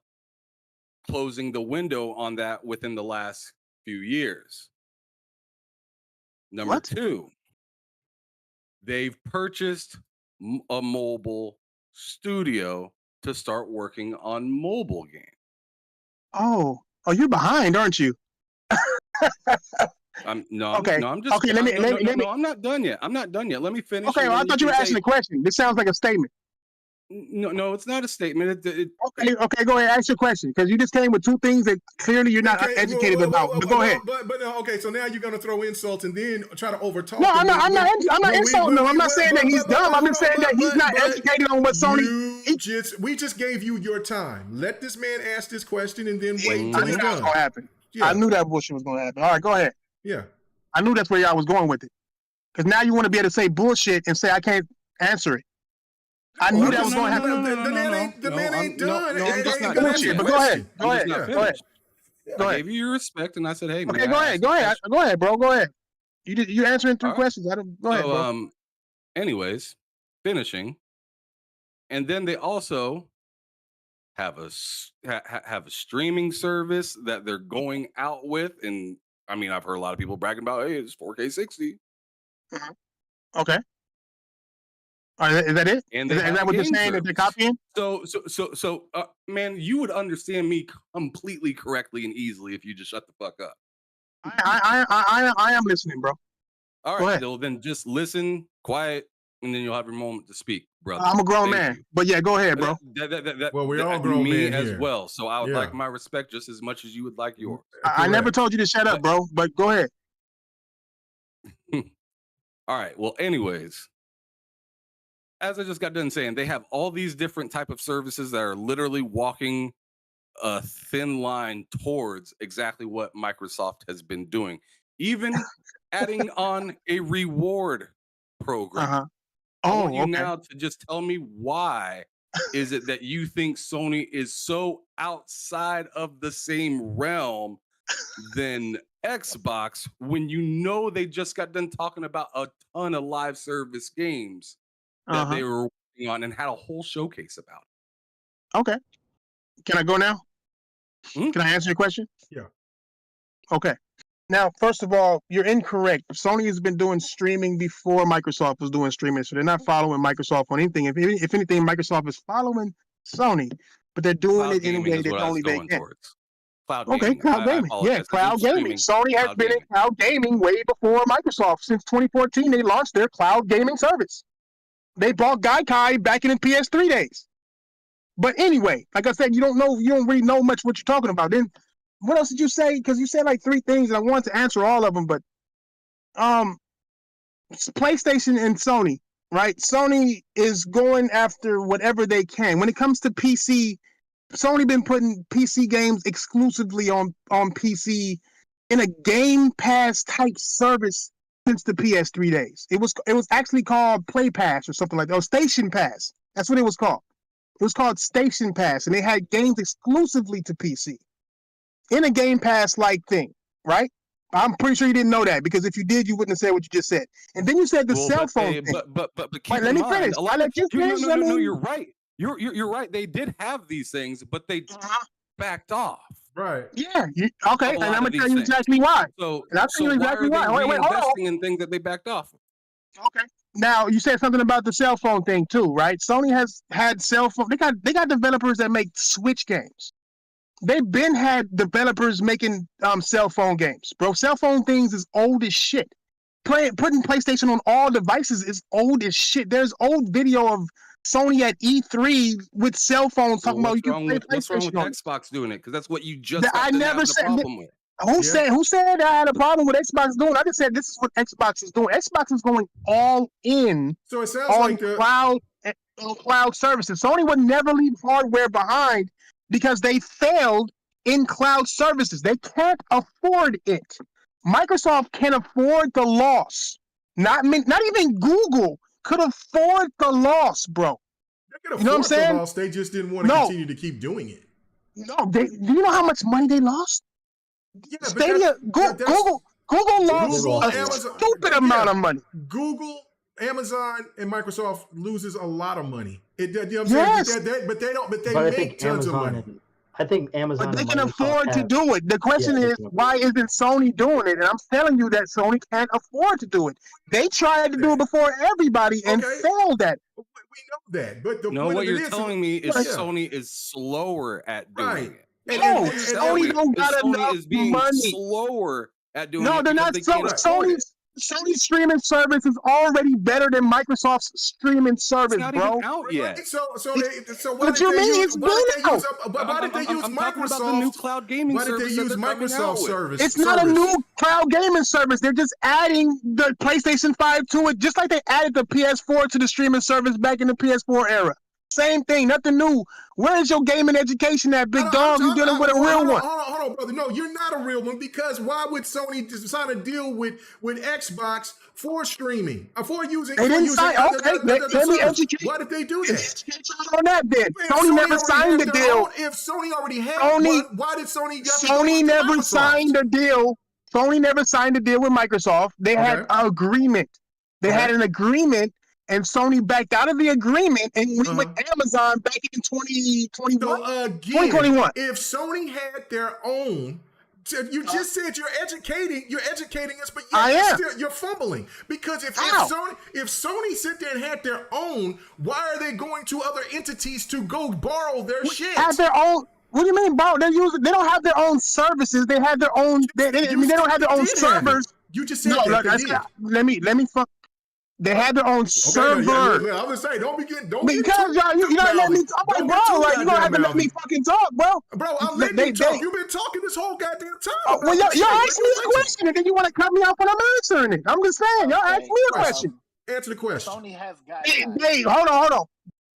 closing the window on that within the last few years. Number two, they've purchased a mobile studio to start working on mobile games. Oh, you're behind, aren't you? I'm just okay. Let me. I'm not done yet. Let me finish. Okay, well, I thought you were asking a question. This sounds like a statement. No, it's not a statement. Okay, go ahead. Ask your question, because you just came with two things that clearly you're not educated about. But go ahead. But okay, so now you're gonna throw insults and then try to overtalk. No, I'm not insulting him. I'm not saying that he's dumb. I'm just saying that he's not educated on what Sony. We just gave you your time. Let this man ask this question and then wait until I knew he's that was done. gonna happen. Yeah. I knew that bullshit was gonna happen. All right, go ahead. Yeah. I knew that's where y'all was going with it. Because now you want to be able to say bullshit and say I can't answer it. I knew that was going to happen. The man ain't done. I'm just not bullshit, but go ahead. Go ahead. I gave you your respect, and I said, "Hey, man." Okay, go ahead, bro. Go ahead. You answering three questions. Go ahead, bro. Anyways, finishing, and then they also have a streaming service that they're going out with, and I mean, I've heard a lot of people bragging about, hey, it's 4K 60. Okay. All right, is that it? And is that what they're saying that they're copying? So, man, you would understand me completely correctly and easily if you just shut the fuck up. I am listening, bro. All right, well, then just listen, quiet, and then you'll have your moment to speak, brother. I'm a grown man, but yeah, go ahead, bro. Well, we're all grown men as here. well, so I would like my respect just as much as you would like yours. I never told you to shut up, bro, but go ahead. All right, well, anyways, as I just got done saying, they have all these different type of services that are literally walking a thin line towards exactly what Microsoft has been doing, even adding on a reward program. I want you now to just tell me why is it that you think Sony is so outside of the same realm than Xbox when you know they just got done talking about a ton of live service games that they were working on and had a whole showcase about it. Okay. Can I go now? Can I answer your question? Yeah. Okay. Now, first of all, you're incorrect. Sony has been doing streaming before Microsoft was doing streaming, so they're not following Microsoft on anything. If anything, Microsoft is following Sony, but they're doing it in a way that only they can. Cloud gaming. Cloud gaming. Yeah, cloud gaming. Sony has been in cloud gaming way before Microsoft. Since 2014, they launched their cloud gaming service. They bought Gaikai back in the PS3 days. But anyway, like I said, you don't really know much what you're talking about. Then what else did you say? Because you said like three things, and I wanted to answer all of them. But PlayStation and Sony, right? Sony is going after whatever they can. When it comes to PC, Sony been putting PC games exclusively on PC in a Game Pass type service since the PS3 days. It was actually called Play Pass or something like that, or Station Pass. That's what it was called. It was called Station Pass, and they had games exclusively to PC in a Game Pass like thing, right? I'm pretty sure you didn't know that, because if you did, you wouldn't have said what you just said. And then you said the cell phone thing. But keep Wait, let in me mind, finish. a lot I let you finish. no, you're right. You're right. They did have these things, but they backed off. Right. Yeah. Okay. A And lot I'm of gonna tell these you things. exactly why. So, And I'll tell you exactly why why. are they Wait, hold on. reinvesting in things that they backed off? Okay. Now you said something about the cell phone thing too, right? Sony has had cell phone. They got developers that make Switch games. They've been had developers making cell phone games, bro. Cell phone things is old as shit. Putting PlayStation on all devices is old as shit. There's old video of Sony at E3 with cell phones talking about you can play What's wrong with PlayStation on it. Xbox doing it? Because that's what you just I didn't never have said the problem with. Who said I had a problem with Xbox doing? I just said this is what Xbox is doing. Xbox is going all in So it sounds on like cloud services. Sony would never leave hardware behind because they failed in cloud services. They can't afford it. Microsoft can afford the loss. Not even Google could afford the loss, bro. They could You know what I'm afford the saying? loss. They just didn't want to continue to keep doing it. No, do you know how much money they lost? Yeah, Stadia, Google lost a stupid amount of money. Google, Amazon, and Microsoft loses a lot of money. You know what I'm Yes. saying? But they don't. But they But I make think tons of Amazon money. I think Amazon. But they and can Microsoft afford to have- do it. The question Yeah, is, why isn't Sony doing it? And I'm telling you that Sony can't afford to do it. They tried to do it before everybody and failed at it. That, but the No, point what of it you're is, telling me is Yeah. Sony is slower at doing Right. it. And- No, and- Sony don't got Sony enough is being money. slower at doing No, it. they're because not. they can't afford it. Sony's streaming service is already better than Microsoft's streaming service, It's not bro. even out yet. So why What did you they mean? use? It's Why did been they out. use? Why did they use I'm talking about the Microsoft? new cloud gaming Why did they service that use they're coming out Microsoft with. service? It's not a new cloud gaming service. They're just adding the PlayStation 5 to it, just like they added the PS4 to the streaming service back in the PS4 era. Same thing, nothing new. Where is your gaming education at, big dog? You're dealing with a real one. Hold on, brother. No, you're not a real one, because why would Sony sign a deal with Xbox for streaming? For using? They didn't sign. Okay, let me educate. Why did they do that? On that, then If Sony never already signed had the their deal. own- if Sony already had one, why did Sony? have to go Sony into never Microsoft? signed a deal. Sony never signed a deal with Microsoft. They had an agreement. They had an agreement, and Sony backed out of the agreement and went with Amazon back in 2021. So again, 2021. if Sony had their own, you just said you're educating us, but you're fumbling, because if Sony sit there and had their own, why are they going to other entities to go borrow their shit? Have their own. What do you mean, bro? They don't have their own services. They have their own. They don't have their own servers. You just said that. Let me fuck. They had their own server. I'm gonna say, don't be getting. Because you gotta let me talk, bro. Like, you gonna have to let me fucking talk, bro. Bro, I'm letting you talk. You've been talking this whole goddamn time. Well, y'all asked me a question, and then you want to cut me off when I'm answering it. I'm just saying, y'all asked me a question. Answer the question. Sony has got. Hey, hold on.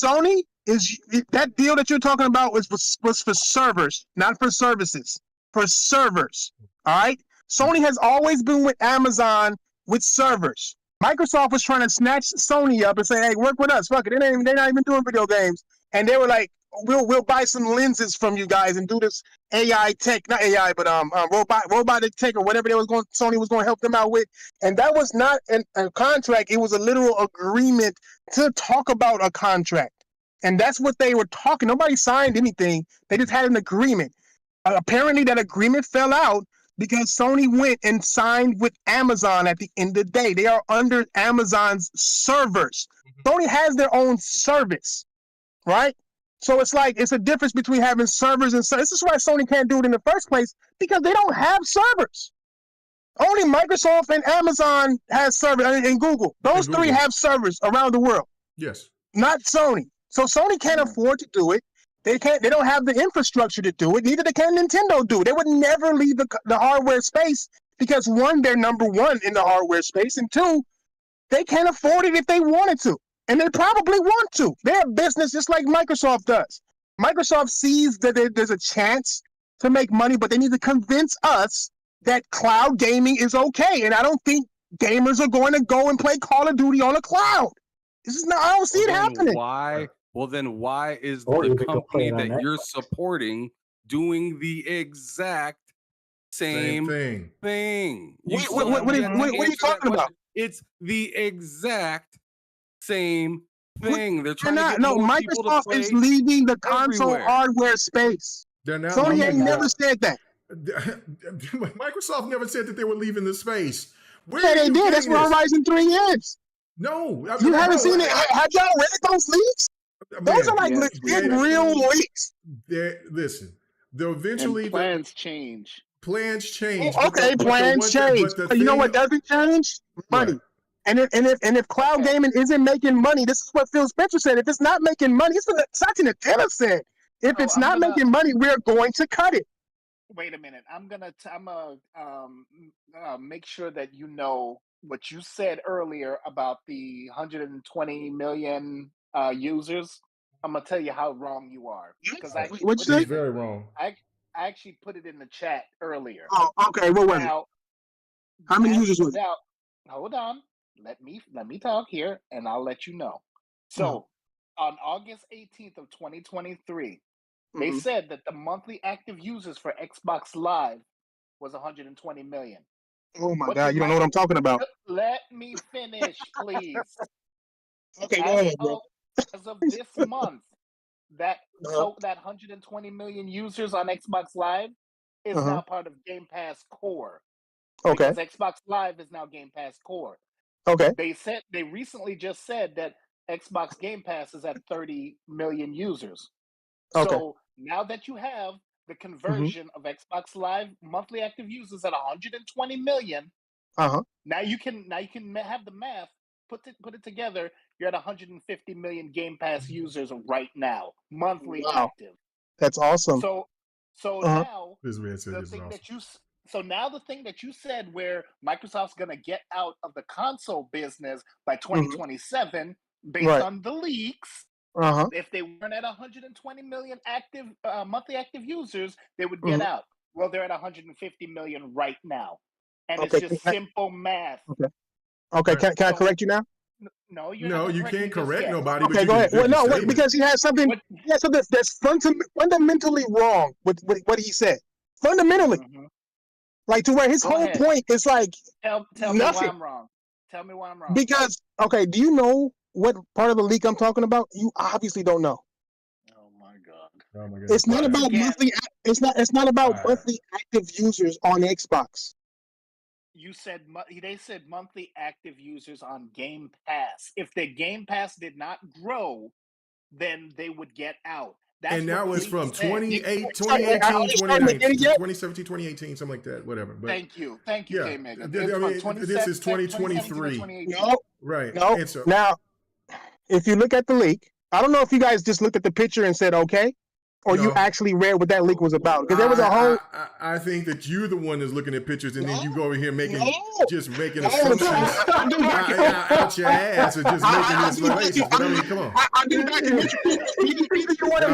Sony is that deal that you're talking about was for servers, not for services. For servers, all right. Sony has always been with Amazon with servers. Microsoft was trying to snatch Sony up and say, "Hey, work with us. Fuck it. They're not even doing video games." And they were like, "We'll buy some lenses from you guys and do this AI tech, not AI, but robotic tech or whatever Sony was going to help them out with." And that was not a contract; it was a literal agreement to talk about a contract. And that's what they were talking. Nobody signed anything. They just had an agreement. Apparently, that agreement fell out because Sony went and signed with Amazon at the end of the day. They are under Amazon's servers. Sony has their own service, right? So it's a difference between having servers and service. This is why Sony can't do it in the first place, because they don't have servers. Only Microsoft and Amazon has servers, and Google. Those three have servers around the world. Yes. Not Sony. So Sony can't afford to do it. They don't have the infrastructure to do it. Neither can Nintendo do it. They would never leave the hardware space because, one, they're number one in the hardware space, and two, they can't afford it if they wanted to. And they probably want to. They're a business just like Microsoft does. Microsoft sees that there's a chance to make money, but they need to convince us that cloud gaming is okay. And I don't think gamers are going to go and play Call of Duty on a cloud. This is not. I don't see it happening. Why? Well, then why is Or the you could go play company it on that you're Xbox. supporting doing the exact same thing? What are you talking about? It's the exact same thing. They're They're trying to not. get No, more people to Microsoft play is leaving the console everywhere. hardware space. They're not. Sony ain't never said that. Microsoft never said that they were leaving the space. Where Yeah, are they you did. That's getting what this? Horizon 3 is. No, You haven't seen it. Have y'all read those leaks? Those are like legit real leaks. Listen, they'll eventually And plans change. Plans change. Okay, plans change. But you know what doesn't change? Money. And if cloud gaming isn't making money, this is what Phil Spencer said. If it's not making money, it's what Satya Nadella said. If it's not making money, we're going to cut it. Wait a minute. I'm gonna make sure that you know what you said earlier about the 120 million users. I'm gonna tell you how wrong you are because Which is very wrong. I actually put it in the chat earlier. Oh, okay. What was it? How many users was it? Now, hold on. Let me talk here, and I'll let you know. So, on August 18th of 2023, they said that the monthly active users for Xbox Live was 120 million. Oh my God! You don't know what I'm talking about. Let me finish, please. Okay, go ahead, bro. As of this month, that 120 million users on Xbox Live is now part of Game Pass Core. Okay. Because Xbox Live is now Game Pass Core. Okay. They recently just said that Xbox Game Pass is at 30 million users. Okay. So now that you have the conversion of Xbox Live monthly active users at 120 million, now you can have the math, put it together. You're at 150 million Game Pass users right now, monthly active. That's awesome. So now this man said the this is thing awesome. that you so now the thing that you said where Microsoft's going to get out of the console business by 2027 based on the leaks. If they weren't at 120 million active monthly active users, they would get out. Well, they're at 150 million right now, and it's just simple math. Okay. Can I correct you now? No, you're no, not you can't correct nobody. Okay, go ahead. Well, no, wait, because he has something. That's fundamentally wrong with what he said. Fundamentally, like to where his whole point is like tell nothing. me why I'm wrong. Tell me why I'm wrong. Because do you know what part of the leak I'm talking about? You obviously don't know. Oh my god. It's not about monthly. It's not about monthly active users on Xbox. You said they said monthly active users on Game Pass. If the Game Pass did not grow, then they would get out. And that was from 2018, 2017, 2018, something like that, whatever. But thank you, K-Mega. This is 2023. No, right. No. Now, if you look at the leak, I don't know if you guys just looked at the picture and said okay, or you actually read what that leak was about. Because there was a whole. I think that you're the one that's looking at pictures, and then you go over here making assumptions out your ass, and just making this relations. But I mean, come on.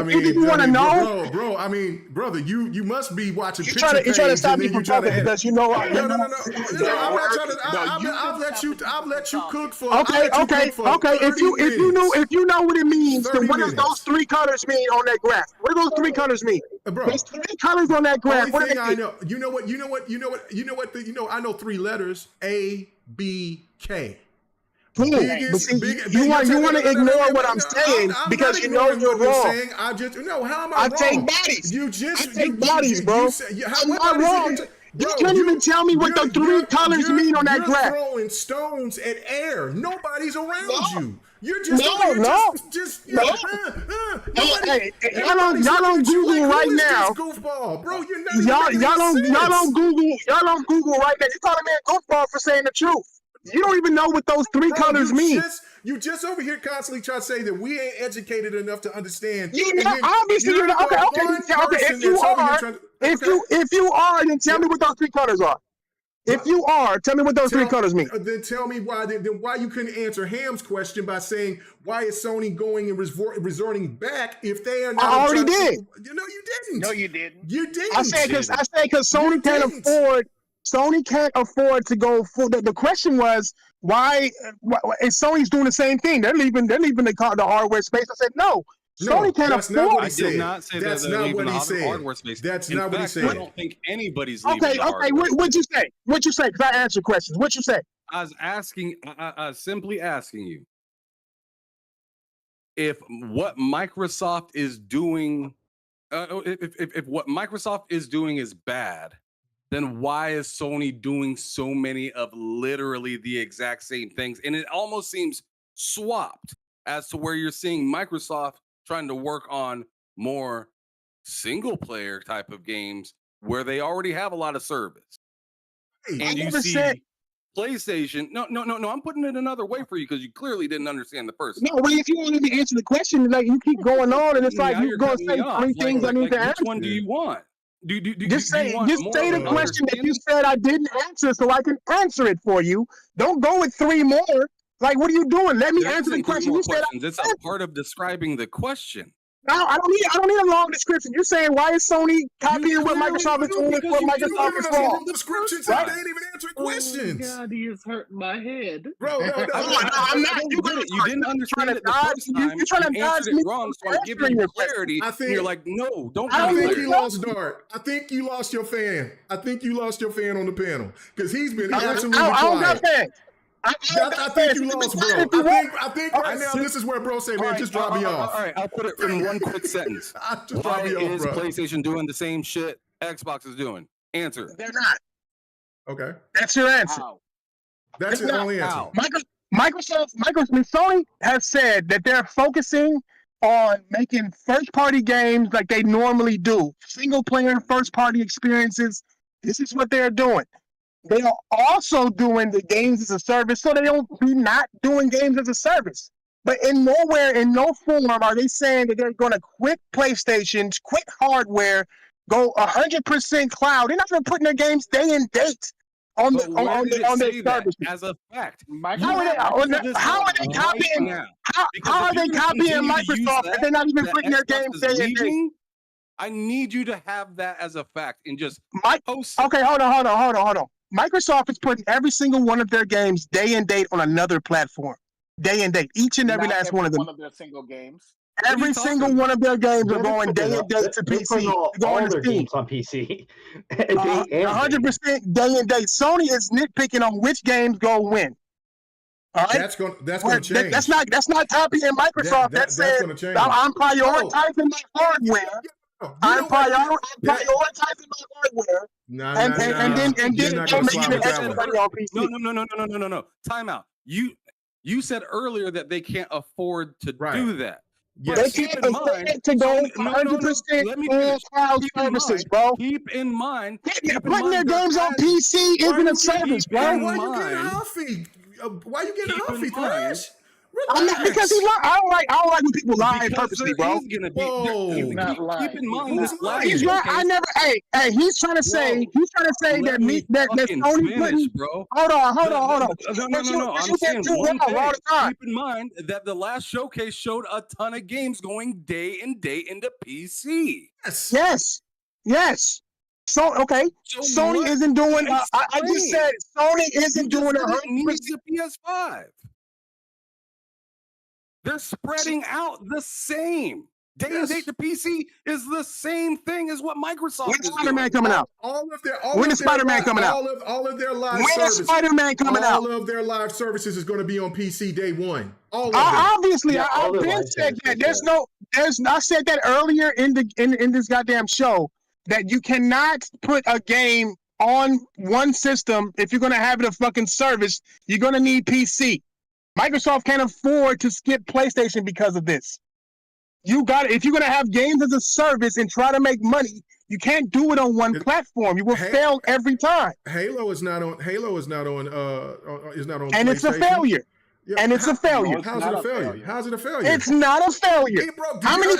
Either you want to know, bro. I mean, brother, you must be watching picture you're trying to stop me and then from talking because you know. No. I'm not trying to. I'll let you cook for. Okay. If you know what it means, then what does those three colors mean on that graph? What do those three colors mean? Bro, there's three colors on that graph. Only thing I know. You know what? I know three letters: A, B, K. You want to ignore what I'm saying because you know you're wrong. How am I wrong? I take bodies. I take bodies, bro. I'm not wrong. You can't even tell me what the three colors mean on that graph. You're throwing stones at air. Nobody's around you. You're just y'all don't Google right now. Goofball, bro. Y'all don't Google right now. You call a man goofball for saying the truth. You don't even know what those three colors mean. You just over here constantly try to say that we ain't educated enough to understand. Obviously, you're not. Okay. If you are, then tell me what those three colors are. If you are, tell me what those three colors mean. Then tell me why. Then why you couldn't answer Ham's question by saying why is Sony going and resorting back if they are not? I already did. No, you didn't. No, you didn't. You didn't. I said because Sony can't afford. Sony can't afford to go full. The question was why is Sony's doing the same thing? They're leaving the hardware space. I said no. Sony can't afford. I did not say that they're leaving the hardware space. That's not what he said. I don't think anybody's leaving the hardware. Okay. What'd you say? What'd you say? Because I answered questions. What'd you say? I was asking. I was simply asking you if what Microsoft is doing, if what Microsoft is doing is bad, then why is Sony doing so many of literally the exact same things? And it almost seems swapped as to where you're seeing Microsoft trying to work on more single player type of games where they already have a lot of service. And you see PlayStation. No. I'm putting it another way for you because you clearly didn't understand the first. No, well, if you want me to answer the question, like you keep going on, and it's like you're going to say three things I need to answer. Which one do you want? Just say the question that you said I didn't answer, so I can answer it for you. Don't go with three more. Like, what are you doing? Let me answer the question. You said it's a part of describing the question. No, I don't need a long description. You're saying why is Sony copying what Microsoft is doing? What Microsoft is wrong? Descriptions. They ain't even answering questions. Oh God, he is hurting my head, bro. No, I'm not. You didn't understand it the first time. You're trying to dodge me wrong, so I'm giving you clarity. I think you're like, no, don't. I think you lost Dart. I think you lost your fan. I think you lost your fan on the panel because he's been absolutely quiet. I don't got fans. I think you lost, bro. I think right now this is where bro say, man, just drop me off. All right, I'll put it in one quick sentence. Why is PlayStation doing the same shit Xbox is doing? Answer. They're not. Okay. That's your answer. That's your only answer. Sony has said that they're focusing on making first-party games like they normally do. Single-player first-party experiences. This is what they're doing. They are also doing the games as a service, so they don't be not doing games as a service. But in no form are they saying that they're going to quit PlayStations, quit hardware, go 100% cloud. They're not going to put their games day and date on their service. As a fact, how are they copying? How are they copying Microsoft if they're not even putting their games day and date? I need you to have that as a fact and just post. Okay, hold on. Microsoft is putting every single one of their games day and date on another platform. Day and date. Each and every last one of them. One of their single games. Every single one of their games are going day and date to PC. All their games on PC. 100% day and date. Sony is nitpicking on which games go when. All right? That's going to change. That's not copying Microsoft. That's saying I'm prioritizing my hardware. I'm prioritizing my hardware. And then everybody on PC. No. Time out. You said earlier that they can't afford to do that. Yes. They can't afford to go 100% cloud services, bro. Keep in mind, putting their games on PC isn't a service, bro. Why you getting huffy? Why you getting huffy, Thrash? I'm not, because I don't like when people lie purposely, bro. Keep in mind this lie. He's right. I never. Hey, he's trying to say that Sony couldn't. Bro. Hold on. No. I'm saying one thing. Keep in mind that the last showcase showed a ton of games going day and date into PC. Yes. So okay, Sony isn't doing. I just said Sony isn't doing 100%. The PS5. They're spreading out the same. Day and date to PC is the same thing as what Microsoft is doing. Spider-Man coming out? When is Spider-Man coming out? All of their live services. When is Spider-Man coming out? All of their live services is going to be on PC day one. Obviously, I've been said that. I said that earlier in this goddamn show that you cannot put a game on one system if you're going to have it a fucking service. You're going to need PC. Microsoft can't afford to skip PlayStation because of this. You got it. If you're going to have games as a service and try to make money, you can't do it on one platform. You will fail every time. Halo is not on. And it's a failure. and it's a failure. How's it a failure? How's it a failure? It's not a failure. Hey, bro, how many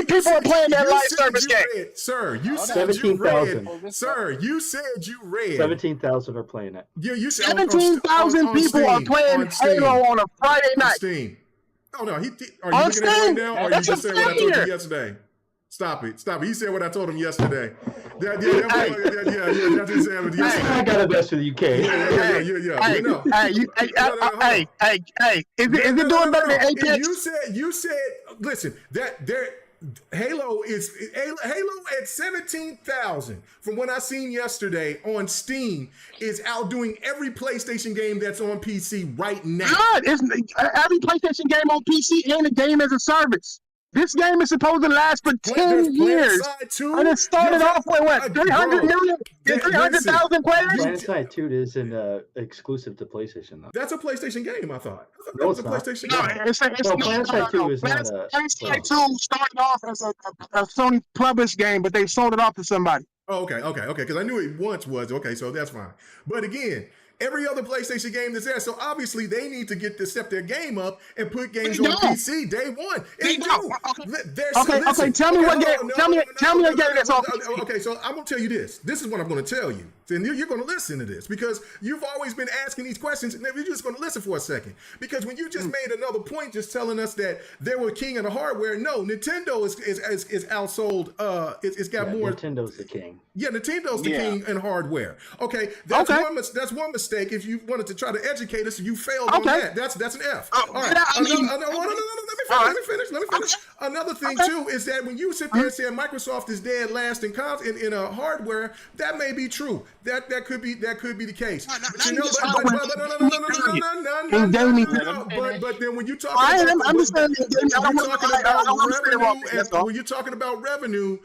people are playing that live service game? Sir, you said you read. Sir, you said you read. 17,000 are playing it. Yeah, you said 17,000 people are playing Halo on a Friday night. Steam. Oh no, are you looking at it right now, or you just said what I told you yesterday? Stop it. He said what I told him yesterday. That's what he said. I got a best with the UK. Yeah. Hey. Is it doing better than Apex? You said. Listen, Halo at 17,000 from what I seen yesterday on Steam is outdoing every PlayStation game that's on PC right now. God, it's every PlayStation game on PC and a game as a service. This game is supposed to last for 10 years. And it started off with what? 300 million? 300,000 players? PlanetSide 2 isn't exclusive to PlayStation, though. That's a PlayStation game, I thought. That No, was it's a not. PlayStation No, game. PlanetSide 2 is not a... PlanetSide 2 started off as a Sony published game, but they sold it off to somebody. Oh, okay. Because I knew it once was. Okay, so that's fine. But again, every other PlayStation game that's there, so obviously they need to step their game up and put games on PC day one. Okay. Tell me what game. Tell me a game that's on PC. Okay, so I'm gonna tell you this. This is what I'm gonna tell you. Then you're gonna listen to this because you've always been asking these questions, and you're just gonna listen for a second. Because when you just made another point, just telling us that they were king of the hardware. No, Nintendo is outsold. It's got more. Nintendo's the king. Yeah, Nintendo's the king in hardware. Okay, that's one mistake. If you wanted to try to educate us, you failed on that. That's an F. All right. Let me finish. Another thing too is that when you sit there and say Microsoft is dead last in hardware, that may be true. That could be the case. But then when you talk about revenue.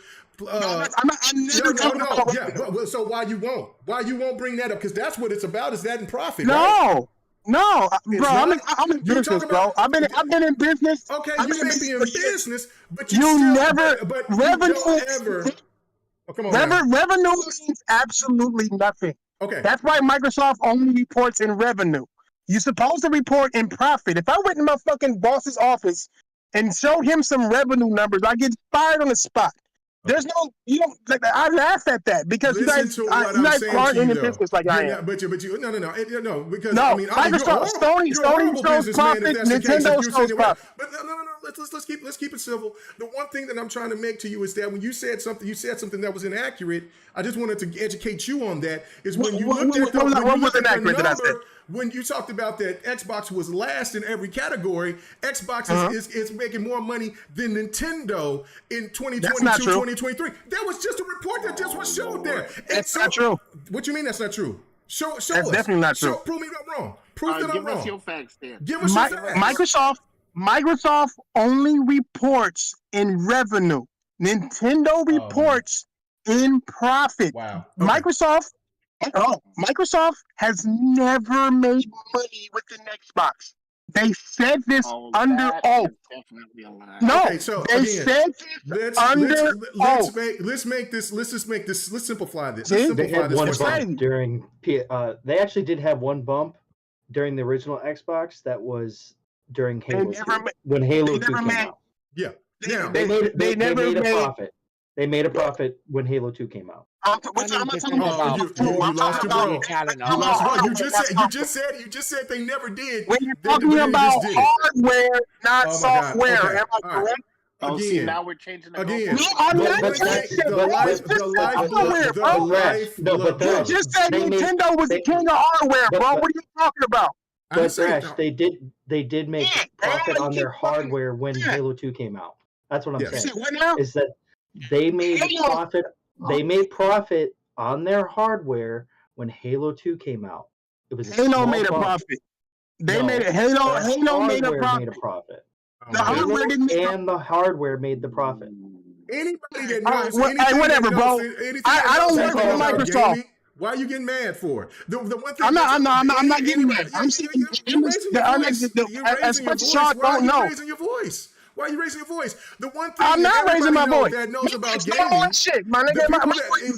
So why you won't bring that up? Because that's what it's about. Is that in profit? No, bro. I'm in business, bro. I've been in business. Okay, you may be in business, but revenue means absolutely nothing. Okay, that's why Microsoft only reports in revenue. You're supposed to report in profit. If I went in my fucking boss's office and showed him some revenue numbers, I get fired on the spot. There's no, I laugh at that because you guys aren't in the business like I am. But you, no, because no, Microsoft, Sony shows profit, Nintendo shows profit. But no, let's keep it civil. The one thing that I'm trying to make to you is that when you said something that was inaccurate. I just wanted to educate you on that. Is when you looked at the number. When you talked about that Xbox was last in every category, Xbox is making more money than Nintendo in 2022, 2023. That was just a report that just was showed there. That's not true. What you mean that's not true? Show that's us. Definitely not true. Prove me that I'm wrong. Prove that I'm wrong. Give us your facts then. Give us your facts. Microsoft only reports in revenue. Nintendo reports in profit. Wow. Okay. Microsoft has never made money with an Xbox. They said this under oath. Definitely a lie. No, okay, so they said this under oath. Let's simplify this. They had one bump during. They actually did have one bump during the original Xbox. That was during Halo 2, when Halo 2 came out. Yeah. They made a profit. They made a profit when Halo 2 came out. You lost your bro. You just said they never did. When you're talking about hardware, not software, am I correct? Oh, see, now we're changing the again. No, I'm not changing it. You just said Nintendo was the king of hardware, bro. What are you talking about? But Thrash, they did make profit on their hardware when Halo 2 came out. That's what I'm saying. Is that they made profit. They made profit on their hardware when Halo 2 came out. It was Halo made a profit. Halo made a profit. The hardware didn't make and the hardware made the profit. Anybody that knows whatever, bro. I don't work for Microsoft. Why are you getting mad for? The one thing I'm not getting mad. I'm saying as much as y'all don't know. Why Why are you raising your voice? The one thing I'm not raising my voice. that knows about No gaming, shit, my nigga.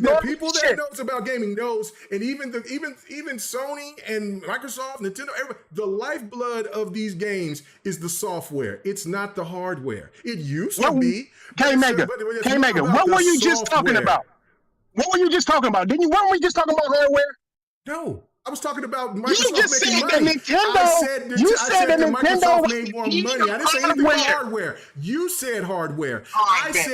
the people that knows about gaming knows, and even Sony and Microsoft, Nintendo, the lifeblood of these games is the software. It's not the hardware. It used to be. K-Mega, what were you just talking about? What were you just talking about? Weren't we just talking about hardware? No. I was talking about Microsoft you just making said money. Nintendo, that Nintendo Microsoft made more money. I didn't say anything about hardware. You said hardware. That's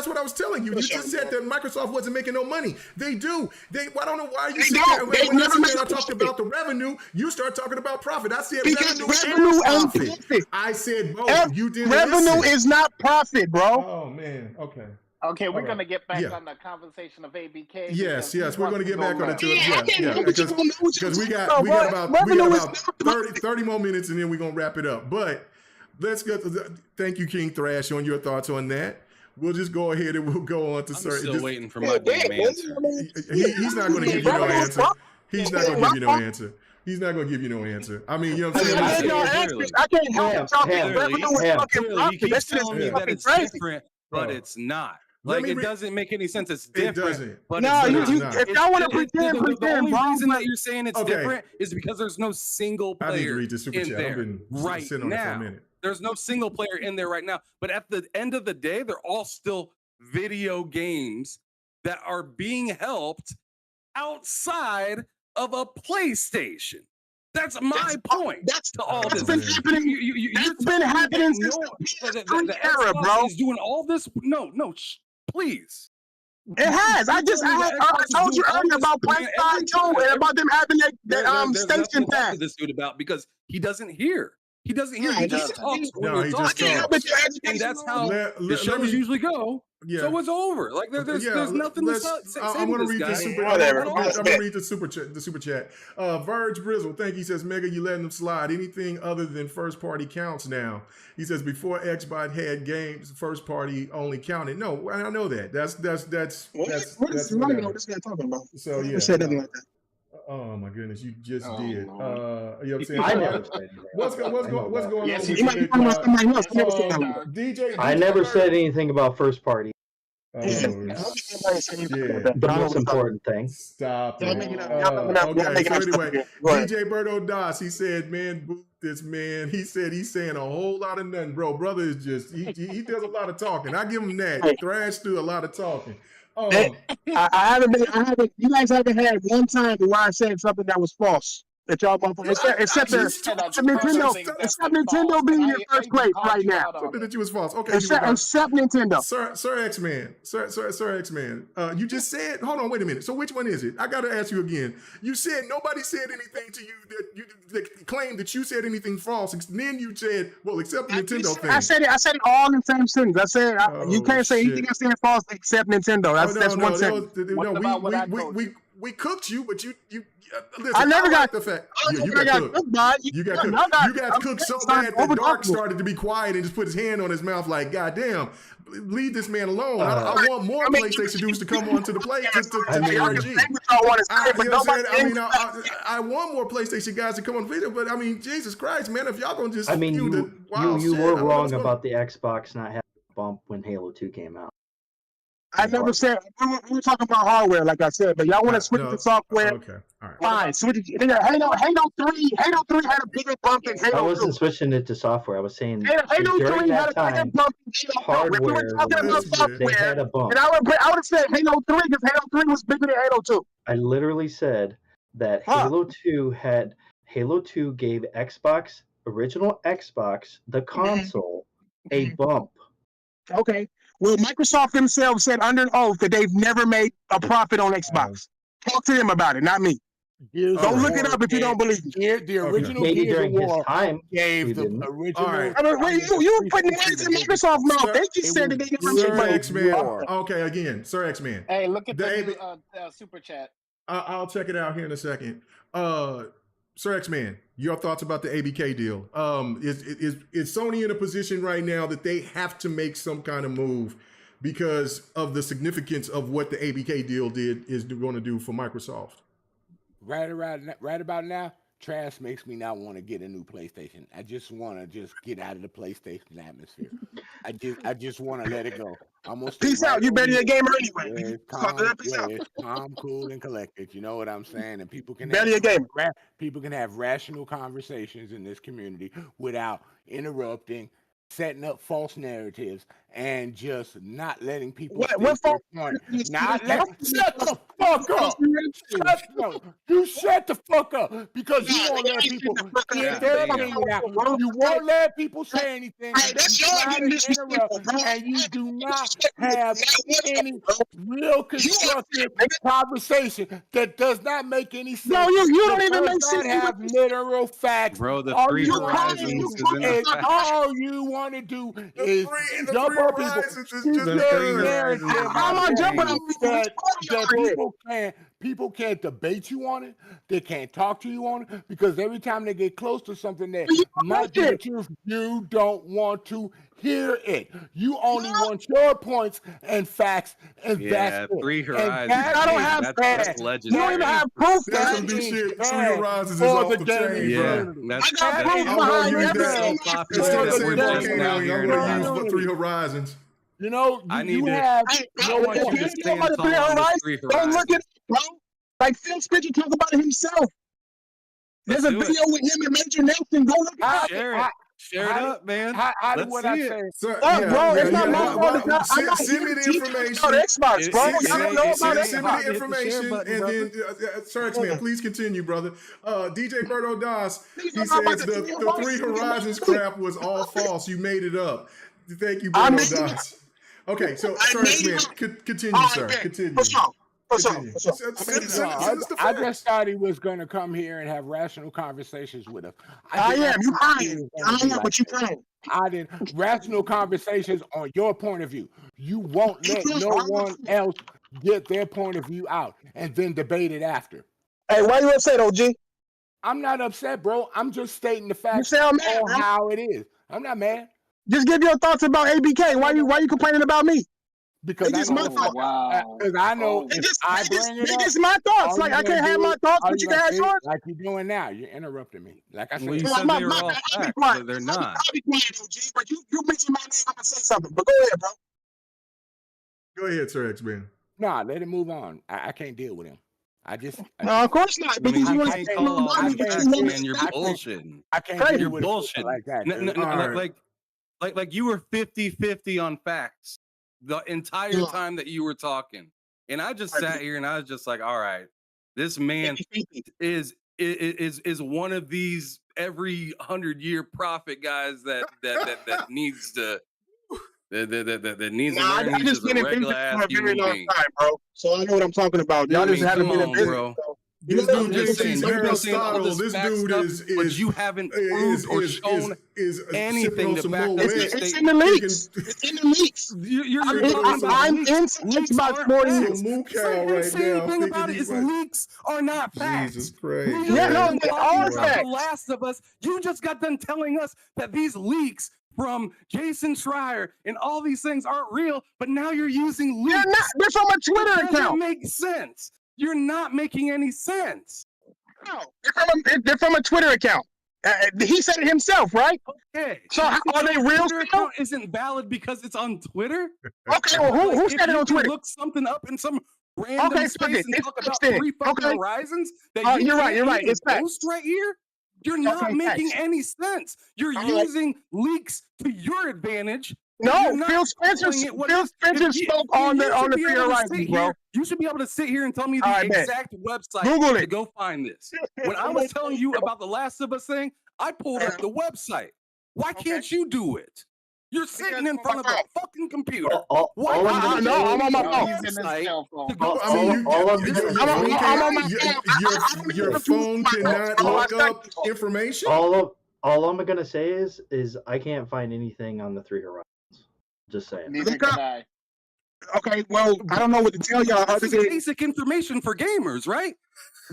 what I was telling you. You just said that Microsoft wasn't making no money. They do. I don't know why you said that. When I talked about the revenue, you start talking about profit. I said revenue and profit. I said both. You didn't revenue listen. is not profit, bro. Oh man. Okay. Okay, we're going to get back on the conversation of ABK. Yes, we're going to get back on it too. Because we got about 30 more minutes and then we're going to wrap it up. But let's go. Thank you, King Thrash, on your thoughts on that. We'll just go ahead and we'll go on to I'm still waiting for my damn answer. He's not going to give you no answer. He's not going to give you no answer. He's not going to give you no answer. I mean, you know what I'm saying? I can't help talking revenue is fucking profit. He keeps telling me that it's different, but it's not. Like, it doesn't make any sense. It's different. It doesn't. But if y'all want to pretend, the only reason that you're saying it's different is because there's no single player in there right now. There's no single player in there right now. But at the end of the day, they're all still video games that are being helped outside of a PlayStation. That's my point. That's to all this. Been happening. That's been happening since the era, bro. Is doing all this. No, please. It has. I told you earlier about PlayStation 2 and about them having that station pass. This dude about because he doesn't hear. He doesn't hear. He just talks. No, he just talks. And that's how the shows usually go. Yeah. So it's over. Like there's nothing to say. I'm going to read the super chat. Verge Brizzle, thank you. He says, Mega, you letting them slide. Anything other than first party counts now. He says before Xbox had games, first party only counted. No, I know that. That's whatever. This guy talking about. So yeah. Said nothing like that. Oh my goodness, you just did. You know what I'm saying? I never said what's going on? DJ, I never said anything about first party. The most important thing. Stop it. Okay, so anyway, DJ Berto Das, he said, man, boot this man. He said he's saying a whole lot of nothing, bro. Brother is just, he does a lot of talking. I give him that. Thrash do a lot of talking. I haven't. You guys haven't had one time where I said something that was false. That y'all except Nintendo being in first place right now. Something that you was false. Okay. Except Nintendo. Sir X-Man. Sir X-Man. You just said, hold on, wait a minute. So which one is it? I gotta ask you again. You said nobody said anything to you that claimed that you said anything false. And then you said, well, except the Nintendo thing. I said it all in the same sentence. I said you can't say anything I said false except Nintendo. That's one sentence. We cooked you, but you listen, I never got the fact. You got cooked. You got cooked so bad that Dark started to be quiet and just put his hand on his mouth like, God damn, leave this man alone. I want more PlayStation dudes to come onto the play to GRG. I want more PlayStation guys to come on video, but I mean, Jesus Christ, man, if y'all gonna just you were wrong about the Xbox not having a bump when Halo 2 came out. I never said we were talking about hardware, like I said, but y'all want to switch to software. Okay, all right. Fine, switch it. Halo 3 had a bigger bump than Halo 2. I wasn't switching it to software. I was saying Halo 3 had a bigger bump than Halo 2. We were talking about software, and I would have said Halo 3 because Halo 3 was bigger than Halo 2. I literally said that Halo 2 gave original Xbox, the console, a bump. Okay. Well, Microsoft themselves said under an oath that they've never made a profit on Xbox. Talk to them about it, not me. Go look it up if you don't believe me. The original maybe during his time gave the original. Right. You putting words in Microsoft's mouth. They just said that they never made Sir X-Man. Okay, again, Sir X-Man. Hey, look at the super chat. I'll check it out here in a second. Sir X-Man, your thoughts about the ABK deal? Is Sony in a position right now that they have to make some kind of move because of the significance of what the ABK deal is going to do for Microsoft? Right about now, Trash makes me not want to get a new PlayStation. I just want to just get out of the PlayStation atmosphere. I just want to let it go. I'm gonna stay Peace right out. You over better here. a gamer anyway. Yeah, it's calm, cool, and collected. You know what I'm saying? And people can Better a gamer. people can have rational conversations in this community without interrupting, setting up false narratives, and just not letting people state their point. Shut the fuck up. You shut the fuck up because you won't let people get their opinion out. You won't let people say anything. That's You y'all try getting to disrespectful, interrupt, bro. and you do not have any real constructive conversation that does not make any sense. No, you don't That even does make sense. not have literal facts. Bro, the All Three you wanna Horizons do is in the fact. all you want to do is jump on people. How am I jumping on that people can't debate you on it. They can't talk to you on it because every time they get close to something that might be the truth, you don't want to hear it. You only want your points and facts, and that's it. Three Horizons. I don't have That's legendary. You don't even have proof. That's some new shit. Three Horizons is off the chain, bro. That's, I got proof behind everything. Popular that we're just now hearing I'm about. gonna use Three Horizons. You know, I you want you to stand tall on this Three Don't Horizons. look at it, bro. Like Phil Spencer talk about it himself. There's a video with him and Major Nelson. Go look at it. Share it up, man. Let's Let's see see it. Sir, bro, it's not my fault. Send me the information. Xbox, bro. I don't know about Send me the information, and then, Sir X-Man, please continue, brother. DJ Berto Das, he says the Three Horizons crap was all false. You made it up. Thank you, Berto Das. Okay, so Sir X-Man, continue, sir. Continue. I just thought he was going to come here and have rational conversations with us. I am. You crying. I am, but you crying. I did rational conversations on your point of view. You won't let no one else get their point of view out and then debate it after. Hey, why you upset, OG? I'm not upset, bro. I'm just stating the facts sound mad, on how it is. I'm not mad. Just give your thoughts about ABK. Why you complaining about me? Because I know, because I know if I bring it up, it's my thoughts. Like I can't have my thoughts, but you can have yours. Like you're doing now. You're interrupting me. Like I said, well, you said they were all facts, but they're not. I'll be quiet, OG. But you mentioned my name, I'm gonna say something. But go ahead, bro. Go ahead, Sir X-Man. Nah, let him move on. I can't deal with him. No, of course not. Because you want to call all these facts, man. You're bullshitting. I can't deal with bullshit like that. Like you were 50-50 on facts the entire time that you were talking, and I just sat here and I was just like, all right, this man is one of these every 100-year prophet guys that needs to that needs to learn. I just been in business for a very long time, bro. So I know what I'm talking about. Y'all just haven't been in business, bro. This dude just saying, this dude is but you haven't proved or shown anything to back up your It's in the leaks. It's in the leaks. I'm in Xbox more than you. Same thing about it is leaks are not facts. Jesus Christ. Yeah, no, they are facts. The Last of Us, you just got done telling us that these leaks from Jason Schreier and all these things aren't real, but now you're using leaks. They're from a Twitter account. It doesn't make sense. You're not making any sense. No, they're from a Twitter account. He said it himself, right? Okay. So are they real? Twitter account isn't valid because it's on Twitter. Okay, well, who said it on Twitter? Look something up in some random space and talk about three fucking horizons. That you're right. It's facts right here. You're not making any sense. You're using leaks to your advantage. No, Phil Spencer spoke on the Three Horizons, bro. You should be able to sit here and tell me the exact website to go find this. When I was telling you about the Last of Us thing, I pulled up the website. Why can't you do it? You're sitting in front of a fucking computer. Why not? No, I'm on my phone. Your phone cannot look up information. All I'm gonna say is I can't find anything on the Three Horizons. Just saying. Neither can I. Okay, well, I don't know what to tell y'all. This is basic information for gamers, right?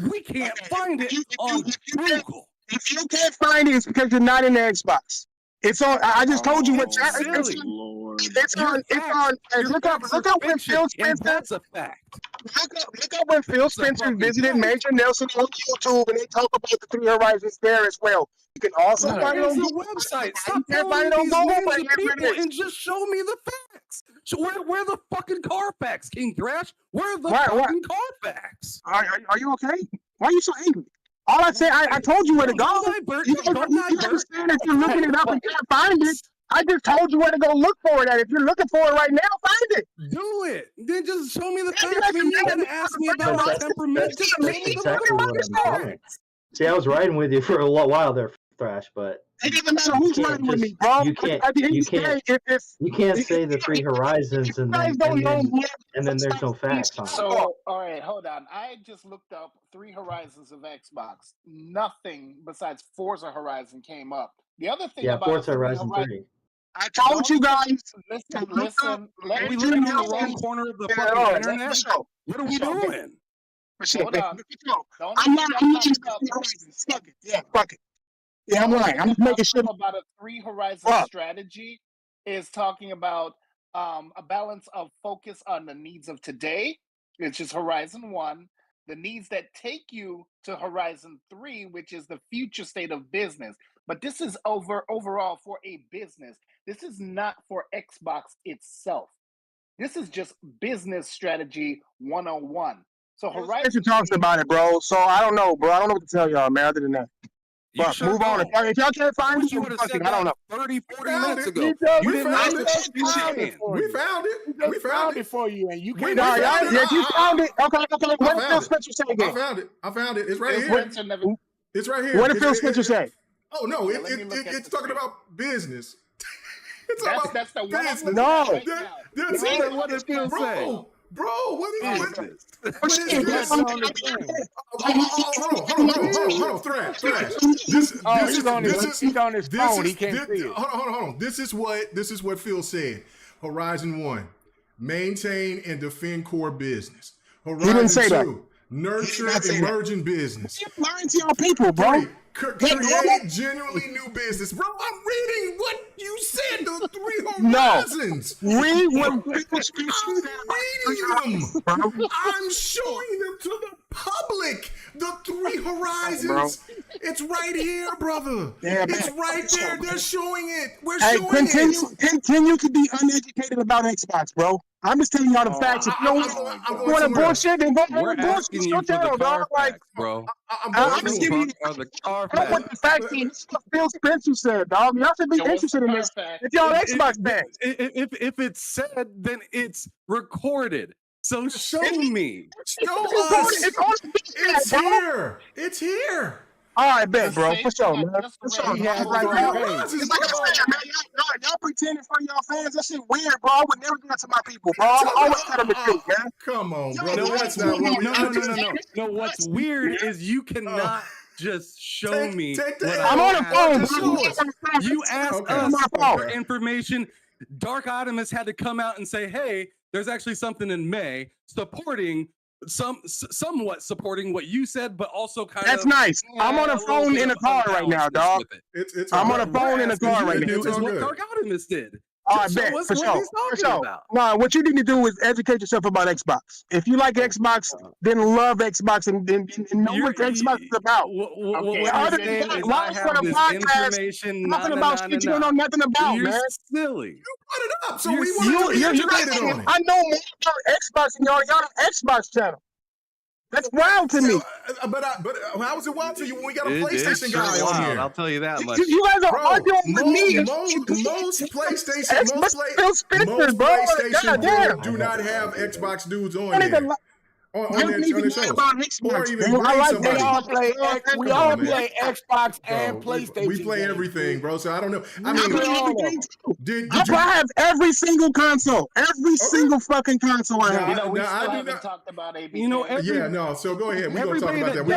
We can't find it on Google. If you can't find it, it's because you're not in the Xbox. It's on. I just told you what. It's on. Look up when Phil Spencer. That's a fact. Look up when Phil Spencer visited Major Nelson on YouTube, and they talk about the Three Horizons there as well. You can also find it on the website. Stop telling me these names of people and just show me the facts. So where the fucking Carfax, King Thrash? Where the fucking Carfax? Are you okay? Why are you so angry? All I said, I told you where to go. You understand if you're looking it up and can't find it. I just told you where to go look for it at. If you're looking for it right now, find it. Do it. Then just show me the facts. You ain't gonna ask me about my temperament. Just show me the facts. See, I was riding with you for a while there, Thrash, but it doesn't matter who's riding with me, bro. You can't say the Three Horizons and then there's no facts on it. So, all right, hold on. I just looked up Three Horizons of Xbox. Nothing besides Forza Horizon came up. The other thing about Forza Horizon 3. I told you guys. Listen. Are we living in the wrong corner of the fucking internet? What are we doing? Hold on. I'm not fuck it. Yeah, fuck it. Yeah, I'm right. I'm just making sure about a Three Horizon strategy is talking about a balance of focus on the needs of today, which is Horizon 1, the needs that take you to Horizon 3, which is the future state of business. But this is overall for a business. This is not for Xbox itself. This is just business strategy 101. So Horizon talks about it, bro. So I don't know, bro. I don't know what to tell y'all, man, other than that. But move on. If y'all can't find it, I don't know. 30, 40 minutes ago. We found it. We found it for you, and you can't. You found it. Okay. What did Phil Spencer say again? I found it. It's right here. It's right here. What did Phil Spencer say? Oh no, it's talking about business. That's the business. No. What did Phil say? Bro, what is this? Hold on, Thrash. He's on his phone. He can't see it. Hold on. This is what Phil said. Horizon 1, maintain and defend core business. Horizon 2, nurture emerging business. You're lying to your people, bro. Create genuinely new business. Bro, I'm reading what you said, the Three Horizons. No. Read what people I'm reading them. I'm showing them to the public. The Three Horizons. It's right here, brother. Yeah, it's right there. They're showing it. We're showing it. Continue to be uneducated about Xbox, bro. I'm just telling y'all the facts. If you don't want to bullshit, then go bullshit. It's your channel, dog. Like, bro. I'm just giving you what the facts is. What Phil Spencer said, dog. Y'all should be interested in this. If y'all Xbox fans. If it's said, then it's recorded. So show me. Show us. It's here. It's here. All right, bet, bro. For sure, man. For sure. It's like I said, man. Y'all pretending for y'all fans. That shit weird, bro. I would never do that to my people, bro. I always tell them the truth, man. Come on, bro. No, what's weird is you cannot just show me. I'm on the phone. You asked us for information. Dark Optimus had to come out and say, hey, there's actually something in May supporting somewhat supporting what you said, but also kind That's of. That's nice. I'm on a phone in a car right now, dog. I'm on a phone in a car right now. Is what Dark Optimus did. I bet, for sure. No, what you need to do is educate yourself about Xbox. If you like Xbox, then love Xbox and know what Xbox is about. Other than that, why for the podcast talking about shit you don't know nothing about, man? Silly. You brought it up, so we want to be educated on it. I know more about Xbox than y'all an Xbox channel. That's wild to me. But how is it wild to you when we got a PlayStation guy on here? I'll tell you that much. You guys are arguing with me. Most PlayStation do not have Xbox dudes on there. On their shows. Or even I like they all play. We all play Xbox and PlayStation. We play everything, bro. So I don't know. I mean, I have every single console. Every single fucking console I have. You know, we still haven't talked about ABK. So go ahead. We're going to talk about that. We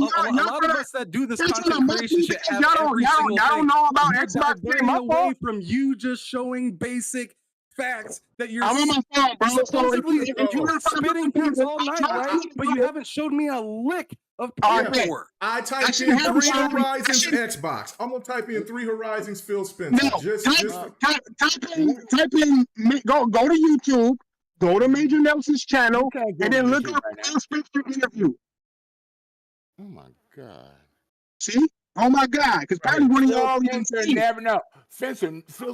got a lot of us that do this content creation shit have every single thing. Y'all don't know about Xbox. Away from you just showing basic facts that you're I'm on my phone, bro. So supposedly if you're spitting things all night, right? But you haven't showed me a lick of paperwork. I typed in 3 Horizons Xbox. I'm gonna type in 3 Horizons Phil Spencer. No, type in. Go to YouTube. Go to Major Nelson's channel, and then look up Phil Spencer interview. Oh my God. See? Oh my God. Because probably one of y'all never know. Phil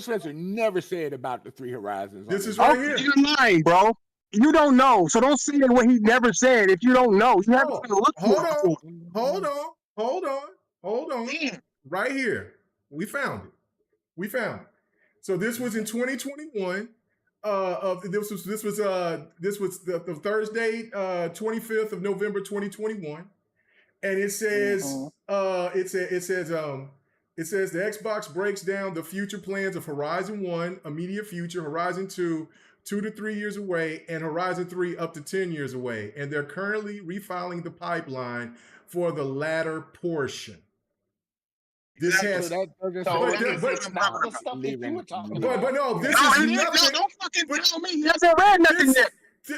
Spencer never said about the 3 Horizons. This is right here. You're lying, bro. You don't know. So don't say what he never said if you don't know. You haven't looked for it. Hold on. Right here. We found it. So this was in 2021. This was the Thursday, 25th of November, 2021. And it says, it says the Xbox breaks down the future plans of Horizon 1, immediate future, Horizon 2, 2 to 3 years away, and Horizon 3 up to 10 years away. And they're currently refiling the pipeline for the latter portion. This has, but no, this is nothing. Don't fucking tell me. He hasn't read nothing yet.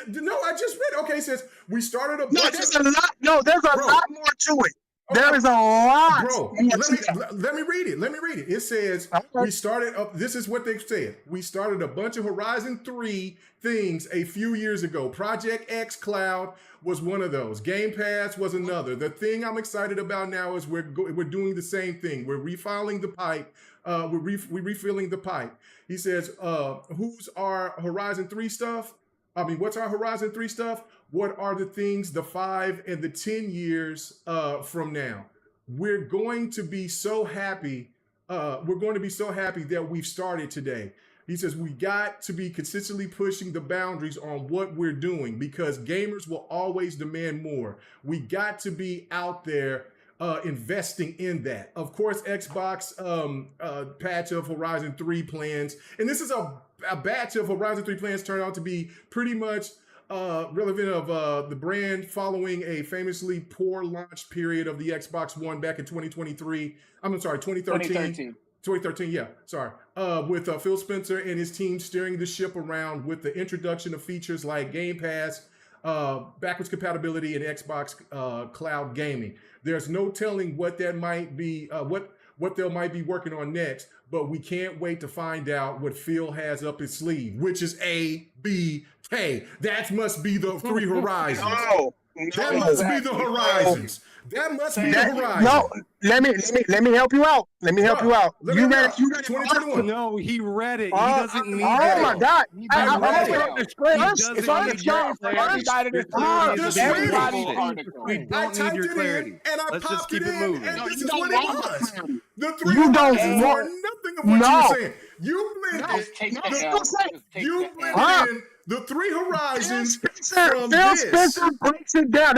No, I just read. Okay, it says we started a. No, there's a lot. No, there's a lot more to it. There is a lot. Bro, let me read it. It says we started up. This is what they said. We started a bunch of Horizon 3 things a few years ago. Project X Cloud was one of those. Game Pass was another. The thing I'm excited about now is we're doing the same thing. We're refiling the pipe. We're refilling the pipe. He says, who's our Horizon 3 stuff? I mean, what's our Horizon 3 stuff? What are the things, the 5 and the 10 years from now? We're going to be so happy. That we've started today. He says, we got to be consistently pushing the boundaries on what we're doing because gamers will always demand more. We got to be out there investing in that. Of course, Xbox patch of Horizon 3 plans. And this is a batch of Horizon 3 plans turned out to be pretty much relevant of the brand following a famously poor launch period of the Xbox One back in 2013, yeah, sorry. With Phil Spencer and his team steering the ship around with the introduction of features like Game Pass, backwards compatibility, and Xbox cloud gaming. There's no telling what that might be, what they might be working on next, but we can't wait to find out what Phil has up his sleeve, which is ABK. That must be the 3 Horizons. That must be the Horizons. That must be the Horizons. No, let me help you out. You read it. 2021. No, he read it. He doesn't need Oh my God. It's on the screen for everybody to see. We don't need your clarity. Let's just keep it moving. And this is what it was. The 3 You don't Horizons want are nothing of what you're saying. You blended the 3 Horizons from Phil this. Spencer breaks it down.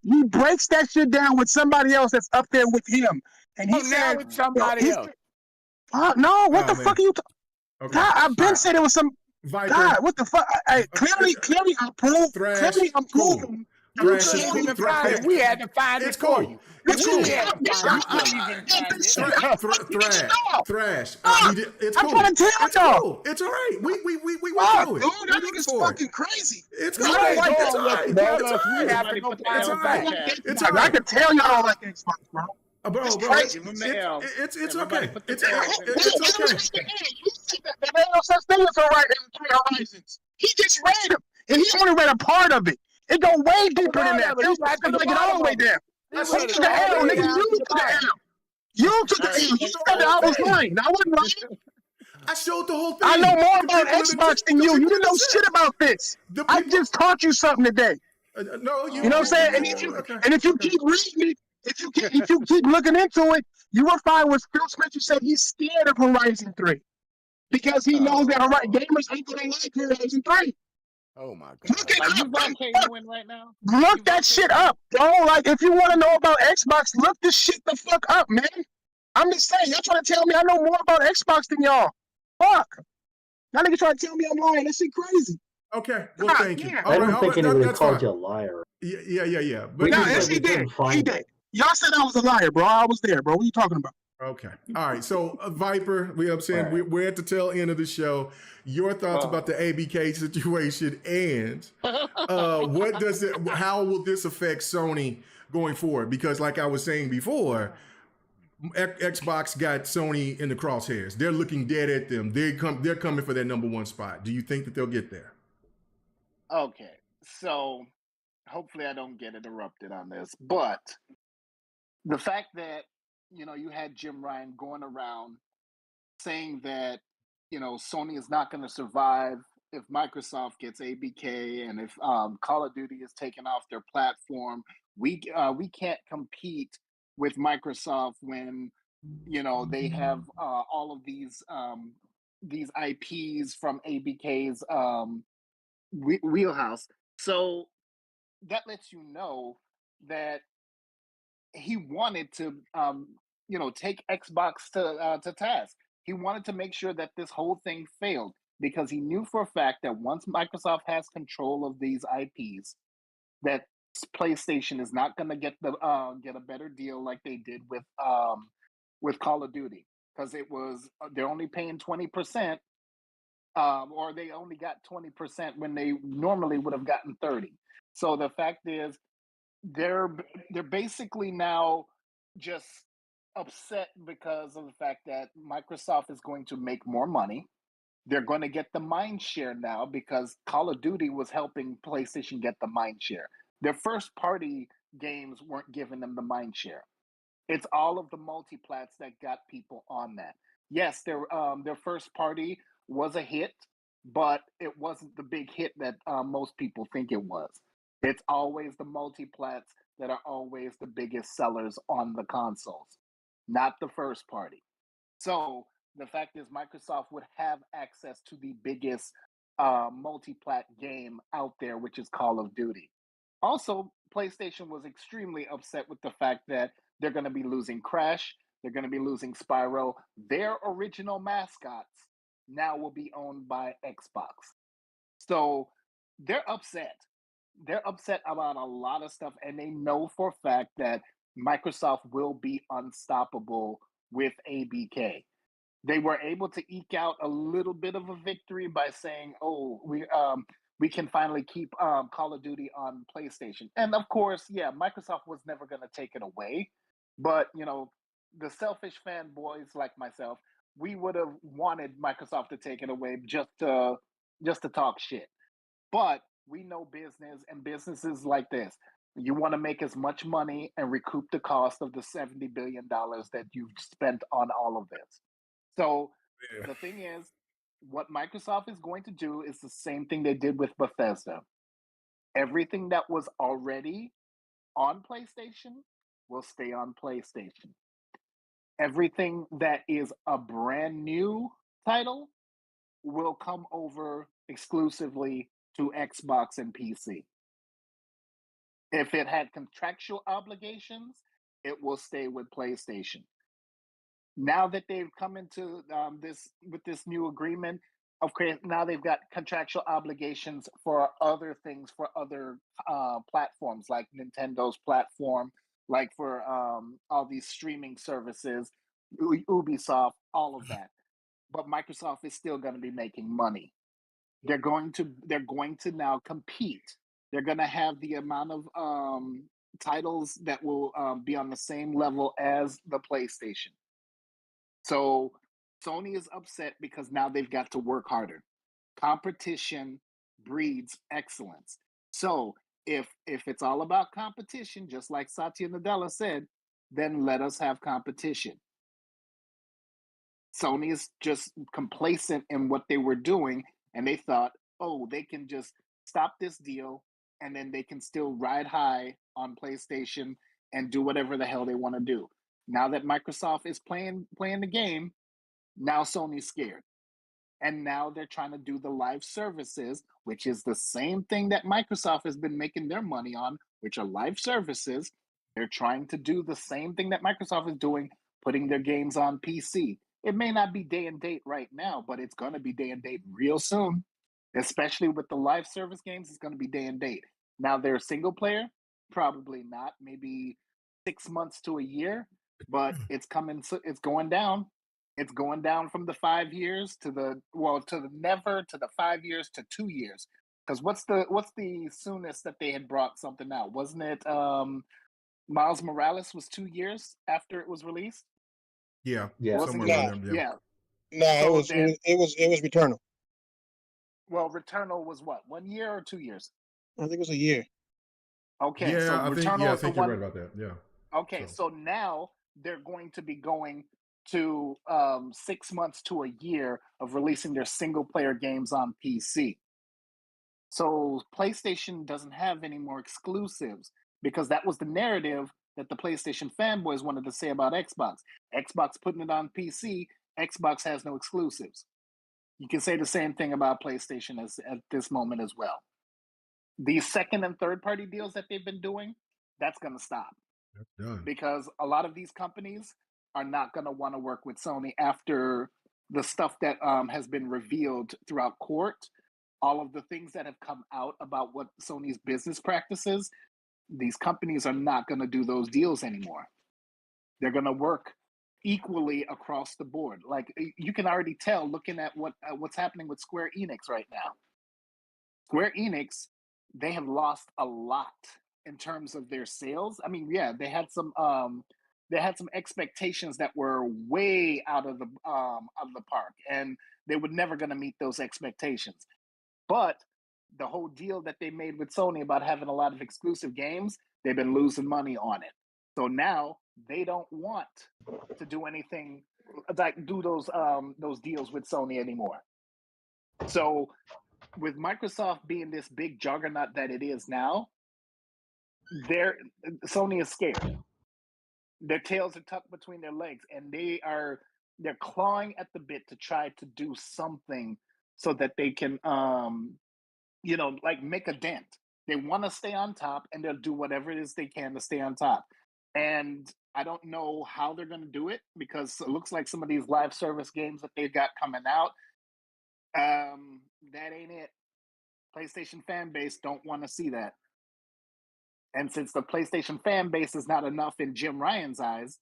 He breaks that shit down with somebody else that's up there with him. And he said, now it's somebody else. No, what the fuck are you talking? Okay. God, I've been saying it was some. Viper. God, what the fuck? Clearly, I'm proving. Clearly, I'm proving. We had to find it for you. Thrash. It's I'm cool. trying to tell y'all. It's all right. We went through it. Dude, that nigga's fucking crazy. It's all right. It's all right. It's all right. I can tell y'all don't like Xbox, bro. Bro, it's okay. It's okay. There ain't no such thing as a right in 3 Horizons. He just read them, and he only read a part of it. It go way deeper than that. Phil Spencer took it all the way down. You took the L, nigga. You took the L. You took the L. You said that I was lying. I wasn't lying. I showed the whole thing. I know more about Xbox than you. You didn't know shit about this. I just taught you something today. No, you know what I'm saying? And if you keep reading it, if you keep looking into it, you will find what Phil Spencer said. He's scared of Horizon 3 because he knows that gamers ain't gonna like Horizon 3. Oh my God! Look that shit up, bro. Like, if you want to know about Xbox, look this shit the fuck up, man. I'm just saying, y'all trying to tell me I know more about Xbox than y'all. Fuck. Y'all niggas trying to tell me I'm lying. That shit crazy. Okay, well, thank you. I don't think anybody called you a liar. Yeah. But yes, he did. He did. Y'all said I was a liar, bro. I was there, bro. What are you talking about? Okay. All right. So, Viper, we're at the tail end of the show. Your thoughts about the ABK situation, and how will this affect Sony going forward? Because, like I was saying before, Xbox got Sony in the crosshairs. They're looking dead at them. They're coming for that number one spot. Do you think that they'll get there? Okay. So, hopefully, I don't get interrupted on this, but the fact that you had Jim Ryan going around saying that Sony is not going to survive if Microsoft gets ABK, and if Call of Duty is taken off their platform. We can't compete with Microsoft when they have all of these IPs from ABK's wheelhouse. So that lets you know that he wanted to take Xbox to task. He wanted to make sure that this whole thing failed because he knew for a fact that once Microsoft has control of these IPs, that PlayStation is not going to get a better deal like they did with Call of Duty, because they're only paying 20%, or they only got 20% when they normally would have gotten 30. So the fact is, they're basically now just upset because of the fact that Microsoft is going to make more money. They're going to get the mind share now because Call of Duty was helping PlayStation get the mind share. Their first party games weren't giving them the mind share. It's all of the multiplats that got people on that. Yes, their first party was a hit, but it wasn't the big hit that most people think it was. It's always the multiplats that are always the biggest sellers on the consoles, not the first party. So the fact is, Microsoft would have access to the biggest multiplat game out there, which is Call of Duty. Also, PlayStation was extremely upset with the fact that they're going to be losing Crash, they're going to be losing Spyro. Their original mascots now will be owned by Xbox. So they're upset. They're upset about a lot of stuff, and they know for a fact that Microsoft will be unstoppable with ABK. They were able to eke out a little bit of a victory by saying, "Oh, we can finally keep Call of Duty on PlayStation." And of course, yeah, Microsoft was never going to take it away, but the selfish fanboys like myself, we would have wanted Microsoft to take it away just to talk shit. But we know business, and businesses like this. You want to make as much money and recoup the cost of the $70 billion that you've spent on all of this. So the thing is, what Microsoft is going to do is the same thing they did with Bethesda. Everything that was already on PlayStation will stay on PlayStation. Everything that is a brand new title will come over exclusively to Xbox and PC. If it had contractual obligations, it will stay with PlayStation. Now that they've come into this new agreement, of course, now they've got contractual obligations for other things, for other platforms, like Nintendo's platform, like for all these streaming services, Ubisoft, all of that. But Microsoft is still going to be making money. They're going to now compete. They're going to have the amount of titles that will be on the same level as the PlayStation. So Sony is upset because now they've got to work harder. Competition breeds excellence. So if it's all about competition, just like Satya Nadella said, then let us have competition. Sony is just complacent in what they were doing, and they thought, oh, they can just stop this deal, and then they can still ride high on PlayStation and do whatever the hell they want to do. Now that Microsoft is playing the game, now Sony's scared. And now they're trying to do the live services, which is the same thing that Microsoft has been making their money on, which are live services. They're trying to do the same thing that Microsoft is doing, putting their games on PC. It may not be day and date right now, but it's going to be day and date real soon. Especially with the live service games, it's going to be day and date. Now, they're single player? Probably not. Maybe 6 months to a year. but it's coming. It's going down. It's going down from the 5 years to the never to the 5 years to 2 years. Because what's the soonest that they had brought something out? Wasn't it Miles Morales was 2 years after it was released? Yeah, Wasn't somewhere it? around there. Yeah. No, So it was Returnal. Well, Returnal was what, 1 year or 2 years? I think it was a year. Okay, Yeah, so I Returnal is the think you're one. right about that. Yeah. Okay, so now they're going to be going to 6 months to a year of releasing their single player games on PC. So PlayStation doesn't have any more exclusives because that was the narrative that the PlayStation fanboys wanted to say about Xbox. Xbox putting it on PC, Xbox has no exclusives. You can say the same thing about PlayStation at this moment as well. These second and third party deals that they've been doing, that's going to stop. Done. Because a lot of these companies are not going to want to work with Sony after the stuff that has been revealed throughout court, all of the things that have come out about what Sony's business practices. These companies are not going to do those deals anymore. They're going to work equally across the board. Like you can already tell looking at what's happening with Square Enix right now. Square Enix, they have lost a lot in terms of their sales. I mean, yeah, they had some expectations that were way out of the park, and they were never going to meet those expectations. But the whole deal that they made with Sony about having a lot of exclusive games, they've been losing money on it. So now they don't want to do anything like do those deals with Sony anymore. So with Microsoft being this big juggernaut that it is now, Sony is scared. Their tails are tucked between their legs, and they're clawing at the bit to try to do something so that they can like make a dent. They want to stay on top, and they'll do whatever it is they can to stay on top. And I don't know how they're going to do it because it looks like some of these live service games that they've got coming out, that ain't it. PlayStation fan base don't want to see that. And since the PlayStation fan base is not enough in Jim Ryan's eyes,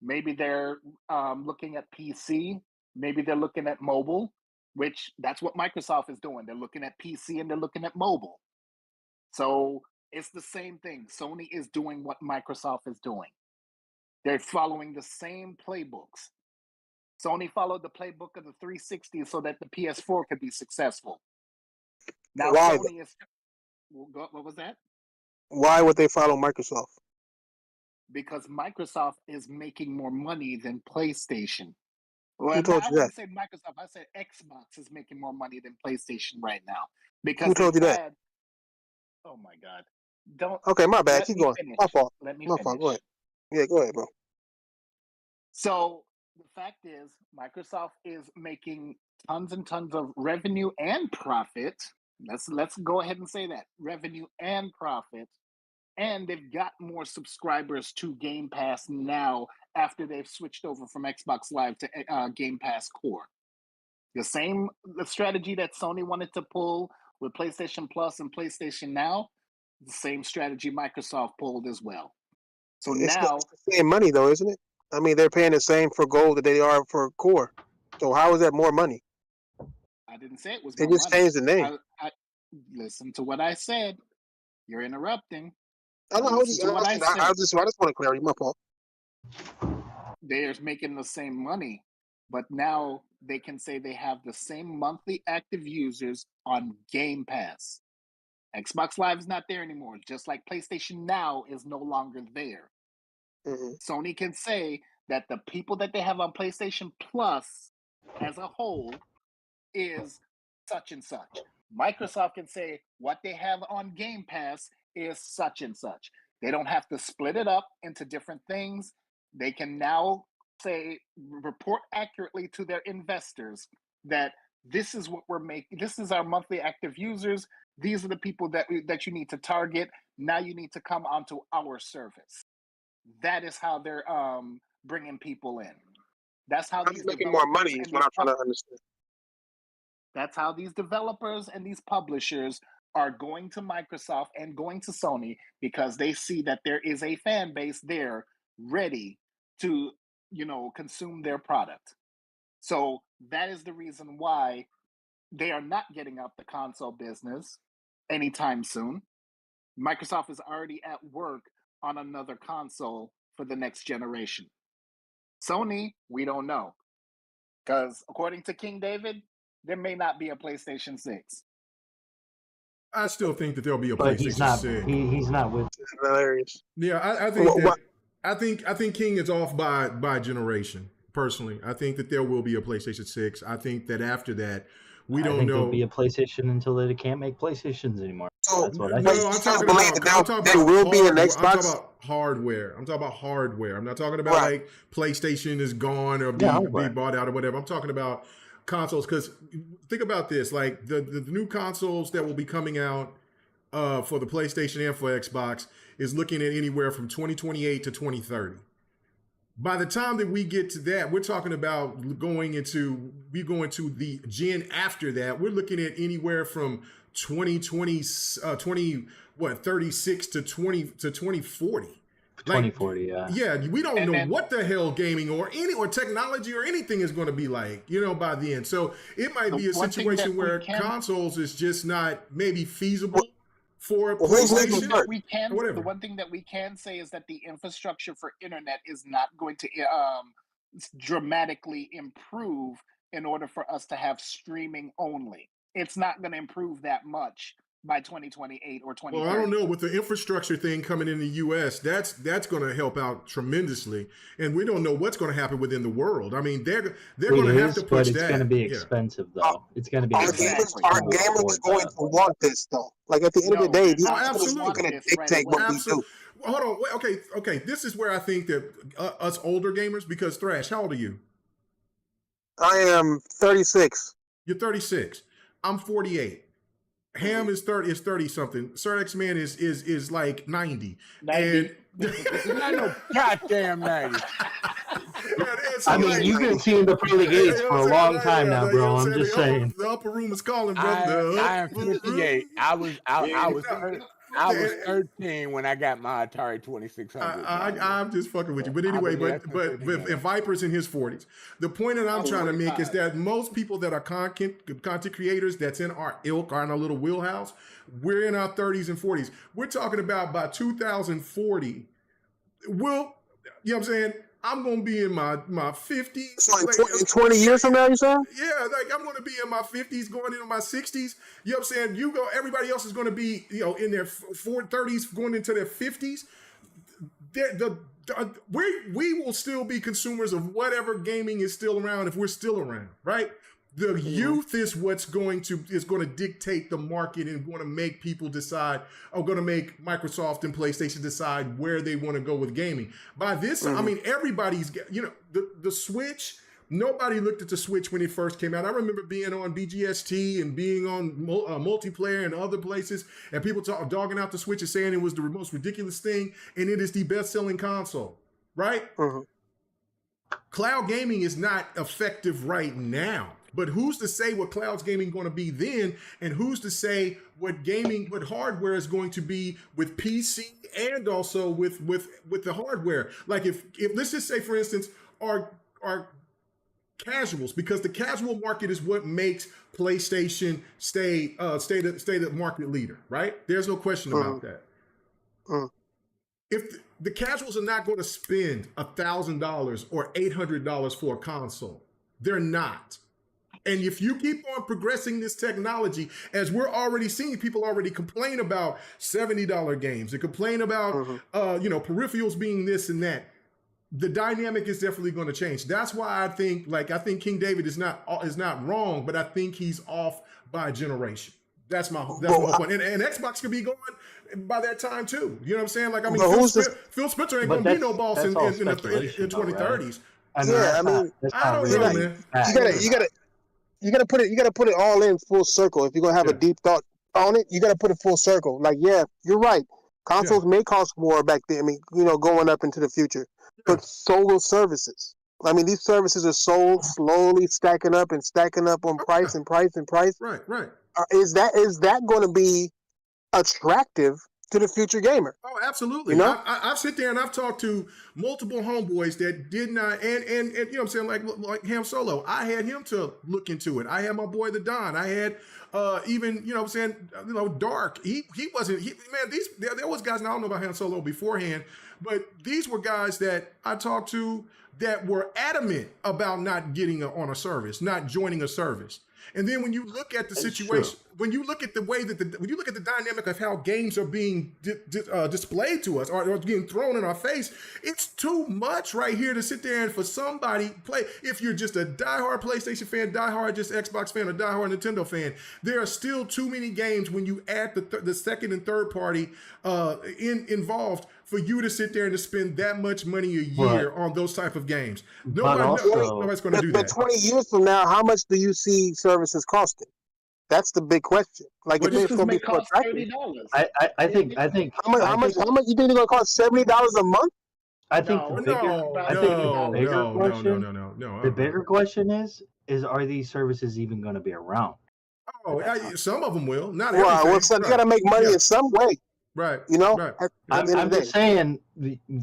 maybe they're looking at PC, maybe they're looking at mobile, which that's what Microsoft is doing. They're looking at PC and they're looking at mobile. So it's the same thing. Sony is doing what Microsoft is doing. They're following the same playbooks. Sony followed the playbook of the 360 so that the PS4 could be successful. Now Sony is... What was that? Why would they follow Microsoft? Because Microsoft is making more money than PlayStation. Well, Who told I you that? wouldn't say Microsoft. I said Xbox is making more money than PlayStation right now. Because Who told you that? Oh my God! Don't. Okay, my bad. Let Keep me going. finish. My fault. Let me My finish. fault. Go ahead. Yeah, go ahead, bro. So the fact is, Microsoft is making tons and tons of revenue and profit. Let's go ahead and say that revenue and profit. And they've got more subscribers to Game Pass now after they've switched over from Xbox Live to Game Pass Core. The strategy that Sony wanted to pull with PlayStation Plus and PlayStation Now, the same strategy Microsoft pulled as well. So It's now the same money though, isn't it? I mean, they're paying the same for Gold that they are for Core. So how is that more money? I didn't say it was They more just money. changed the name. I listen to what I said. You're interrupting. I know. I just want to clarify. My fault. They're making the same money, but now they can say they have the same monthly active users on Game Pass. Xbox Live is not there anymore, just like PlayStation Now is no longer there. Mm-hmm. Sony can say that the people that they have on PlayStation Plus as a whole is such and such. Microsoft can say what they have on Game Pass is such and such. They don't have to split it up into different things. They can now report accurately to their investors that this is what we're making. This is our monthly active users. These are the people that you need to target. Now you need to come onto our service. That is how they're bringing people in. That's how these making more money is what I'm trying to understand. That's how these developers and these publishers are going to Microsoft and going to Sony because they see that there is a fan base there ready to, consume their product. So that is the reason why they are not getting out the console business anytime soon. Microsoft is already at work on another console for the next generation. Sony, we don't know. Because according to King David, there may not be a PlayStation 6. I still think that there'll be a But PlayStation he's not. 6. He's not with. Hilarious. Yeah, I think that. I think King is off by generation. Personally, I think that there will be a PlayStation 6. I think that after that, we don't know. There'll be a PlayStation until they can't make PlayStations anymore. That's what I No, think. I'm talking about there will be an Xbox. I'm talking about hardware. I'm talking about hardware. I'm not talking about like PlayStation is gone or be bought out or whatever. I'm talking about consoles, because think about this: like the new consoles that will be coming out for the PlayStation and for Xbox is looking at anywhere from 2028 to 2030. By the time that we get to that, we're talking about going into the gen after that. We're looking at anywhere from 36 to 2040. 2040, yeah. Yeah, we don't know what the hell gaming or technology or anything is going to be like, by then. So it might be a situation where consoles is just not maybe feasible for PlayStation. The one thing that we can say is that the infrastructure for internet is not going to dramatically improve in order for us to have streaming only. It's not going to improve that much by 2028 or 2030. Well, I don't know. With the infrastructure thing coming in the U.S., that's going to help out tremendously, and we don't know what's going to happen within the world. I mean, they're going to have to push that. But it's going to be expensive, though. It's going to be expensive. Are gamers going to want this, though? Like, at the end of the day, these are going to dictate what we do. Hold on. Okay. This is where I think that us older gamers, because Thrash, how old are you? I am 36. You're 36. I'm 48. Ham is 30 something. Sir X Man is like 90. And not no goddamn 90. I mean, you've been seeing the pearly gates for a long time now, bro. I'm just saying. The upper room is calling, brother. I am 58. I was 13 when I got my Atari 2600. I'm just fucking with you. But anyway, but Viper's in his 40s. The point that I'm trying to make is that most people that are content creators that's in our ilk, are in our little wheelhouse, we're in our 30s and 40s. We're talking about by 2040, you know what I'm saying? I'm going to be in my 50s. So in 20 years from now, you saying? Yeah, like I'm going to be in my 50s, going into my 60s. You know what I'm saying? Everybody else is going to be, in their 30s, going into their 50s. We will still be consumers of whatever gaming is still around if we're still around, right? The youth is what's going to dictate the market and going to make people decide, or going to make Microsoft and PlayStation decide where they want to go with gaming. By this, I mean, everybody's, the Switch, nobody looked at the Switch when it first came out. I remember being on BGST and being on multiplayer and other places, and people dogging out the Switch and saying it was the most ridiculous thing, and it is the best-selling console, right? Cloud gaming is not effective right now. But who's to say what cloud gaming going to be then, and who's to say what hardware is going to be with PC and also with the hardware? Like if let's just say, for instance, our casuals, because the casual market is what makes PlayStation stay the market leader, right? There's no question about that. If the casuals are not going to spend $1,000 or $800 for a console, they're not. And if you keep on progressing this technology, as we're already seeing, people already complain about $70 games. They complain about, peripherals being this and that. The dynamic is definitely going to change. That's why I think King David is not wrong, but I think he's off by generation. That's my whole point. And Xbox could be gone by that time too. You know what I'm saying? Like, I mean, Phil Spencer ain't going to be no boss in the 2030s. I don't know, man. You gotta put it all in full circle. If you're gonna have a deep thought on it, you gotta put it full circle. Like, yeah, you're right. Consoles may cost more back then. I mean, going up into the future, but so will services. I mean, these services are sold slowly, stacking up on price and price and price. Right. Is that going to be attractive to the future gamer. Oh, absolutely. You know? I've sit there and I've talked to multiple homeboys that did not, and you know what I'm saying, like Ham Solo. I had him to look into it. I had my boy the Don. I had even, you know what I'm saying, Dark. He wasn't, there was guys, and I don't know about Han Solo beforehand, but these were guys that I talked to that were adamant about not getting on a service, not joining a service. And then when you look at the situation, when you look at the way that when you look at the dynamic of how games are being displayed to us or being thrown in our face, it's too much right here to sit there and for somebody play. If you're just a diehard PlayStation fan, diehard just Xbox fan, or diehard Nintendo fan, there are still too many games when you add the second and third party involved for you to sit there and to spend that much money a year on those type of games. Nobody's going to do that. But 20 years from now, how much do you see services costing? That's the big question. Like, if it's going to be so attractive. I think how much you think they're going to cost? $70 a month? I think the bigger question is are these services even going to be around? Oh, some of them will. Not well, everything. You got to make money in some way. Right. You know, right. I'm just saying,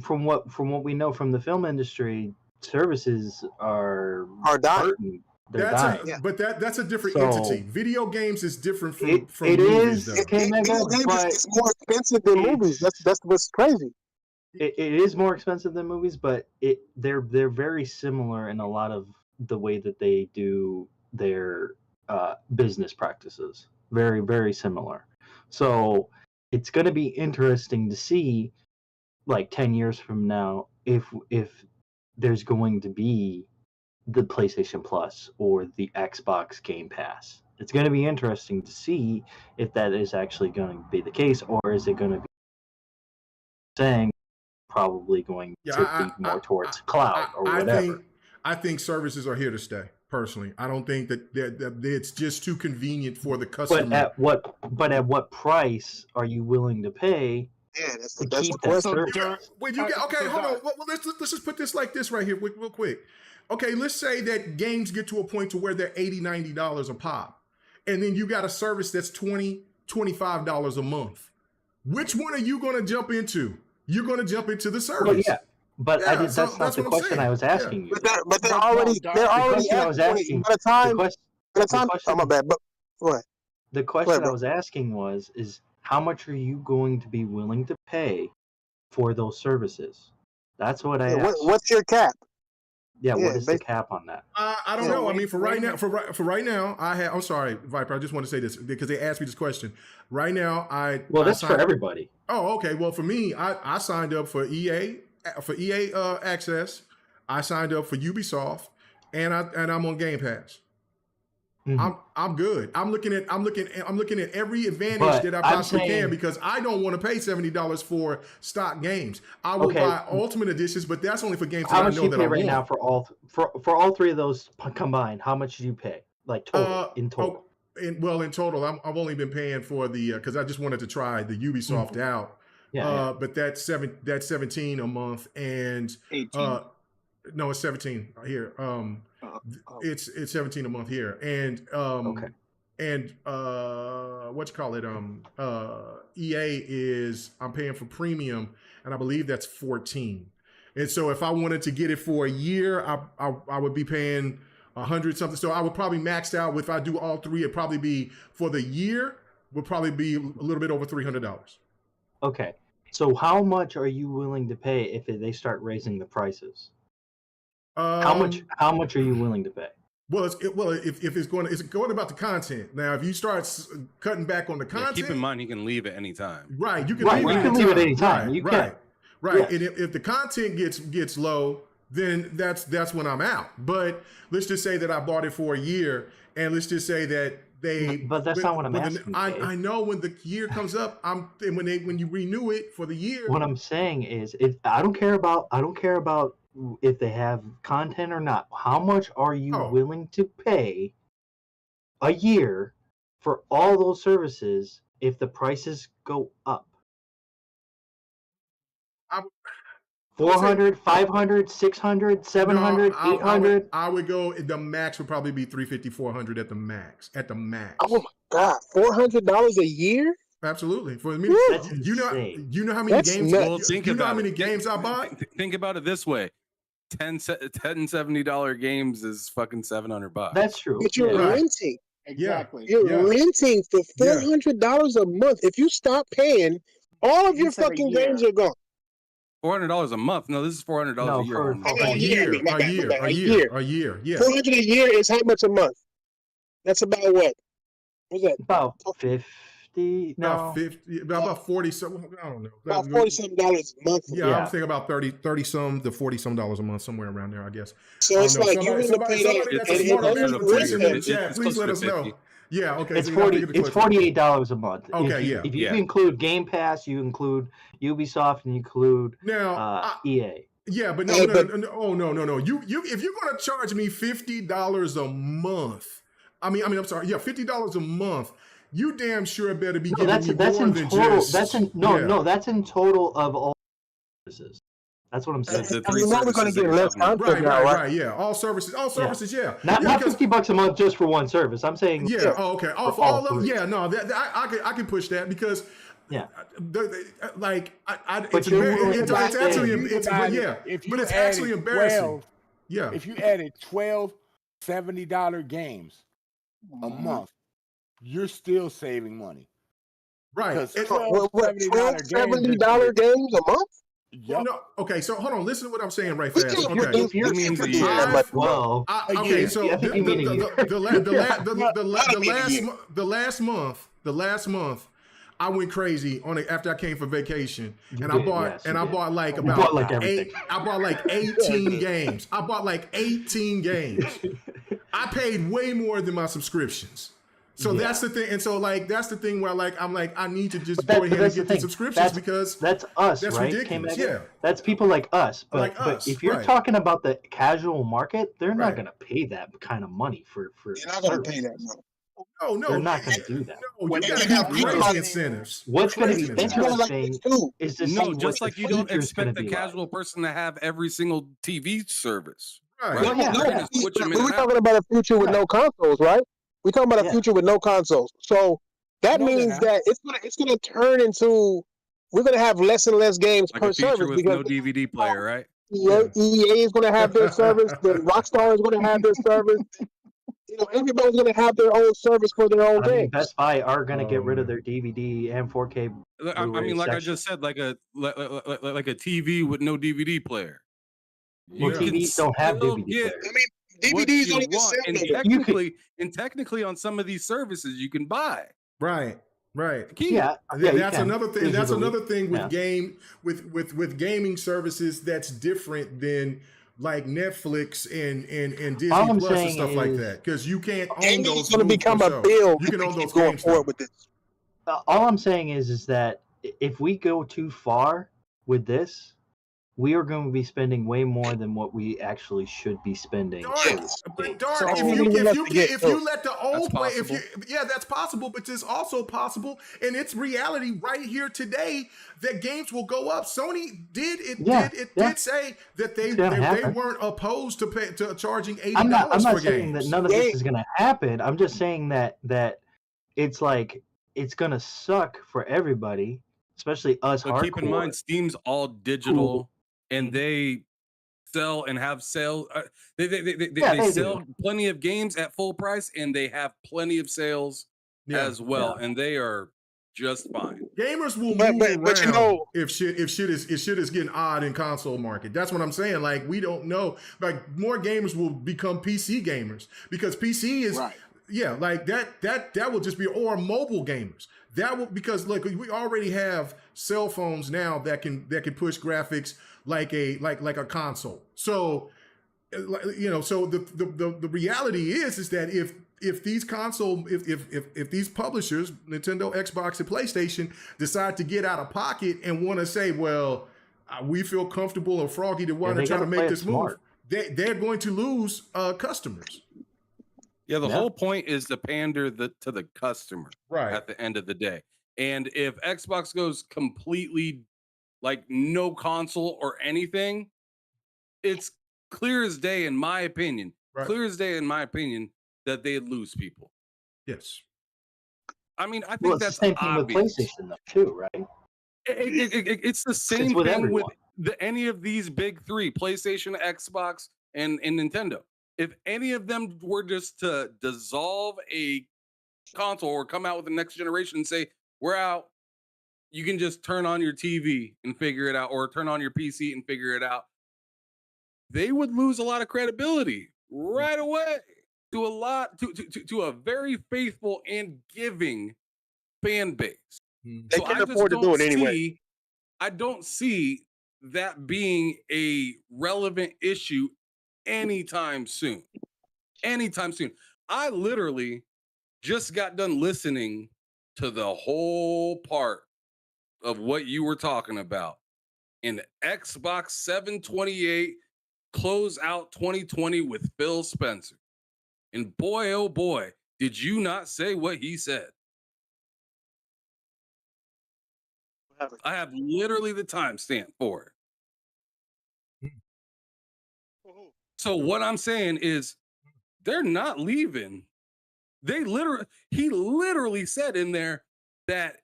from what we know from the film industry, services are dying. They're dying. But that's a different entity. Video games is different from it movies. Is. Video games is more expensive than movies. That's what's crazy. It is more expensive than movies, but they're very similar in a lot of the way that they do their business practices. Very, very similar. So it's going to be interesting to see, like 10 years from now, if there's going to be the PlayStation Plus or the Xbox Game Pass. It's going to be interesting to see if that is actually going to be the case, or is it going to be saying probably going to be more towards cloud or whatever. I think services are here to stay. Personally, I don't think that it's just too convenient for the customer. But at what price are you willing to pay? Yeah, that's the question. Okay, hold on. Well, let's just put this like this right here, real quick. Okay, let's say that games get to a point to where they're $80, $90 a pop, and then you got a service that's $20, $25 a month. Which one are you going to jump into? You're going to jump into the service. Well, yeah. But that's not the question I was asking you. But they're already I was asking. By the time, oh, my bad. But what? The question I was asking is how much are you going to be willing to pay for those services? That's what I asked. What's your cap? Yeah, what is the cap on that? I don't know. I mean, for right now, I'm sorry, Viper. I just want to say this because they asked me this question. Right now, that's for everybody. Oh, okay. Well, for me, I signed up for EA. For EA Access, I signed up for Ubisoft, and I'm on Game Pass. Mm-hmm. I'm good. I'm looking at every advantage that I possibly can because I don't want to pay $70 for stock games. I will buy Ultimate Editions, but that's only for games that I know that I want. How much do you pay right now for all three of those combined? How much did you pay, like total in total? In total, I've only been paying for the because I just wanted to try the Ubisoft out. Yeah, but that's 17 a month, and 18. No, it's 17 here. It's 17 a month here, and what you call it? EA is I'm paying for premium, and I believe that's 14. And so if I wanted to get it for a year, I would be paying 100 something. So I would probably max out if I do all three. It'd probably be for the year would probably be a little bit over $300. Okay. So how much are you willing to pay if they start raising the prices? How much are you willing to pay? Well, if it's going about the content. Now, if you start cutting back on the content, keep in mind you can leave at any time. Right, you can leave at any time. Right. Yeah. And if the content gets low, then that's when I'm out. But let's just say that I bought it for a year, and let's just say that but that's not what I'm asking. I know when the year comes up, when you renew it for the year. What I'm saying is, I don't care about if they have content or not. How much are you willing to pay a year for all those services if the prices go up? 400, 500, 600, 700, 800. I would go, the max would probably be $350, $400 at the max. Oh my God, $400 a year? Absolutely. For me, That's you know how many That's games. nuts. Well, think You know about how many it. games I bought? Think about it this way: $10 $70 games is fucking $700. That's true. But you're Right. renting. Exactly. You're renting for $400 a month. If you stop paying, all of your said a fucking year. games are gone. $400 a month. No, this is $400 No, a year. for- homie. for- A year. A year. Yeah. 400 a year is how much a month? That's about what? What's that? About 50. About No. 50, about 40 something. I don't know. About $40-something monthly. Yeah, I'm thinking about 30 some to 40 some dollars a month, somewhere around there, I guess. So it's like you're going to pay that. Somebody that's a smarter mathematician in the chat, please let us know. Yeah, okay. It's so you gotta 40. think of the It's question. $48 a month. Okay, If you include Game Pass, you include Ubisoft, and you include EA. Yeah, but no. You if you're gonna charge me $50 a month, I'm sorry, $50 a month. You damn sure better be giving me That's more in than total. just. That's in that's in total of all services. That's what I'm saying. We're going to get less content now, Right. Yeah, all services. Yeah. Not because, $50 a month just for one service. I'm saying okay. for all of three. yeah. No, I can push that because. Yeah, it's actually embarrassing. Yeah, if you added 12 $70 games a month, you're still saving money. Right. $12 $70 games a month? Well, no, okay, so hold on. Listen to what I'm saying right fast. Okay, It means a year. okay, so the last month, I went crazy on it after I came from vacation, and I bought like about 18 games. I bought like 18 games. I paid way more than my subscriptions. So that's the thing, and so that's the thing where I need to just go ahead and get the subscriptions because that's us, that's right? ridiculous. Yeah, that's people like us. But if you're talking about the casual market, they're not going to pay that kind of money for. They're not going to pay that money. No, they're not going to do that. No, you got to have crazy incentives. What's going to be interesting is to see just what like the you don't future's expect gonna the be casual person to have every single TV service. Right. Right? We're talking about a future with no consoles, right? We're talking about a future with no consoles. So that means that it's gonna turn into we're gonna have less and less games like per a feature service with because no DVD player, right? EA is gonna have their service. The Rockstar is gonna have their service. Everybody's gonna have their own service for their own games. Best Buy are gonna get rid of their DVD and 4K. I mean, like I just said, like a TV with no DVD player. Well, TVs don't have DVD players. I mean, DVDs don't even sell and technically on some of these services you can buy. Right. Yeah, that's another thing. That's another thing with with gaming services that's different than like Netflix and Disney Plus and stuff like that, because you can't own those. It's going to become a bill. You can own those going games forward with this. All I'm saying is that if we go too far with this, we are going to be spending way more than what we actually should be spending. But if you let the old way, that's possible, but it's also possible, and it's reality right here today that games will go up. Sony did say that they weren't opposed to charging $80 I'm not for saying games. that none of this is going to happen. I'm just saying that it's like it's going to suck for everybody, especially us. But keep in mind, Steam's all digital. And they sell and have sales. They sell plenty of games at full price, and they have plenty of sales as well, and they are just fine. Gamers will move around if shit is getting odd in console market. That's what I'm saying. Like, we don't know. Like, more gamers will become PC gamers because PC is like that will just be, or mobile gamers. That will, because look, we already have cell phones now that can push graphics like a console. So so the reality is that if these if these publishers, Nintendo, Xbox, and PlayStation, decide to get out of pocket and want to say, well, we feel comfortable and froggy to want to try to make this move, they're going to lose customers. Yeah, the whole point is to pander to the customer at the end of the day. And if Xbox goes completely like no console or anything, it's clear as day, in my opinion, that they'd lose people. Yes. I mean, I think Well, it's the that's same thing with obvious. PlayStation, though, too, right? It's the same with thing with everyone. any of these big three: PlayStation, Xbox, and Nintendo. If any of them were just to dissolve a console or come out with the next generation and say, we're out, you can just turn on your TV and figure it out, or turn on your PC and figure it out, they would lose a lot of credibility right away to a very faithful and giving fan base. They So can I just afford to do don't it anyway. see, I don't see that being a relevant issue anytime soon. Anytime soon. I literally just got done listening to the whole part of what you were talking about in Xbox 728 Close Out 2020 with Phil Spencer. And boy, oh boy, did you not say what he said. I have literally the timestamp for it. So what I'm saying is they're not leaving. He literally said in there that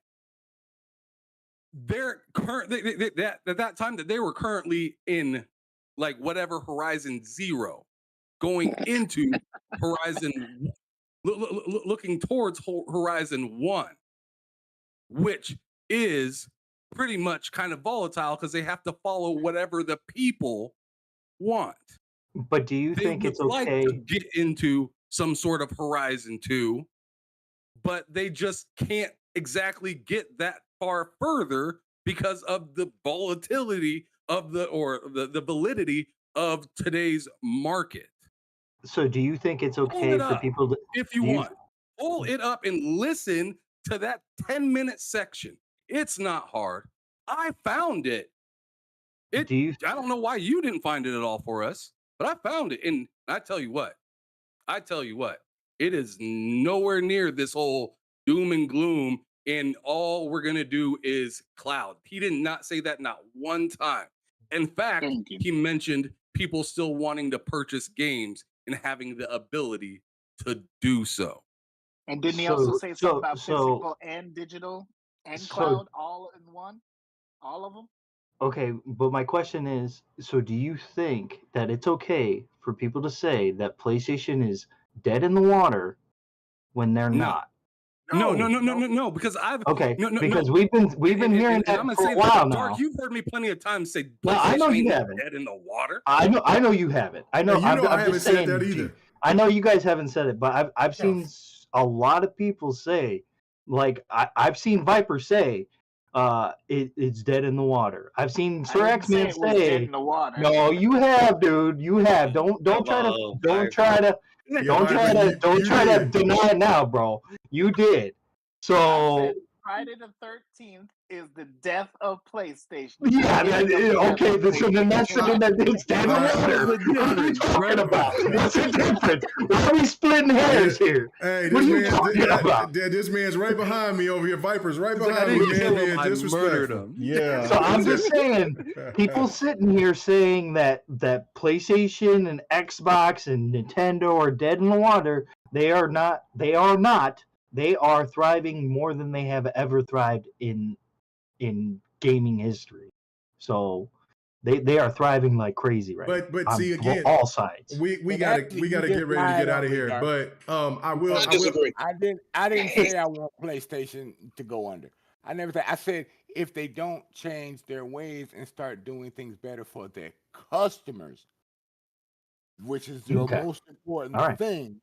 they're that time that they were currently in like whatever Horizon 0 going into Horizon looking towards Horizon 1, which is pretty much kind of volatile because they have to follow whatever the people want. But do you think it's okay? Like to get into some sort of Horizon 2, but they just can't exactly get that far further because of the volatility of the validity of today's market. So do you think it's okay for people to, if you want, pull it up and listen to that 10-minute section. It's not hard. I found it. I don't know why you didn't find it at all for us, but I found it. And I tell you what, it is nowhere near this whole doom and gloom and all we're going to do is cloud. He did not say that not one time. In fact, he mentioned people still wanting to purchase games and having the ability to do so. And didn't he also say something about physical and digital and cloud all in one? All of them? Okay, but my question is, so do you think that it's okay for people to say that PlayStation is dead in the water when they're not? No, because I've we've been hearing that for a while now. Dark, you've heard me plenty of times say well, I know you haven't. Dead in the water. I know you haven't. I know. I haven't just said saying, that either. I know you guys haven't said it, but I've seen a lot of people say, like I've seen Viper say, it's dead in the water. I've seen Sir X-Man say, dead in the water. No, you have, dude. You have. Don't try to deny it now, bro. You did. So Friday the 13th is the death of PlayStation. Yeah, okay. So then that's it's dead in the water. What are you talking about? What's the difference? Why are we splitting hairs here? Hey, what are you talking about? This man's right behind me over here. Viper's right behind me, man. Being disrespectful. Yeah. So I'm just saying, people sitting here saying that PlayStation and Xbox and Nintendo are dead in the water. They are not. They are not. They are thriving more than they have ever thrived in gaming history. So they are thriving like crazy right now. But see again, all sides. We gotta get ready to get out of here. But I disagree. I didn't say I want PlayStation to go under. I never said. I said if they don't change their ways and start doing things better for their customers, which is the most important thing,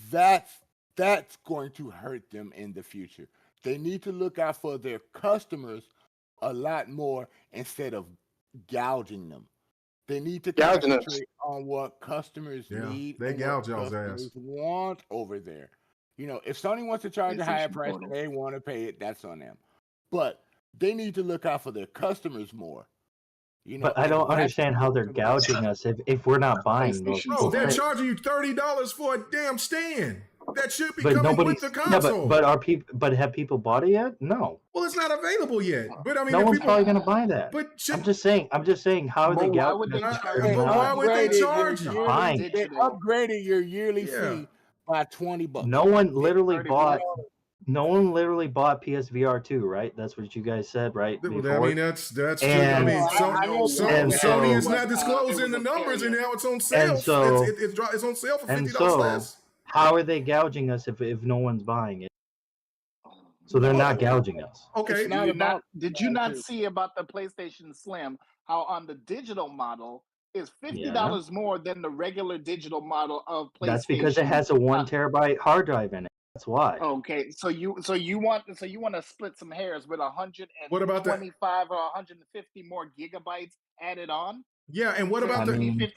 that's going to hurt them in the future. They need to look out for their customers a lot more instead of gouging them. They need to concentrate on what customers need they and gouge what y'all's customers ass. want over there. You know, if Sony wants to charge a higher price and they want to pay it, that's on them. But they need to look out for their customers more. You know, but I don't understand how they're gouging us if we're not buying those. Bro, they're charging you $30 for a damn stand. That should be coming with the console. But have people bought it yet? No. Well, it's not available yet. But I mean, no one's probably going to buy that. But I'm just saying. How are they gouging? Why would they charge you? They upgraded your yearly fee by $20. No one literally bought. No one literally bought PSVR 2, right? That's what you guys said, right? I Before? mean, that's true. I And- mean, and Sony is so- not disclosing the numbers, and now it's on sale. And so- It's on sale for And $50 so, less. how are they gouging us if no one's buying it? So they're not gouging us. Okay. Did you not see about the PlayStation Slim how on the digital model is $50 more than the regular digital model of PlayStation? That's because it has a 1 terabyte hard drive in it. That's why. Okay, so you want to split some hairs with 125 What about that? or 150 more gigabytes added on? Yeah, and what about $50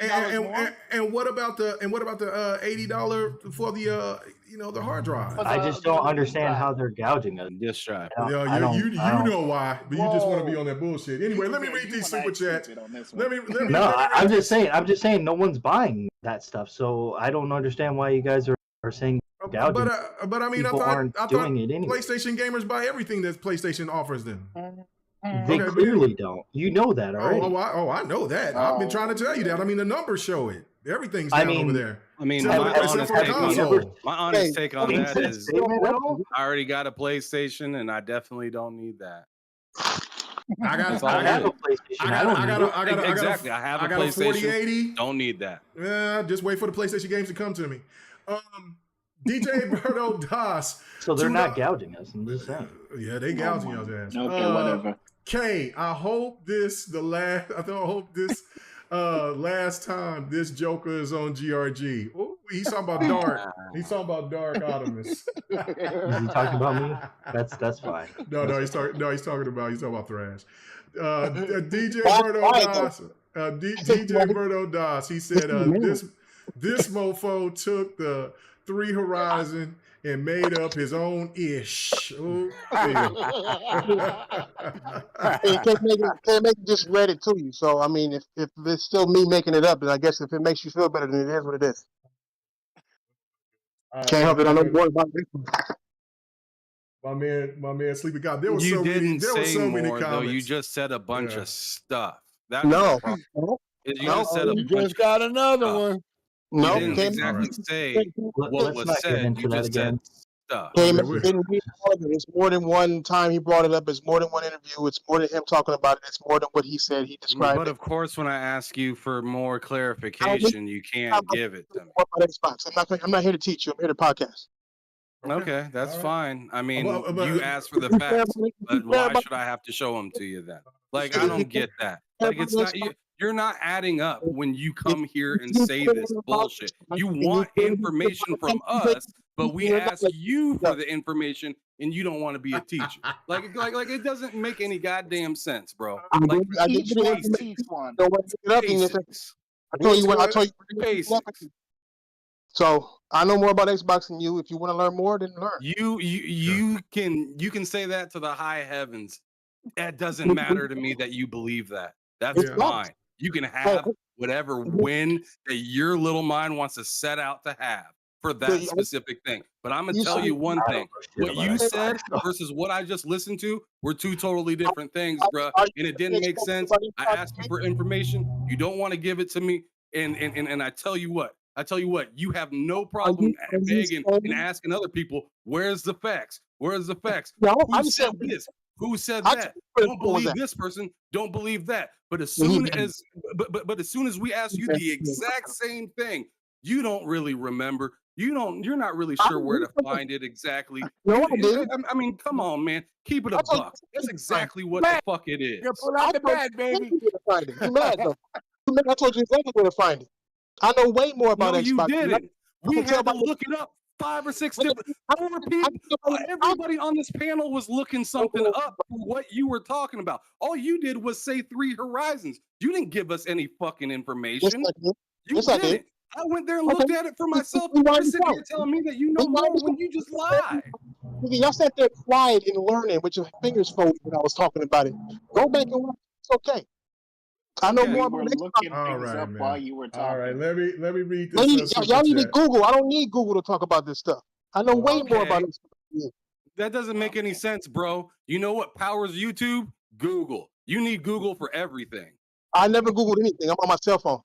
and what about the $80 for the hard drive? I just don't understand how they're gouging us. Just try. You know why, but you just want to be on that bullshit. Anyway, let me read these super chats. I'm just saying no one's buying that stuff. So I don't understand why you guys are saying gouging. But I mean, I People thought aren't doing it anyway. PlayStation gamers buy everything that PlayStation offers them. They clearly don't. You know that already. I know that. I've been trying to tell you that. I mean, the numbers show it. Everything's down over there. I mean, Except my for the console. honest take on that is I already got a PlayStation and I definitely don't need that. I That's all have it a is. PlayStation. I got Exactly. I have a got a PlayStation. 4080. Don't need that. Yeah, just wait for the PlayStation games to come to me. DJ Berto Das. So they're not gouging us. I'm just saying. Yeah, they gouging y'all's ass. Okay, whatever. Kay, I hope this last time this Joker is on GRG. Ooh, he's talking about Dark. He's talking about Dark Optimus. Is he talking about me? That's fine. No, he's talking about Thrash. DJ Berto Das. DJ Berto Das. He said this mofo took the 3 Horizon and made up his own ish. Can't make just read it to you. So I mean, if it's still me making it up, then I guess if it makes you feel better, then it is what it is. Can't help it. I know more about this. My man, Sleepy God. There was You so didn't many say many more though. comments. You just said a bunch of stuff. That's No. the problem. You just said a You bunch just got another stuff. one. No, You didn't exactly say what Let's was not get said. into You that just said again. stuff. It's more than one time he brought it up. It's more than one interview. It's more than him talking about it. It's more than what he said. He described But it. of course, when I ask you for more clarification, you can't give it to me. What about Xbox? I'm not here to teach you. I'm here to podcast. Okay, that's fine. I mean, but- you asked for the facts, but why should I have to show them to you then? Like, I don't get that. Like, it's not you're not adding up when you come here and say this bullshit. You want information from us, but we ask you for the information, and you don't want to be a teacher. Like it doesn't make any goddamn sense, bro. Like, Each one, teach one. basics. I told you. Basics. So I know more about Xbox than you. If you want to learn more, then learn. You can say that to the high heavens. That doesn't matter to me that you believe that. That's fine. You can have whatever win that your little mind wants to set out to have for that specific thing. But I'm gonna tell you one thing: what you said versus what I just listened to were 2 totally different things, bro. And it didn't make sense. I asked you for information. You don't want to give it to me, and I tell you what. You have no problem begging and asking other people, where's the facts? Where's the facts? Who said this? Who said that? Don't believe this person. Don't believe that. But as soon as as soon as we ask you the exact same thing, you don't really remember. You're not really sure where to find it exactly. I mean, come on, man. Keep it a buck. That's exactly what the fuck it is. You pull out the bag, baby. You mad though? I told you exactly where to find it. I know way more about No, Xbox. you didn't. We had to look it up 5 or 6 different. Everybody on this panel was looking something up for what you were talking about. All you did was say 3 Horizons. You didn't give us any fucking information. You didn't. I went there and looked at it for myself. You're sitting here telling me that you know more when you just lied. Y'all sat there quiet and learning with your fingers folded when I was talking about it. Go back and watch. It's okay. I know more about looking All things right, up man. while you were talking. All right, let me read this. Y'all need to Google. I don't need Google to talk about this stuff. I know way more about this stuff. That doesn't make any sense, bro. You know what powers YouTube? Google. You need Google for everything. I never Googled anything. I'm on my cell phone.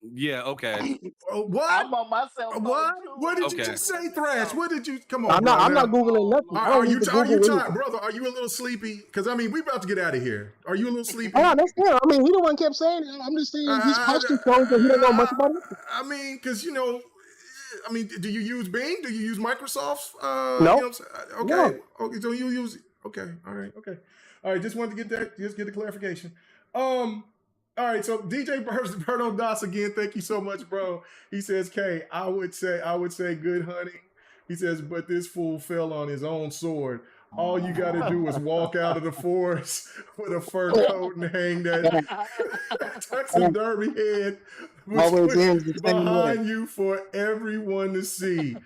Yeah, okay. What? I'm on my cell phone What? too. What did you Okay. just say, Thrash? What did you? Come on, I'm bro. not now. googling nothing. I Are don't you need to are you Google tired, anything. brother? Are you a little sleepy? Because I mean, we about to get out of here. Are you a little sleepy? Oh, that's fair. I mean, he the one kept saying it. I'm just saying his question shows that he don't know much about it. I mean, because I mean, do you use Bing? Do you use Microsoft? No. You know what I'm saying? Okay. No. Okay. So you use. Okay. All right. Okay. All right. Just wanted to get that. Just get the clarification. All right, so DJ Berto Das again. Thank you so much, bro. He says, "K, I would say good hunting." He says, "But this fool fell on his own sword. All you got to do is walk out of the forest with a fur coat and hang that Texas Derby head behind you for everyone to see."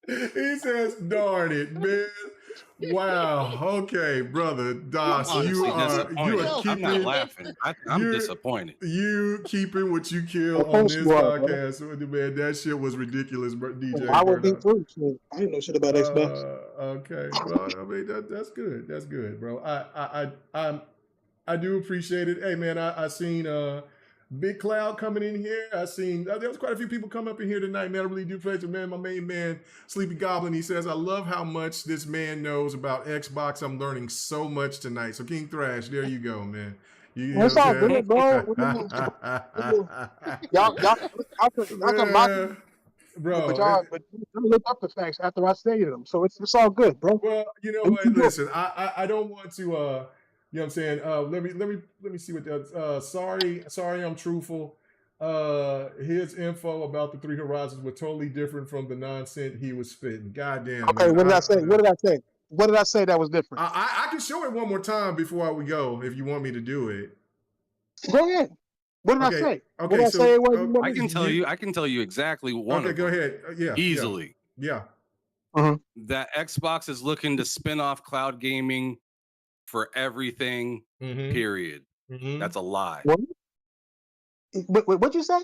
He says, "Darn it, man." Wow. Okay, brother Das, Honestly, you are keeping. I'm not laughing. I'm disappointed. You keeping what you kill on this podcast, man. That shit was ridiculous, DJ. I would be too. I didn't know shit about Xbox. Okay, well, I mean that's good. That's good, bro. I do appreciate it. Hey, man, I seen Big Cloud coming in here. I seen there was quite a few people come up in here tonight, man. I really do appreciate it, man. My main man, Sleepy Goblin, he says, "I love how much this man knows about Xbox. I'm learning so much tonight." So King Thrash, there you go, man. What's all good, bro? Y'all come back, bro. But look up the facts after I stated them. So it's all good, bro. Well, you know what? Listen, I don't want to. You know what I'm saying? Let me see what that. Sorry, I'm truthful. His info about the Three Horizons were totally different from the nonsense he was spitting. Goddamn. Okay, man. what did I say? What did I say that was different? I can show it one more time before we go if you want me to do it. Go ahead. What did I say? Okay, what did I say it was? I can tell you exactly one. Okay, go ahead. Yeah. Easily. Yeah. That Xbox is looking to spin off cloud gaming for everything, period. That's a lie. What'd you say?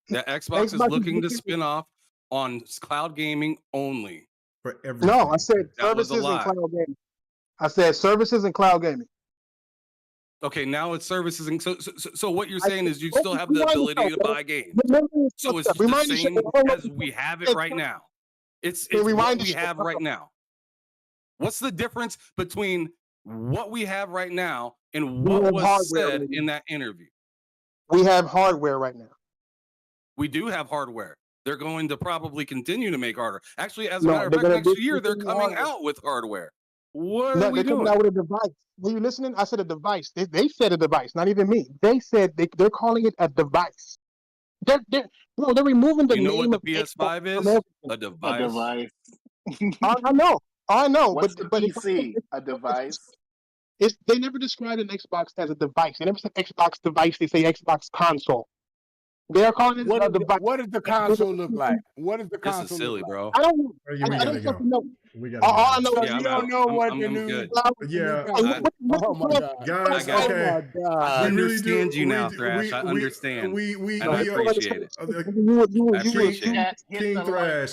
That Xbox is looking to spin off on cloud gaming only. For everything. No, I said that was a services and lie. cloud gaming. I said services and cloud gaming. Okay, now it's services. And so what you're saying is you still have the ability to buy games. So it's the same as we have it right now. It's what we have right now. What's the difference between what we have right now and what was said in that interview? We have hardware right now. We do have hardware. They're going to probably continue to make hardware. Actually, as a matter of fact, next year they're coming out with hardware. What are we doing? They're coming out with a device. Were you listening? I said a device. They said a device, not even me. They said they're calling it a device. They're removing the name of. You know what the PS5 is? A device. I know. What's but the PC? A device. They never described an Xbox as a device. They never said Xbox device. They say Xbox console. They're calling it a device. What does the console look like? What does the console? This is silly, bro. I don't. We gotta go. All I know is you don't know what the new. Yeah. Oh my God, guys. Okay. I understand you now, Thrash. I understand. I appreciate it. I appreciate it. King Thrash.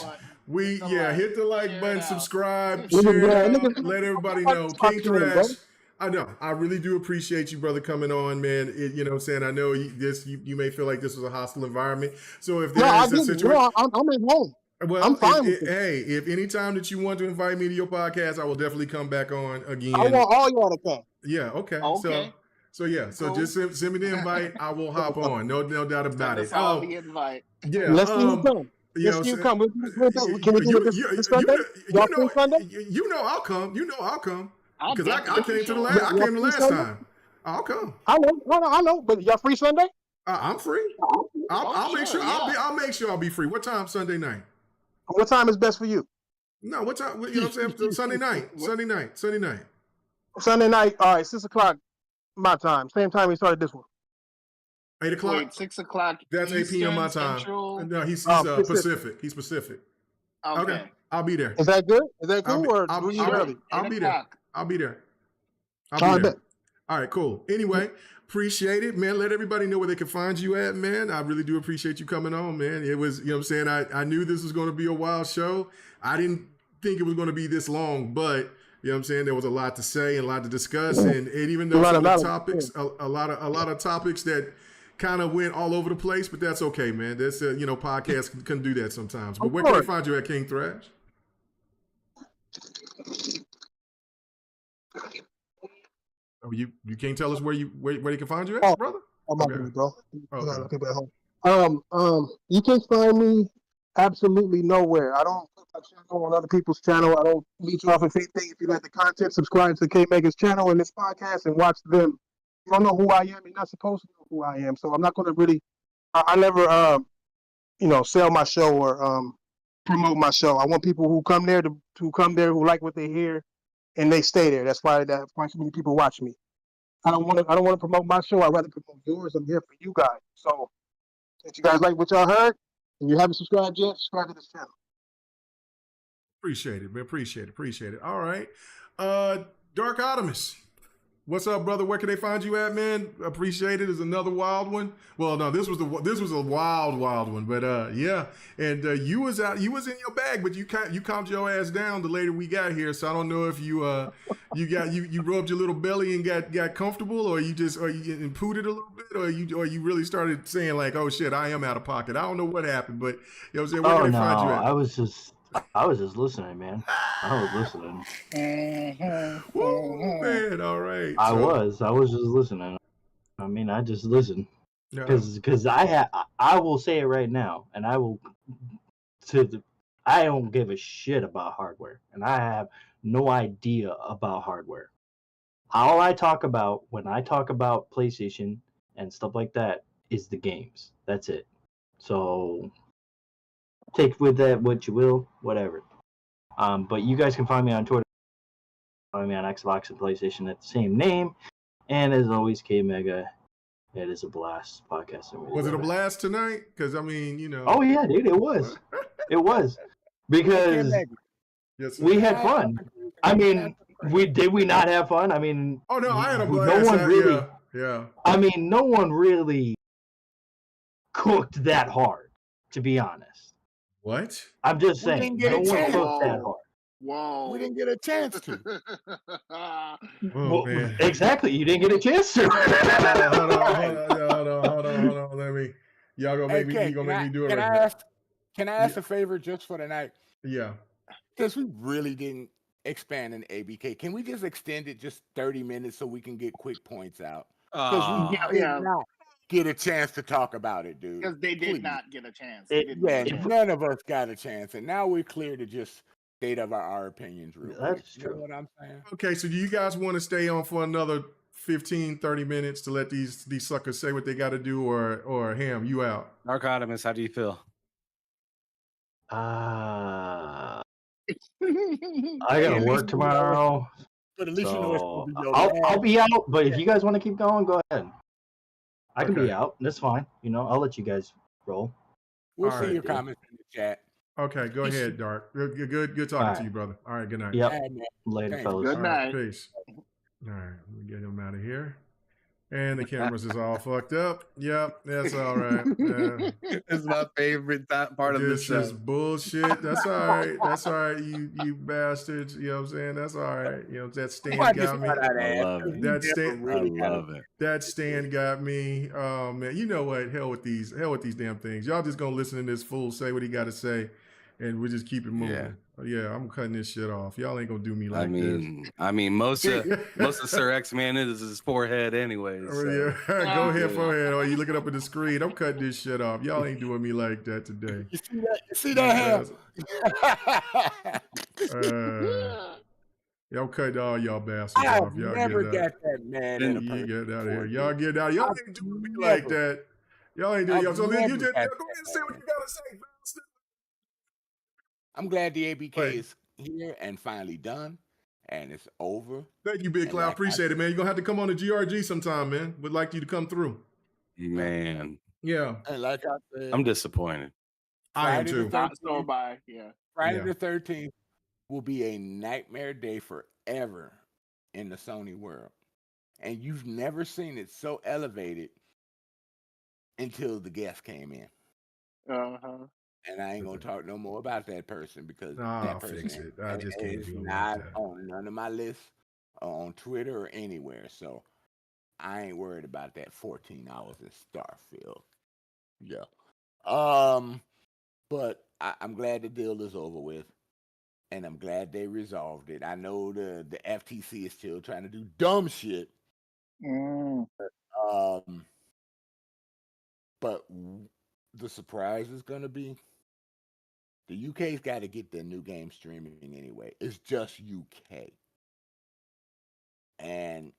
Hit the like button, subscribe, share it out, let everybody know. King Thrash. I know. I really do appreciate you, brother, coming on, man. You know what I'm saying? I know you may feel like this was a hostile environment. So if there's a situation, I'm at home. Well, I'm fine with it. Hey, if any time that you want to invite me to your podcast, I will definitely come back on again. I want all y'all to come. Yeah. Okay. So cool. Just send me the invite. I will hop on. No doubt about it. Oh, the invite. Yeah. Let's see you come. Can we do this Sunday? You know I'll come. Because I came to the last time. I'll come. I know. But y'all free Sunday? I'm free. I'll make sure. I'll make sure I'll be free. What time Sunday night? What time is best for you? No, what time? You know what I'm saying? Sunday night. Sunday night. All right, 6 o'clock my time. Same time we started this one. 8 o'clock. Wait, 6 o'clock. That's 8 p.m. my time. Central? No, he's Pacific. He's Pacific. Okay. I'll be there. Is that good? Is that cool I'll be there. I'll be there. All right, cool. Anyway, appreciate it, man. Let everybody know where they can find you at, man. I really do appreciate you coming on, man. It was, you know what I'm saying? I knew this was going to be a wild show. I didn't think it was going to be this long, but You know what I'm saying? There was a lot to say and a lot to discuss, and even though some of the topics, a lot of topics that kind of went all over the place, but that's okay, man. That's podcasts can do that sometimes. But where can they find you at, King Thrash? Oh, you can't tell us where they can find you at, brother? I'm okay. not bro. Okay. People at home. You can find me absolutely nowhere. I don't put my channel on other people's channel. I don't leech off of anything. If you like the content, subscribe to K Mega's channel and this podcast and watch them. You don't know who I am. You're not supposed to know who I am. So I'm not going to really. I never, sell my show or promote my show. I want people who come there who like what they hear, and they stay there. That's why so many people watch me. I don't want to promote my show. I'd rather promote yours. I'm here for you guys. So if you guys like what y'all heard and you haven't subscribed yet, subscribe to this channel. Appreciate it, man. Appreciate it. All right. Dark Optimus. What's up, brother? Where can they find you at, man? Appreciate it. Is another wild one. Well, no, this was a wild one, but yeah. And you was in your bag, but you calmed your ass down the later we got here. So I don't know if you rubbed your little belly and got comfortable, or you pooted a little bit, or you really started saying like, oh shit, I am out of pocket. I don't know what happened, but you know what I'm saying. Where can they find you at? I was just listening, man. I was listening. Woo, man, all right. I was just listening. I mean, I just listened because I will say it right now, and I don't give a shit about hardware, and I have no idea about hardware. All I talk about when I talk about PlayStation and stuff like that is the games. That's it. So take with that what you will, whatever. But you guys can find me on Twitter. Find me on Xbox and PlayStation at the same name. And as always, K Mega. It is a blast podcast. Was it a blast tonight? Because I mean, Oh yeah, dude, it was. It was because we had fun. I mean, did we not have fun? I mean, oh no, I had a blast. No one really. Yeah. I mean, no one really cooked that hard, to be honest. What? I'm just saying, no one cooked that hard. Whoa. We didn't get a chance to. Oh, man. Exactly. You didn't get a chance to. Hold on. Let me. Y'all gonna make me do it. Can I ask a favor just for tonight? Yeah. Because we really didn't expand in ABK. Can we just extend it just 30 minutes so we can get quick points out? Because we did not get a chance to talk about it, dude. Because they did not get a chance. None of us got a chance. And now we're clear to just state of our opinions real quick. That's true. You know what I'm saying? Okay, so do you guys want to stay on for another 15, 30 minutes to let these suckers say what they got to do, or Ham, you out? Narcotimus, how do you feel? I gotta work tomorrow. But at least so I'll be out, but if you guys want to keep going, go ahead. I can be out. That's fine. I'll let you guys roll. We'll see your comments in the chat. Okay, go ahead, Dark. Good talking to you, brother. All right, good night. Yep. Later, fellas. Good night. Right, peace. All right, let me get him out of here. And the cameras is all fucked up. Yep, that's all right. It's my favorite part of the show. This is bullshit. That's all right. That's all right, you bastards. You know what I'm saying? That's all right. That stand got me. I love it. That stand got me. Oh man, you know what? Hell with these damn things. Y'all just gonna listen to this fool say what he got to say, and we just keep it moving. Yeah, I'm cutting this shit off. Y'all ain't gonna do me like this. I mean, most of Sir X-Man is his forehead anyways. So. Yeah, go ahead, forehead. Or you look it up at the screen. I'm cutting this shit off. Y'all ain't doing me like that today. You see that? Y'all cut all y'all bastards off. Y'all never got that man. You get out of here. Y'all get out. Y'all ain't doing me like that. Y'all ain't doing. So then you just go ahead and say what you gotta say, bastard. I'm glad the ABK is here and finally done, and it's over. Thank you, Big Cloud. Appreciate it, man. You're going to have to come on the GRG sometime, man. Would like you to come through. Man. Yeah. And like I said, I'm disappointed. I am too. Friday the 13th will be a nightmare day forever in the Sony world. And you've never seen it so elevated until the guest came in. And I ain't gonna talk no more about that person because I'll that person fix it. I just can't is deal with not that. on none of my lists on Twitter or anywhere. So I ain't worried about that 14 hours in Starfield. Yeah. But I'm glad the deal is over with. And I'm glad they resolved it. I know the FTC is still trying to do dumb shit. But the surprise is gonna be the UK's got to get their new game streaming anyway. It's just UK, and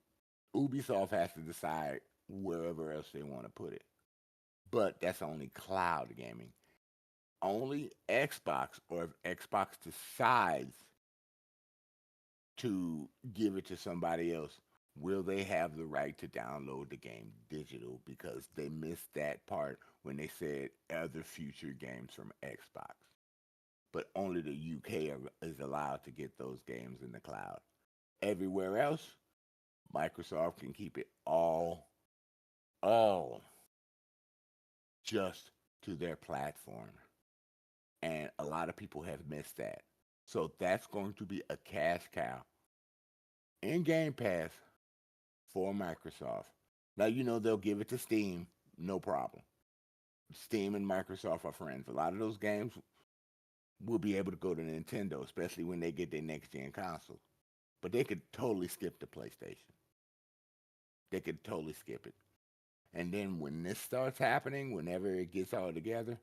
Ubisoft has to decide wherever else they want to put it. But that's only cloud gaming. Only Xbox, or if Xbox decides to give it to somebody else, will they have the right to download the game digital? Because they missed that part when they said other future games from Xbox. But only the UK is allowed to get those games in the cloud. Everywhere else, Microsoft can keep it all just to their platform. And a lot of people have missed that. So that's going to be a cash cow in Game Pass for Microsoft. Now, they'll give it to Steam, no problem. Steam and Microsoft are friends. A lot of those games will be able to go to Nintendo, especially when they get their next-gen console. But they could totally skip the PlayStation. They could totally skip it. And then when this starts happening, whenever it gets all together,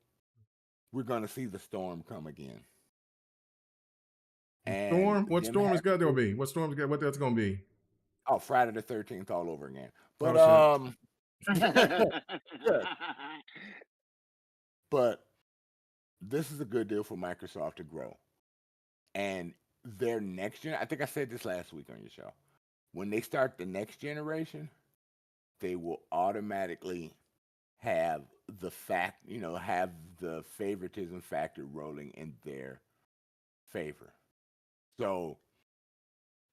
we're going to see the storm come again. And Storm? What storm is going to be? What storm is what that's going to be? Oh, Friday the 13th all over again. But but this is a good deal for Microsoft to grow. And their next gen, I think I said this last week on your show. When they start the next generation, they will automatically have the have the favoritism factor rolling in their favor. So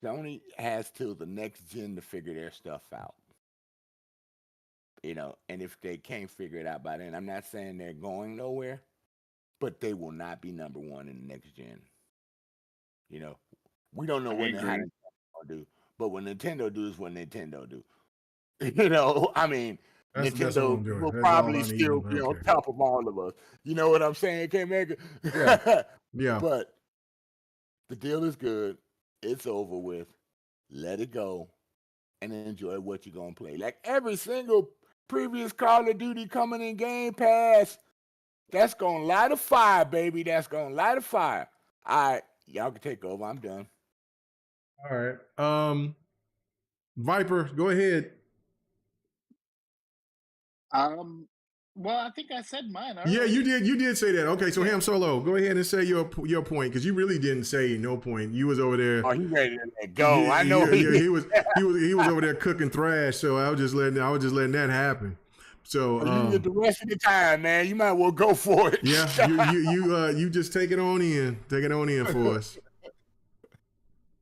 Sony has till the next gen to figure their stuff out. And if they can't figure it out by then, I'm not saying they're going nowhere, but they will not be number one in the next gen. We don't know what Nintendo will do, but what Nintendo do is what Nintendo do. I mean, that's Nintendo will probably still be on top of all of us. You know what I'm saying, K-Mega? Yeah. But the deal is good. It's over with. Let it go and enjoy what you're going to play. Like every single previous Call of Duty coming in Game Pass, that's going to light a fire, baby. That's going to light a fire. All right. Y'all can take over. I'm done. All right. Viper, go ahead. Well, I think I said mine already. Yeah, you did. You did say that. Okay, so Ham Solo, go ahead and say your point, because you really didn't say no point. You was over there. Oh, he ready to let go. I know. He was over there cooking thrash. So I was just letting that happen. So you get the rest of the time, man. You might well go for it. Yeah, you just take it on in for us.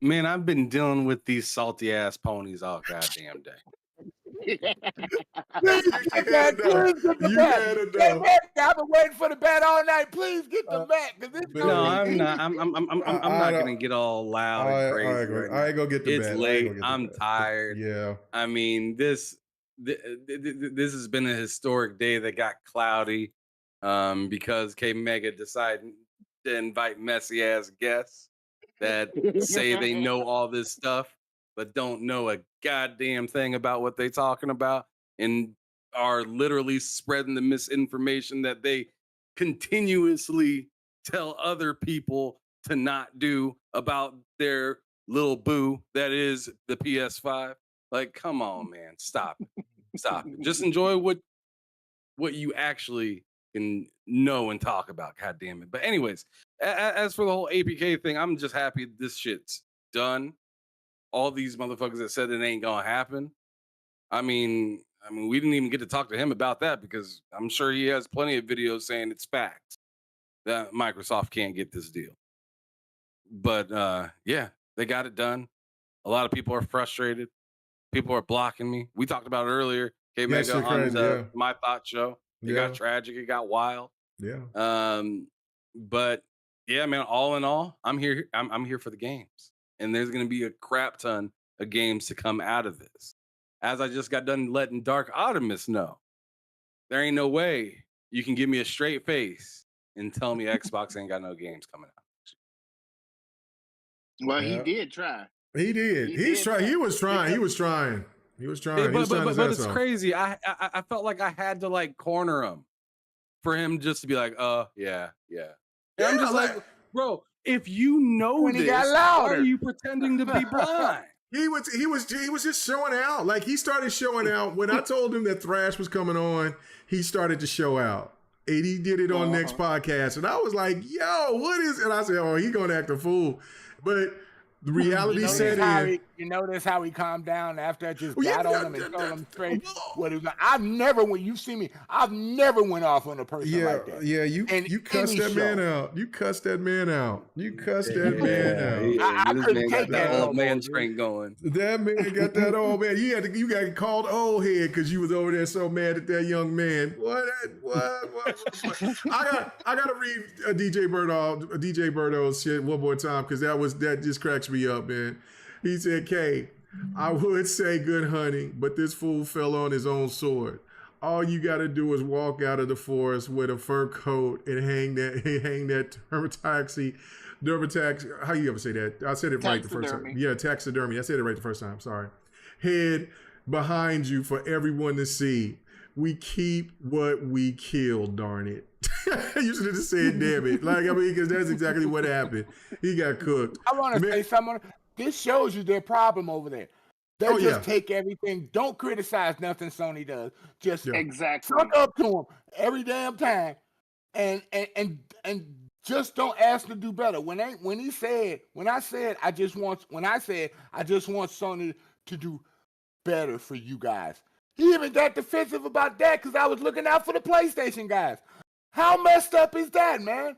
Man, I've been dealing with these salty ass ponies all goddamn day. I've been waiting for the bet all night. Please get the bet. No, I'm not. I'm not gonna get all loud and crazy. I ain't gonna get the bet. It's late. I'm tired. Yeah. I mean, this has been a historic day that got cloudy because K Mega decided to invite messy ass guests that say they know all this stuff but don't know a goddamn thing about what they talking about and are literally spreading the misinformation that they continuously tell other people to not do about their little boo that is the PS5. Like, come on, man. Stop it. Stop it. Just enjoy what you actually can know and talk about. God damn it. But anyways, as for the whole APK thing, I'm just happy this shit's done. All these motherfuckers that said it ain't gonna happen. I mean, we didn't even get to talk to him about that because I'm sure he has plenty of videos saying it's facts that Microsoft can't get this deal. But yeah, they got it done. A lot of people are frustrated. People are blocking me. We talked about it earlier. K Mega on the My Thought show. It got tragic. It got wild. Yeah. But yeah, man. All in all, I'm here. I'm here for the games, and there's gonna be a crap ton of games to come out of this. As I just got done letting Dark Optimus know, there ain't no way you can give me a straight face and tell me Xbox ain't got no games coming out. Well, he did try. He did. He was trying. He was trying. He was trying. But it's crazy. I felt like I had to like corner him for him just to be like, yeah. And I'm just like, bro, if you know this, why are you pretending to be blind? He was just showing out. Like he started showing out when I told him that Thrash was coming on. He started to show out, and he did it on next podcast. And I was like, "Yo, what is?" And I said, "Oh, he gonna act a fool," but the reality set in. You notice how he calmed down after I just got on him and told him straight what he was. I've never, when you see me, I've never went off on a person like that. Yeah, you cussed that man out. You cussed that man out. I couldn't take that old man strength going. That man got that old man. You got called old head because you was over there so mad at that young man. What? I gotta read DJ Birdo's shit one more time because that just cracks me up, man. He said, K, I would say good hunting, but this fool fell on his own sword. All you got to do is walk out of the forest with a fur coat and hang that dermataxi. How you ever say that? I said it right the first time. Yeah, taxidermy. I said it right the first time. Sorry. Head behind you for everyone to see. We keep what we kill, darn it. You should have just said, damn it. Because that's exactly what happened. He got cooked. I want to say something. This shows you their problem over there. They just take everything. Don't criticize nothing Sony does. Just suck up to them every damn time, and just don't ask to do better. When I said I just want Sony to do better for you guys. He even got defensive about that because I was looking out for the PlayStation guys. How messed up is that, man?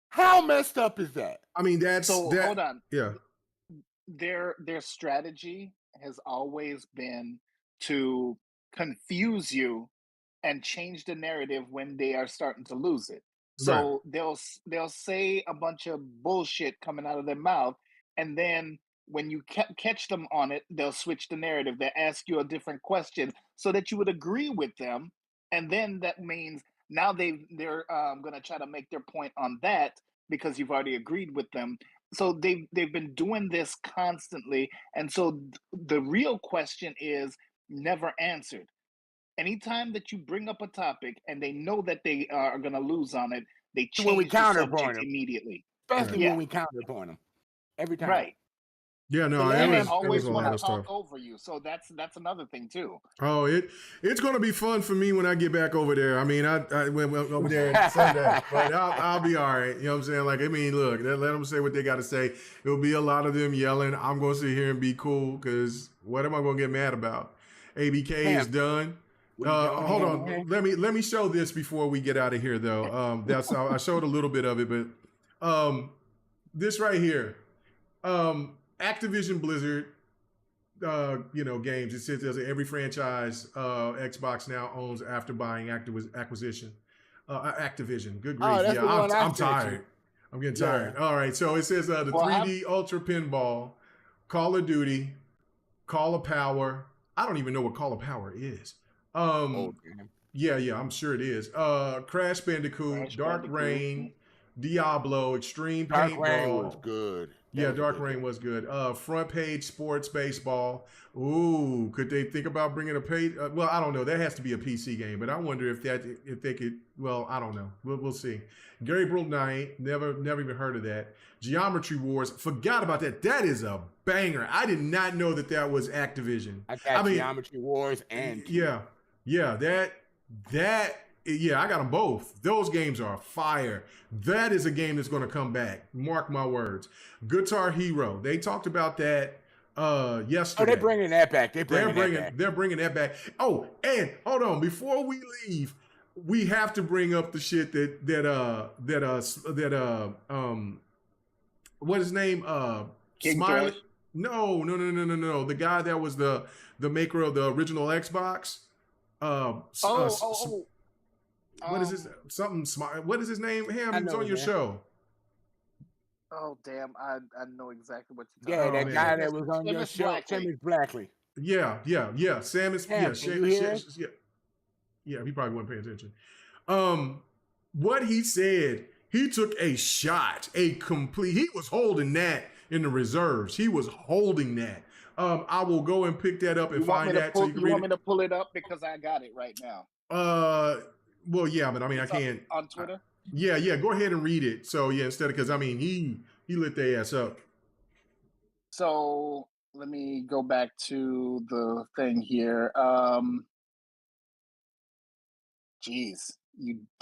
How messed up is that? I mean, hold on. Yeah. Their strategy has always been to confuse you and change the narrative when they are starting to lose it. So they'll say a bunch of bullshit coming out of their mouth, and then when you catch them on it, they'll switch the narrative. They ask you a different question so that you would agree with them, and then that means now they're going to try to make their point on that because you've already agreed with them. So they've been doing this constantly, and so the real question is never answered. Anytime that you bring up a topic and they know that they are going to lose on it, they change the subject immediately. Especially when we counterpoint them every time. Right. Yeah, no, I always want to talk over you, so that's another thing too. Oh, it's going to be fun for me when I get back over there. I mean, I went over there Sunday, but I'll be all right. You know what I'm saying? Like, I mean, look, let them say what they got to say. It'll be a lot of them yelling. I'm going to sit here and be cool because what am I going to get mad about? ABK is done. Hold on, let me show this before we get out of here, though. I showed a little bit of it, but this right here. Activision Blizzard, games. It says every franchise Xbox now owns after buying Activision. Good grief! I'm tired. I'm getting tired. All right, so it says the 3D Ultra Pinball, Call of Duty, Call of Power. I don't even know what Call of Power is. Yeah, I'm sure it is. Crash Bandicoot, Dark Rain, Diablo, Extreme Paintball. Dark Rain was good. Yeah, Dark Rain was good. Front Page Sports Baseball. Ooh, could they think about bringing a page? Well, I don't know. That has to be a PC game, but I wonder if they could. Well, I don't know. We'll see. Gabriel Knight. Never even heard of that. Geometry Wars. Forgot about that. That is a banger. I did not know that was Activision. I mean, Geometry Wars and I got them both. Those games are fire. That is a game that's going to come back. Mark my words. Guitar Hero. They talked about that yesterday. Oh, they're bringing that back. They're bringing that back. Oh, and hold on. Before we leave, we have to bring up the shit that what his name? Smiley. No. The guy that was the maker of the original Xbox. What is this? Something smart. What is his name? Ham, I he was know on your him. show. Oh damn! I know exactly what you're talking Yeah, about. that guy that was on your show, Seamus Blackley. Yeah. Sam is Ham, can you hear us? Yeah, he probably wasn't paying attention. What he said, he took a shot, he was holding that in the reserves. He was holding that. I will go and pick that up and find that so you can You read want it. me to pull it up because I got it right now. Well, yeah, but I mean, It's I can't. on Twitter. Yeah, go ahead and read it. So yeah, instead of, because I mean, he lit their ass up. So let me go back to the thing here. Jeez,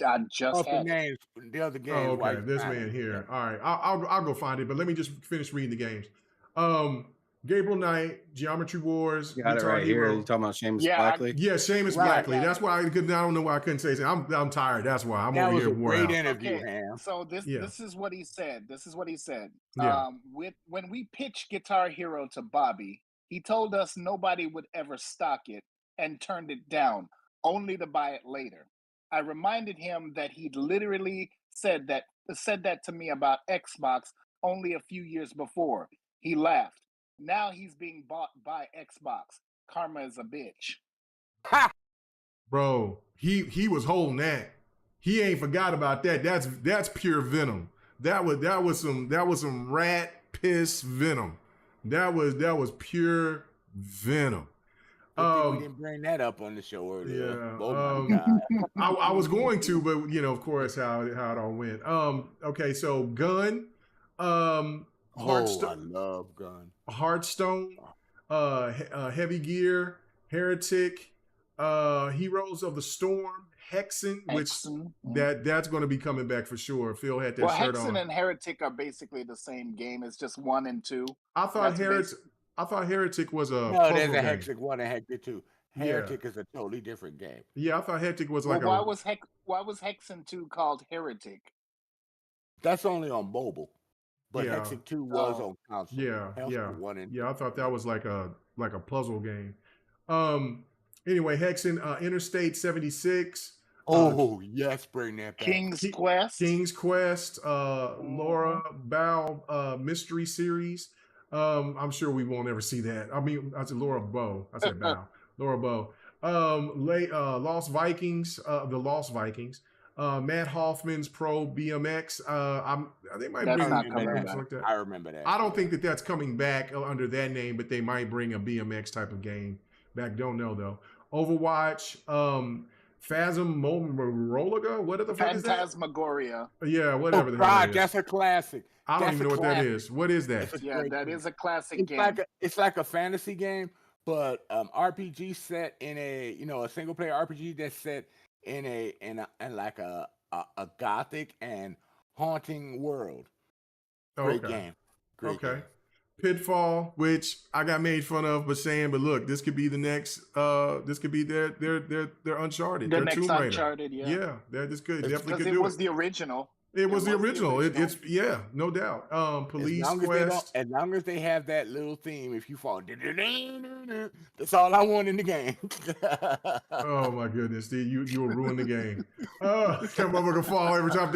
I just The had it. names, the other games. Oh, while okay. you This find man it. here. All right, I'll go find it, but let me just finish reading the games. Gabriel Knight, Geometry Wars, Got it Guitar right Hero. here. You talking about Seamus Yeah, Blackley? Yeah, Seamus Right, Blackley. That's why I don't know why I couldn't say it. I'm tired. That's why I'm That over was here a wore great out. interview, Okay, Ham. so this Yeah. is what he said. This is what he said. Yeah. When we pitched Guitar Hero to Bobby, he told us nobody would ever stock it and turned it down, only to buy it later. I reminded him that he'd literally said that to me about Xbox only a few years before. He laughed. Now he's being bought by Xbox. Karma is a bitch. Bro, he was holding that. He ain't forgot about that. That's pure venom. That was some rat piss venom. That was pure venom. Good thing we didn't bring that up on the show earlier. Yeah. Oh my God. I was going to, but you know, of course, how it all went. Okay, so Gun, I love Gun. Hearthstone, Heavy Gear, Heretic, Heroes of the Storm, Hexen, which that's going to be coming back for sure. Phil had that shirt on. Hexen and Heretic are basically the same game. It's just 1 and 2. I thought Heretic was a No, puzzle there's a game. Heretic 1 and Heretic 2. Heretic is a totally different game. Yeah, I thought Heretic was like why was Hexen 2 called Heretic? That's only on mobile. But Yeah. Hexen 2 was on console. Yeah. 1 and I thought that was like a puzzle game. Anyway, Hexen, Interstate 76. Yes, bring that back. King's Quest, Laura Bow Mystery Series. I'm sure we won't ever see that. I mean, I said Laura Bow. I said Bow. Laura Bow. Lost Vikings, the Lost Vikings. Matt Hoffman's Pro BMX. They might bring BMX like that. I remember that. I don't think that that's coming back under that name, but they might bring a BMX type of game back. Don't know though. Overwatch, Phasmophobia. What the fuck is that? Phantasmagoria. Yeah, whatever the hell God, it is. that's a classic. I don't That's even a know what that classic. is. What is that? Yeah, that is a classic game. It's like a fantasy game, but RPG set in a a single player RPG that's set in like a gothic and haunting world. Great game. Great game. Pitfall, which I got made fun of, but look, this could be the next. This could be their Uncharted. The their next Tomb Raider. Uncharted, yeah. This could definitely Because could it do was the original. It was the original. It's no doubt. Police Quest. As long as they have that little theme, if you fall, that's all I want in the game. Oh my goodness, dude, you will ruin the game. Oh, that motherfucker fall every time.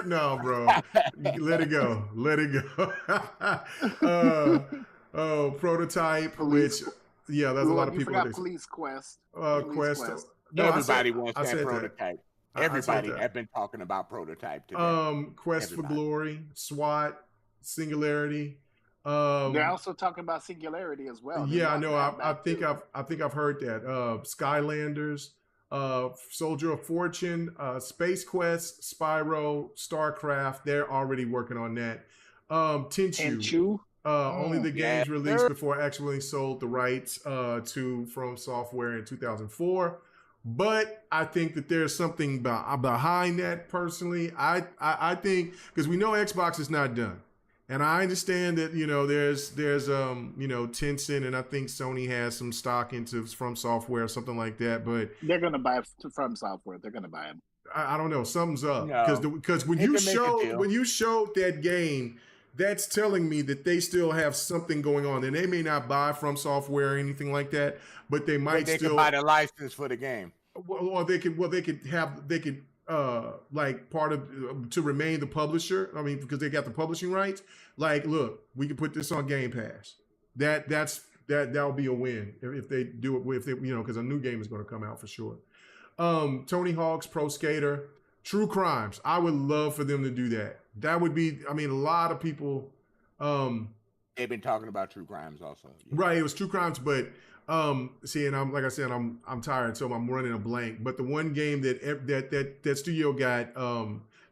No, bro, let it go. Prototype, Police, which that's a lot of people. Police Quest. Quest. No, everybody wants I that said prototype. I Everybody has been talking about prototype today. Quest Everybody. for Glory, SWAT, Singularity. They're also talking about Singularity as well. I know. I think I've heard that. Skylanders, Soldier of Fortune, Space Quest, Spyro, StarCraft. They're already working on that. Tenchu. Only the games released before actually sold the rights to From Software in 2004. But I think that there's something behind that personally. I think, because we know Xbox is not done. And I understand that, there's Tencent, and I think Sony has some stock into From Software or something like that. But they're going to buy From Software. They're going to buy them. I don't know. Something's up. No. Because when you showed that game, that's telling me that they still have something going on. And they may not buy From Software or anything like that, but they might they still can buy the license for the game. or they could like part of to remain the publisher. I mean, because they got the publishing rights. Like, look, we can put this on Game Pass. That'll be a win if they do it. If they, because a new game is going to come out for sure. Tony Hawk's Pro Skater, True Crimes. I would love for them to do that. That would be. I mean, a lot of people. They've been talking about True Crimes also. Yeah. Right, it was True Crimes, but see, and I'm like I said, I'm tired, so I'm running a blank. But the one game that studio got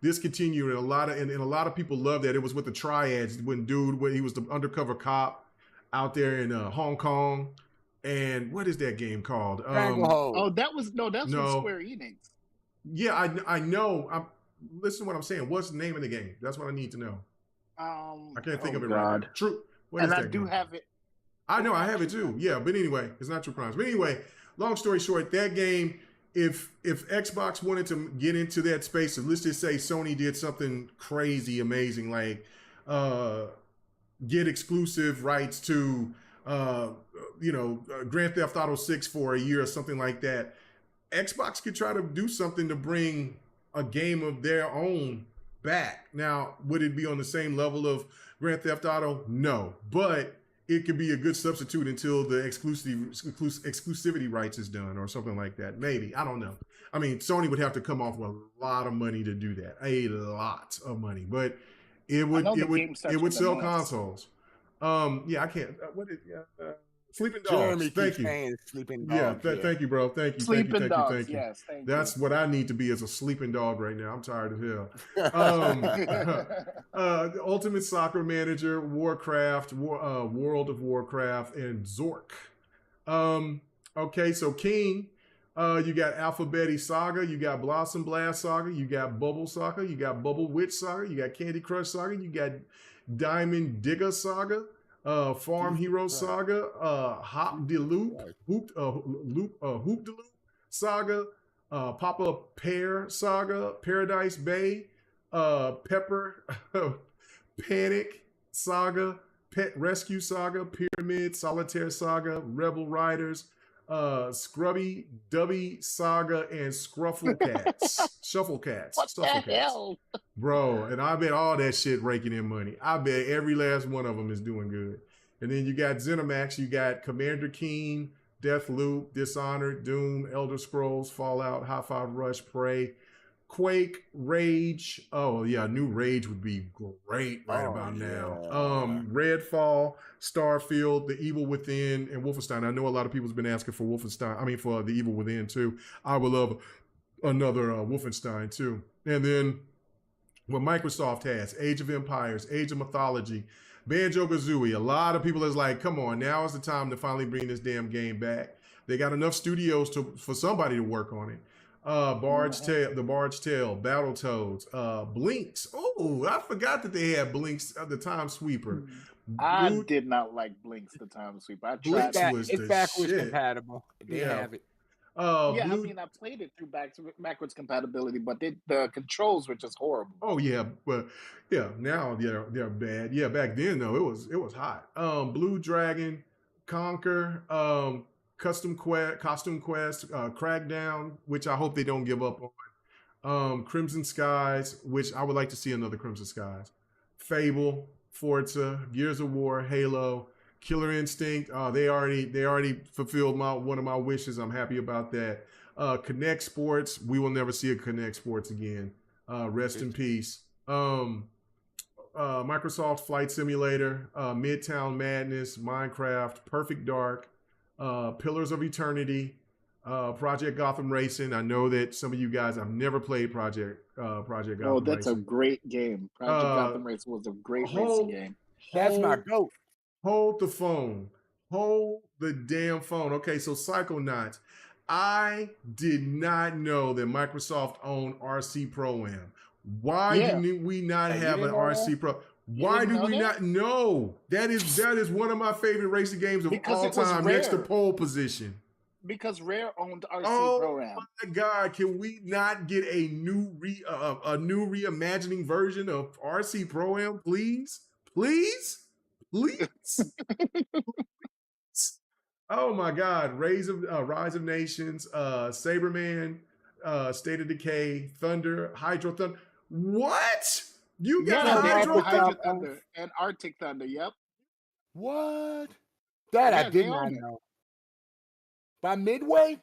discontinued, and a lot of people love that. It was with the Triads when he was the undercover cop out there in Hong Kong. And what is that game called? That was from Square Enix. Yeah, I know. Listen to what I'm saying. What's the name of the game? That's what I need to know. I can't think of it right now. True. What and is I that do game? have it. I know, I have it too. Yeah, but anyway, it's not True Crimes. But anyway, long story short, that game, if Xbox wanted to get into that space, let's just say Sony did something crazy, amazing, like get exclusive rights to Grand Theft Auto 6 for a year or something like that, Xbox could try to do something to bring a game of their own back. Now, would it be on the same level of Grand Theft Auto? No, but it could be a good substitute until the exclusivity rights is done or something like that. Maybe. I don't know. I mean, Sony would have to come off with a lot of money to do that. A lot of money. But it would sell consoles. Yeah, I can't. Sleeping Dogs. Jeremy Thank you. Sleeping Dogs. Yeah, thank you, bro. Thank you. Sleeping Dogs. Thank you. Yes, thank you. That's what I need to be as a sleeping dog right now. I'm tired of hell. Ultimate Soccer Manager, Warcraft, World of Warcraft, and Zork. Okay, so King, you got Alphabeti Saga, you got Blossom Blast Saga, you got Bubble Saga, you got Bubble Witch Saga, you got Candy Crush Saga, you got Diamond Digger Saga, Farm Hero Saga, Hop de Loop, Hoop de Loop Saga, Papa Pear Saga, Paradise Bay, Pepper Panic Saga, Pet Rescue Saga, Pyramid, Solitaire Saga, Rebel Riders, Scrubby Dubby Saga, and Scruffle Cats. Shuffle Cats. What the hell? Bro, and I bet all that shit raking in money. I bet every last one of them is doing good. And then you got ZeniMax, you got Commander Keen, Deathloop, Dishonored, Doom, Elder Scrolls, Fallout, High Five Rush, Prey, Quake, Rage. Oh yeah, new Rage would be great about now. Redfall, Starfield, The Evil Within, and Wolfenstein. I know a lot of people's been asking for Wolfenstein. I mean, for The Evil Within too. I would love another Wolfenstein too. And then what Microsoft has: Age of Empires, Age of Mythology, Banjo-Kazooie. A lot of people is like, come on, now is the time to finally bring this damn game back. They got enough studios for somebody to work on it. The Bard's Tale, Battletoads, Blinks. Oh, I forgot that they had Blinks, the Time Sweeper. I did not like Blinks, the Time Sweeper. I tried. It's backwards compatible. They have it. I mean, I played it through backwards compatibility, but the controls were just horrible. Oh yeah, but yeah, now they're bad. Yeah, back then though, it was hot. Blue Dragon, Conquer, Costume Quest, Crackdown, which I hope they don't give up on. Crimson Skies, which I would like to see another Crimson Skies. Fable, Forza, Gears of War, Halo, Killer Instinct. They already fulfilled one of my wishes. I'm happy about that. Connect Sports. We will never see a Connect Sports again. Rest in peace. Microsoft Flight Simulator, Midtown Madness, Minecraft, Perfect Dark, Pillars of Eternity, Project Gotham Racing. I know that some of you guys have never played Project Gotham Racing. Oh, that's a great game. Project Gotham Racing was a great racing game. That's my goat. Hold the phone. Hold the damn phone. Okay, so Psychonauts. I did not know that Microsoft owned RC Pro-Am. Why did we not have an RC Pro? Why do we not know? That is one of my favorite racing games of all time, next to Pole Position. Because Rare owned RC Pro-Am. Oh my God! Can we not get a new reimagining version of RC Pro-Am, please? Please? Oh my God! Rise of Nations, Saberman, State of Decay, Thunder, Hydro Thunder. What? You got Yeah, they own Hydro Hydro Thunder? Thunder and Arctic Thunder. Yep. What? That I Yeah, they did not own it. know. By Midway?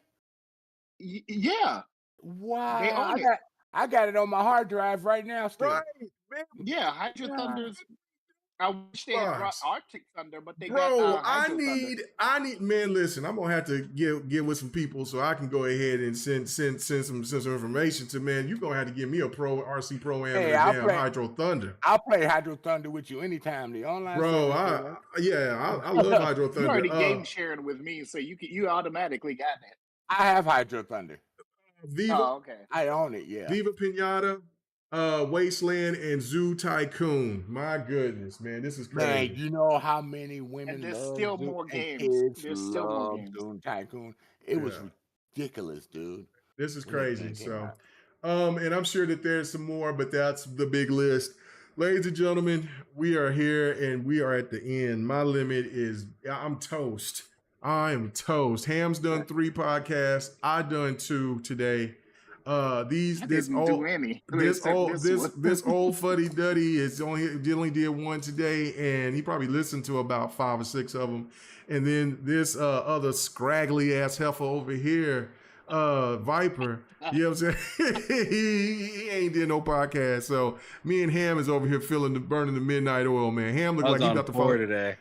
Yeah, Wow. they own it. I got it on my hard drive right now still. Right, man. Yeah, Hydro Thunder's. I wish they had brought Arctic Thunder, but they got Bro, Hydro Thunder. I need, man. Listen, I'm gonna have to get with some people so I can go ahead and send some information to man. You gonna have to give me a pro RC Pro Am and a damn Hydro Thunder. I'll play Hydro Thunder with you anytime. The online. Bro, I love Hydro Thunder. You already game sharing with me, so you automatically got it. I have Hydro Thunder. Viva. Oh, okay. I own it. Yeah. Viva Pinata, Wasteland, and Zoo Tycoon. My goodness, man, this is crazy. Man, you know how many women And there's love still Zoo, more and games. kids There's still more love games. Zoo Tycoon. It was ridiculous, dude. This is when that crazy. thing came So, out. and I'm sure that there's some more, but that's the big list. Ladies and gentlemen, we are here and we are at the end. My limit is I'm toast. I am toast. Ham's done 3 podcasts. I done 2 today. This old fuddy duddy is only did 1 today, and he probably listened to about 5 or 6 of them. And then this other scraggly ass heifer over here, Viper, you know what I'm saying? he ain't did no podcast. So me and Ham is over here burning the midnight oil, man. Ham look like he's about to fall today.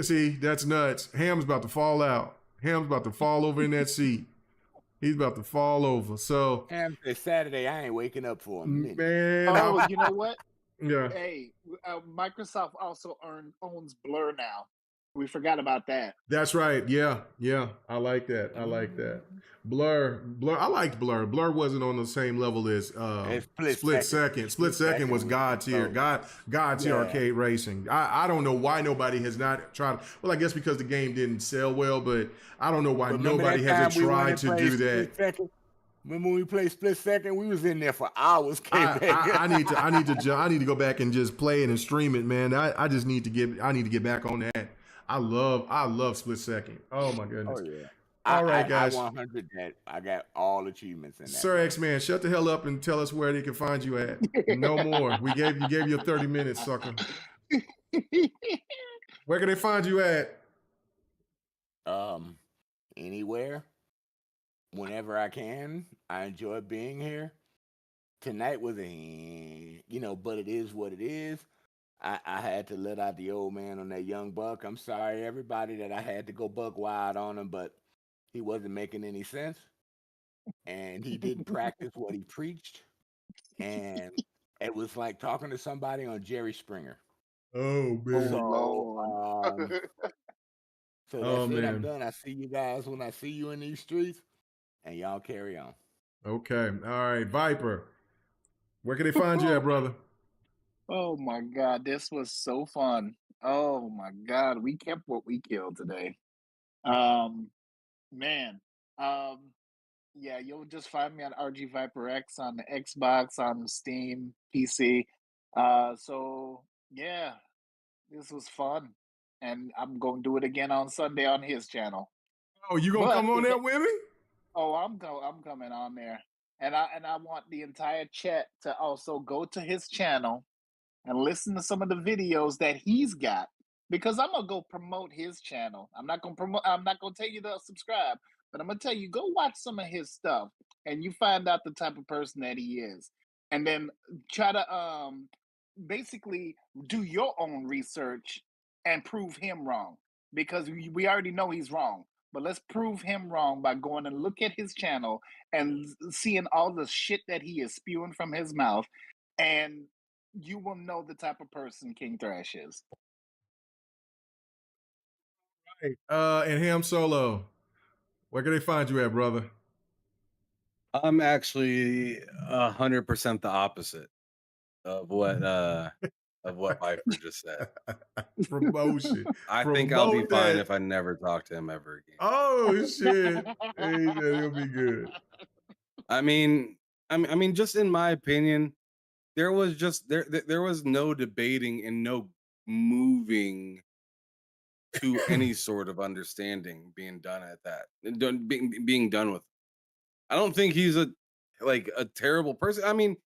See, that's nuts. Ham's about to fall out. Ham's about to fall over in that seat. He's about to fall over. So Ham said Saturday, I ain't waking up for a minute. Man, Oh, you know what? Yeah. Hey, Microsoft also owns Blur now. We forgot about that. That's right. Yeah. I like that. Blur. I liked Blur. Blur wasn't on the same level as Split Second. Split Second was God tier. God tier arcade racing. I don't know why nobody has not tried. Well, I guess because the game didn't sell well, but I don't know why nobody hasn't tried to do that. Remember when we played Split Second? We was in there for hours. I need to go back and just play it and stream it, man. I need to get back on that. I love Split Second. Oh my goodness. Oh yeah. All right, guys. I 100 that. I got all achievements in that. Sir X-Man, shut the hell up and tell us where they can find you at. No more. We gave you 30 minutes, sucker. Where can they find you at? Anywhere. Whenever I can. I enjoy being here. Tonight was but it is what it is. I had to let out the old man on that young buck. I'm sorry, everybody, that I had to go buck wild on him, but he wasn't making any sense. And he didn't practice what he preached. And it was like talking to somebody on Jerry Springer. Oh, man. So that's it. I'm done. I see you guys when I see you in these streets, and y'all carry on. Okay. All right. Viper, where can they find you at, brother? Oh my God, this was so fun. Oh my God, we kept what we killed today. Yeah, you'll just find me on RG Viper X on the Xbox, on Steam, PC. So yeah, this was fun, and I'm going to do it again on Sunday on his channel. Oh, you gonna come on there with me? Oh, I'm coming on there, and I want the entire chat to also go to his channel and listen to some of the videos that he's got, because I'm gonna go promote his channel. I'm not gonna tell you to subscribe, but I'm gonna tell you, go watch some of his stuff and you find out the type of person that he is. And then try to basically do your own research and prove him wrong. Because we already know he's wrong. But let's prove him wrong by going and look at his channel and seeing all the shit that he is spewing from his mouth, and you will know the type of person King Thrash is. Right. And Ham Solo, where can they find you at, brother? I'm actually 100% the opposite of what Viper just said. Promotion. I think I'll be fine if I never talk to him ever again. Oh shit! Hey, it'll be good. I mean, just in my opinion, there was no debating and no moving to any sort of understanding being done at that, being done with. I don't think he's a terrible person. I mean,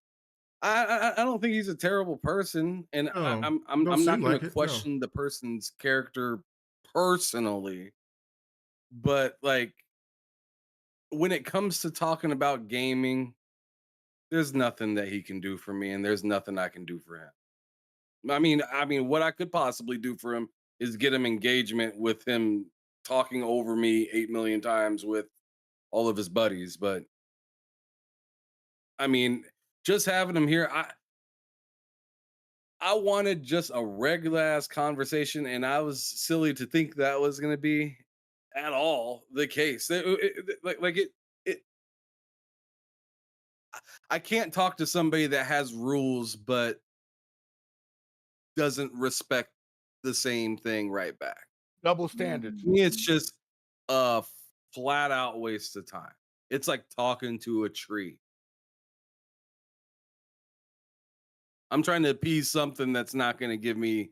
I don't think he's a terrible person, and I'm not going to question the person's character personally, but like when it comes to talking about gaming, there's nothing that he can do for me, and there's nothing I can do for him. I mean, what I could possibly do for him is get him engagement with him talking over me 8 million times with all of his buddies, but I mean, just having him here, I wanted just a regular ass conversation, and I was silly to think that was going to be at all the case. I can't talk to somebody that has rules but doesn't respect the same thing right back. Double standards. To me, it's just a flat out waste of time. It's like talking to a tree. I'm trying to appease something that's not going to give me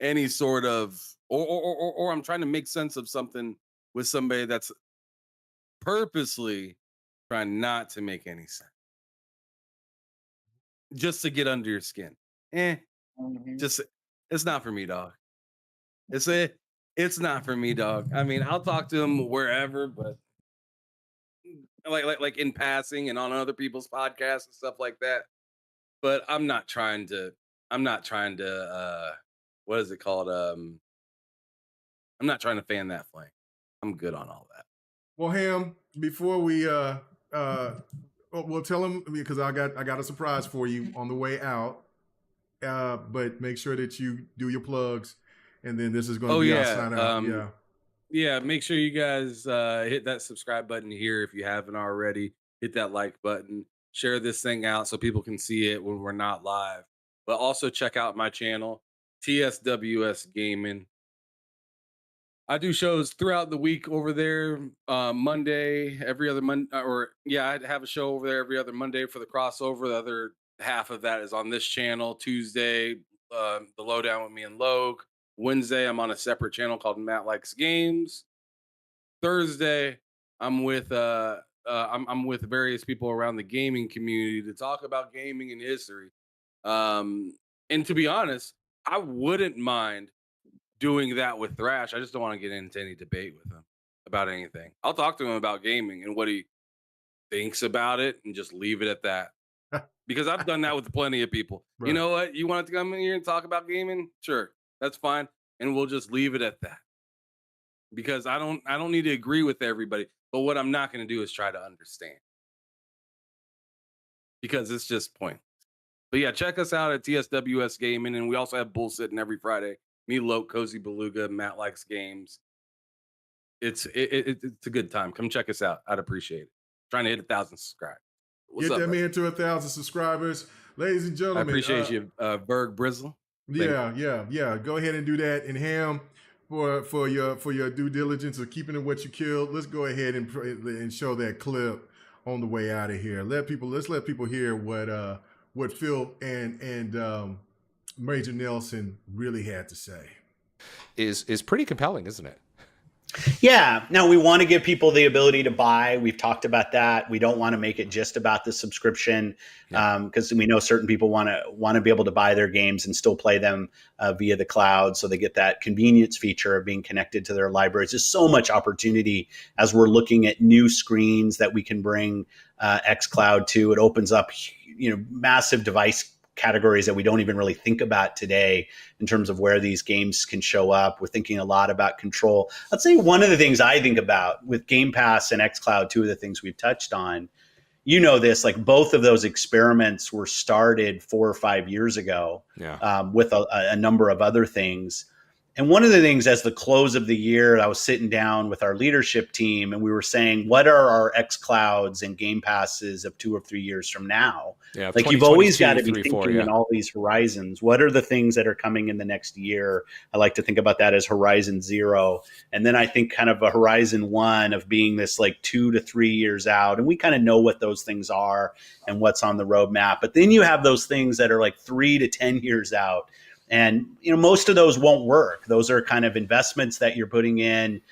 any sort of, or I'm trying to make sense of something with somebody that's purposely trying not to make any sense, just to get under your skin. Just it's not for me, dog. It's not for me, dog. I mean, I'll talk to him wherever, but like in passing and on other people's podcasts and stuff like that. But I'm not trying to what is it called? I'm not trying to fan that flame. I'm good on all that. Well, Ham, before we well, tell him, because I got a surprise for you on the way out. But make sure that you do your plugs, and then this is going to be our sign out. Yeah, make sure you guys hit that subscribe button here if you haven't already. Hit that like button. Share this thing out so people can see it when we're not live. But also check out my channel, TSWS Gaming. I do shows throughout the week over there. Monday, every other Monday, I have a show over there every other Monday for the crossover. The other half of that is on this channel. Tuesday, the lowdown with me and Logue. Wednesday, I'm on a separate channel called Matt Likes Games. Thursday, I'm with I'm with various people around the gaming community to talk about gaming and history. And to be honest, I wouldn't mind doing that with Thrash. I just don't want to get into any debate with him about anything. I'll talk to him about gaming and what he thinks about it and just leave it at that. Because I've done that with plenty of people. Right. You know what? You want to come in here and talk about gaming? Sure, that's fine. And we'll just leave it at that. Because I don't need to agree with everybody. But what I'm not going to do is try to understand. Because it's just pointless. But yeah, check us out at TSWS Gaming. And we also have Bull Sitting every Friday. Me, Loke, Cozy Beluga, Matt Likes Games. It's a good time. Come check us out. I'd appreciate it. Trying to hit 1,000 subscribers. Get that man to 1,000 subscribers. Ladies and gentlemen. I appreciate you, Berg Brizzle. Yeah. Go ahead and do that. And Ham, for your due diligence of keeping it what you killed, let's go ahead and show that clip on the way out of here. Let's let people hear what Phil and Major Nelson really had to say. Is pretty compelling, isn't it? Yeah. No, we want to give people the ability to buy. We've talked about that. We don't want to make it just about the subscription because we know certain people want to be able to buy their games and still play them via the cloud. So they get that convenience feature of being connected to their libraries. There's so much opportunity as we're looking at new screens that we can bring xCloud to. It opens up, massive device categories that we don't even really think about today in terms of where these games can show up. We're thinking a lot about control. I'd say one of the things I think about with Game Pass and xCloud, two of the things we've touched on, this, like both of those experiments were started 4 or 5 years ago with a number of other things. And one of the things as the close of the year, I was sitting down with our leadership team and we were saying, what are our xClouds and Game Passes of 2 or 3 years from now? Yeah, like you've always got to be thinking in all these horizons. What are the things that are coming in the next year? I like to think about that as Horizon 0. And then I think kind of a Horizon 1 of being this like 2 to 3 years out. And we kind of know what those things are and what's on the roadmap. But then you have those things that are like 3 to 10 years out. And most of those won't work. Those are kind of investments that you're putting in.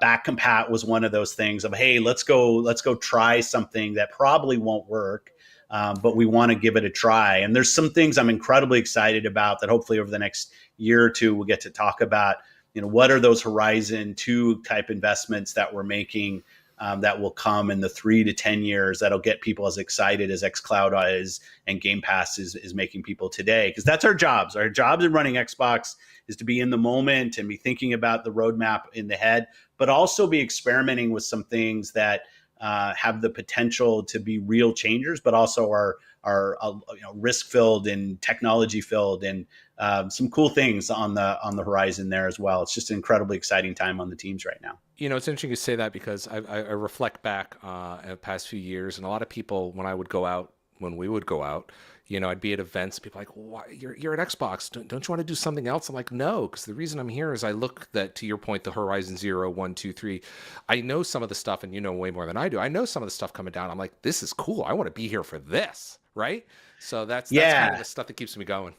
Back compat was one of those things of, hey, let's go try something that probably won't work, but we want to give it a try. And there's some things I'm incredibly excited about that hopefully over the next year or two we'll get to talk about. What are those Horizon 2 type investments that we're making that will come in the 3 to 10 years that'll get people as excited as xCloud is and Game Pass is making people today. Because that's our jobs. Our jobs in running Xbox is to be in the moment and be thinking about the roadmap in the head, but also be experimenting with some things that have the potential to be real changers, but also are risk-filled and technology-filled, and some cool things on the horizon there as well. It's just an incredibly exciting time on the teams right now. It's interesting you say that because I reflect back in the past few years, and a lot of people, when we would go out, I'd be at events, people like, why, you're at Xbox, don't you want to do something else? I'm like, no, because the reason I'm here is I look that, to your point, the Horizon 0, 1, 2, 3, I know some of the stuff, and you know way more than I do. I know some of the stuff coming down. I'm like, this is cool. I want to be here for this, right? So that's kind of the stuff that keeps me going.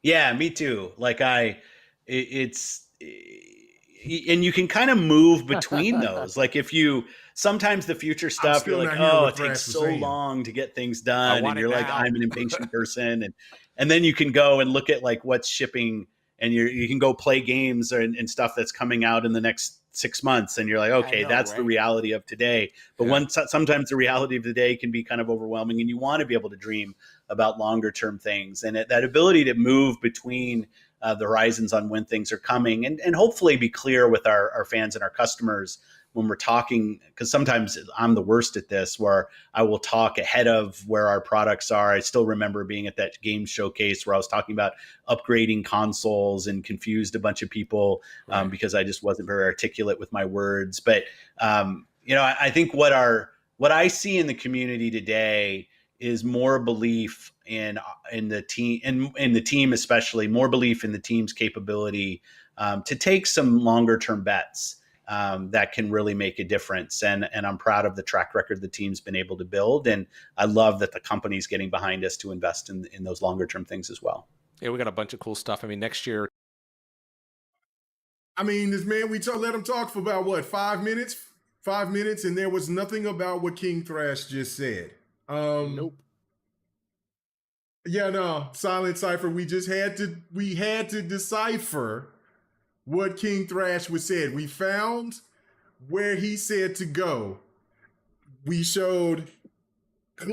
Yeah, me too. Like and you can kind of move between those. Like sometimes the future stuff, you're like, oh, it takes so long to get things done. And you're like, I'm an impatient person. And then you can go and look at like what's shipping, and you can go play games and stuff that's coming out in the next 6 months. And you're like, okay, that's right? The reality of today. But sometimes the reality of the day can be kind of overwhelming, and you want to be able to dream about longer term things. And that ability to move between the horizons on when things are coming, and hopefully be clear with our fans and our customers when we're talking, because sometimes I'm the worst at this, where I will talk ahead of where our products are. I still remember being at that game showcase where I was talking about upgrading consoles and confused a bunch of people because I just wasn't very articulate with my words. But I think what I see in the community today is more belief in the team, in the team especially, more belief in the team's capability to take some longer term bets that can really make a difference. And I'm proud of the track record the team's been able to build. And I love that the company's getting behind us to invest in those longer term things as well. Yeah, we got a bunch of cool stuff. I mean, next year. I mean, this man, let him talk for about what, 5 minutes? 5 minutes, and there was nothing about what King Thrash just said. Nope. Yeah, no, Silent Cipher. We had to decipher what King Thrash was said. We found where he said to go. We showed the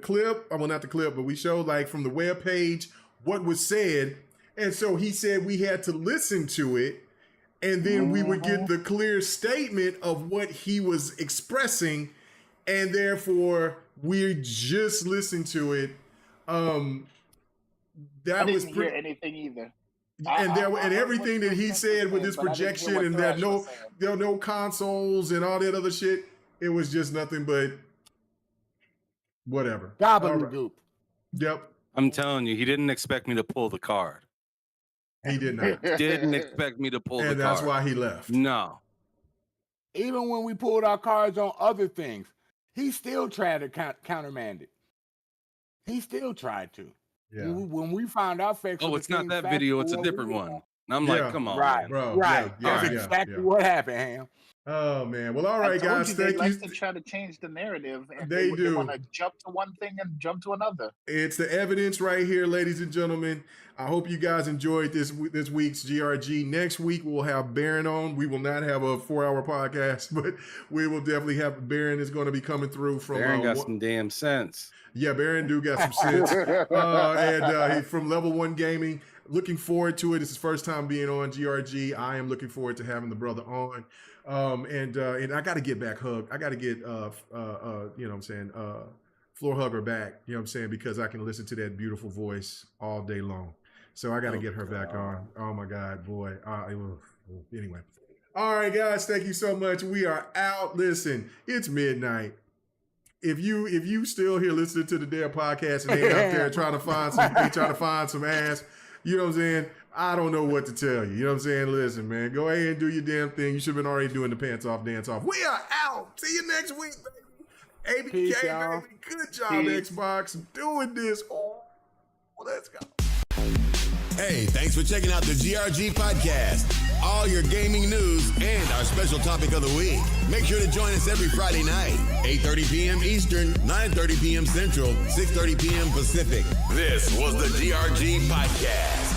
clip. Well, not the clip, but we showed like from the webpage what was said, and so he said we had to listen to it, and then we would get the clear statement of what he was expressing, and therefore we just listened to it. I didn't hear anything either. And everything that he said with his projection and that there were no consoles and all that other shit, it was just nothing but whatever. Gobbledygook. Yep. I'm telling you, he didn't expect me to pull the card. He did not. Didn't expect me to pull the card. And that's why he left. No. Even when we pulled our cards on other things, he still tried to countermand it. He still tried to. Yeah. When we found out facts. Oh, it's not that video. It's a different one. And I'm like, come on, right, man. Bro. Right. Yeah, That's exactly what happened, Ham. Oh man. Well, all right, guys. They Thank like you. to try to change the narrative. And They They do. want to jump to one thing and jump to another. It's the evidence right here, ladies and gentlemen. I hope you guys enjoyed this week's GRG. Next week we'll have Baron on. We will not have a 4-hour podcast, but we will definitely have Baron is going to be coming through from. Baron got some damn sense. Yeah, Baron do got some sense, and he's from Level 1 Gaming. Looking forward to it. It's his first time being on GRG. I am looking forward to having the brother on. And I got to get back Hug. I got to get Floor Hugger back. You know what I'm saying, because I can listen to that beautiful voice all day long. So I got to get her back on. Oh my God, boy. Anyway. All right, guys. Thank you so much. We are out. Listen, it's midnight. If you still here listening to the damn podcast and ain't out there trying to find some ass, you know what I'm saying? I don't know what to tell you. You know what I'm saying? Listen, man, go ahead and do your damn thing. You should have been already doing the pants off, dance off. We are out. See you next week, baby. ABK, baby. Good job, Xbox. Doing this. Oh. Let's go. Hey, thanks for checking out the GRG podcast. All your gaming news and our special topic of the week. Make sure to join us every Friday night, 8:30 p.m. Eastern, 9:30 p.m. Central, 6:30 p.m. Pacific. This was the GRG podcast.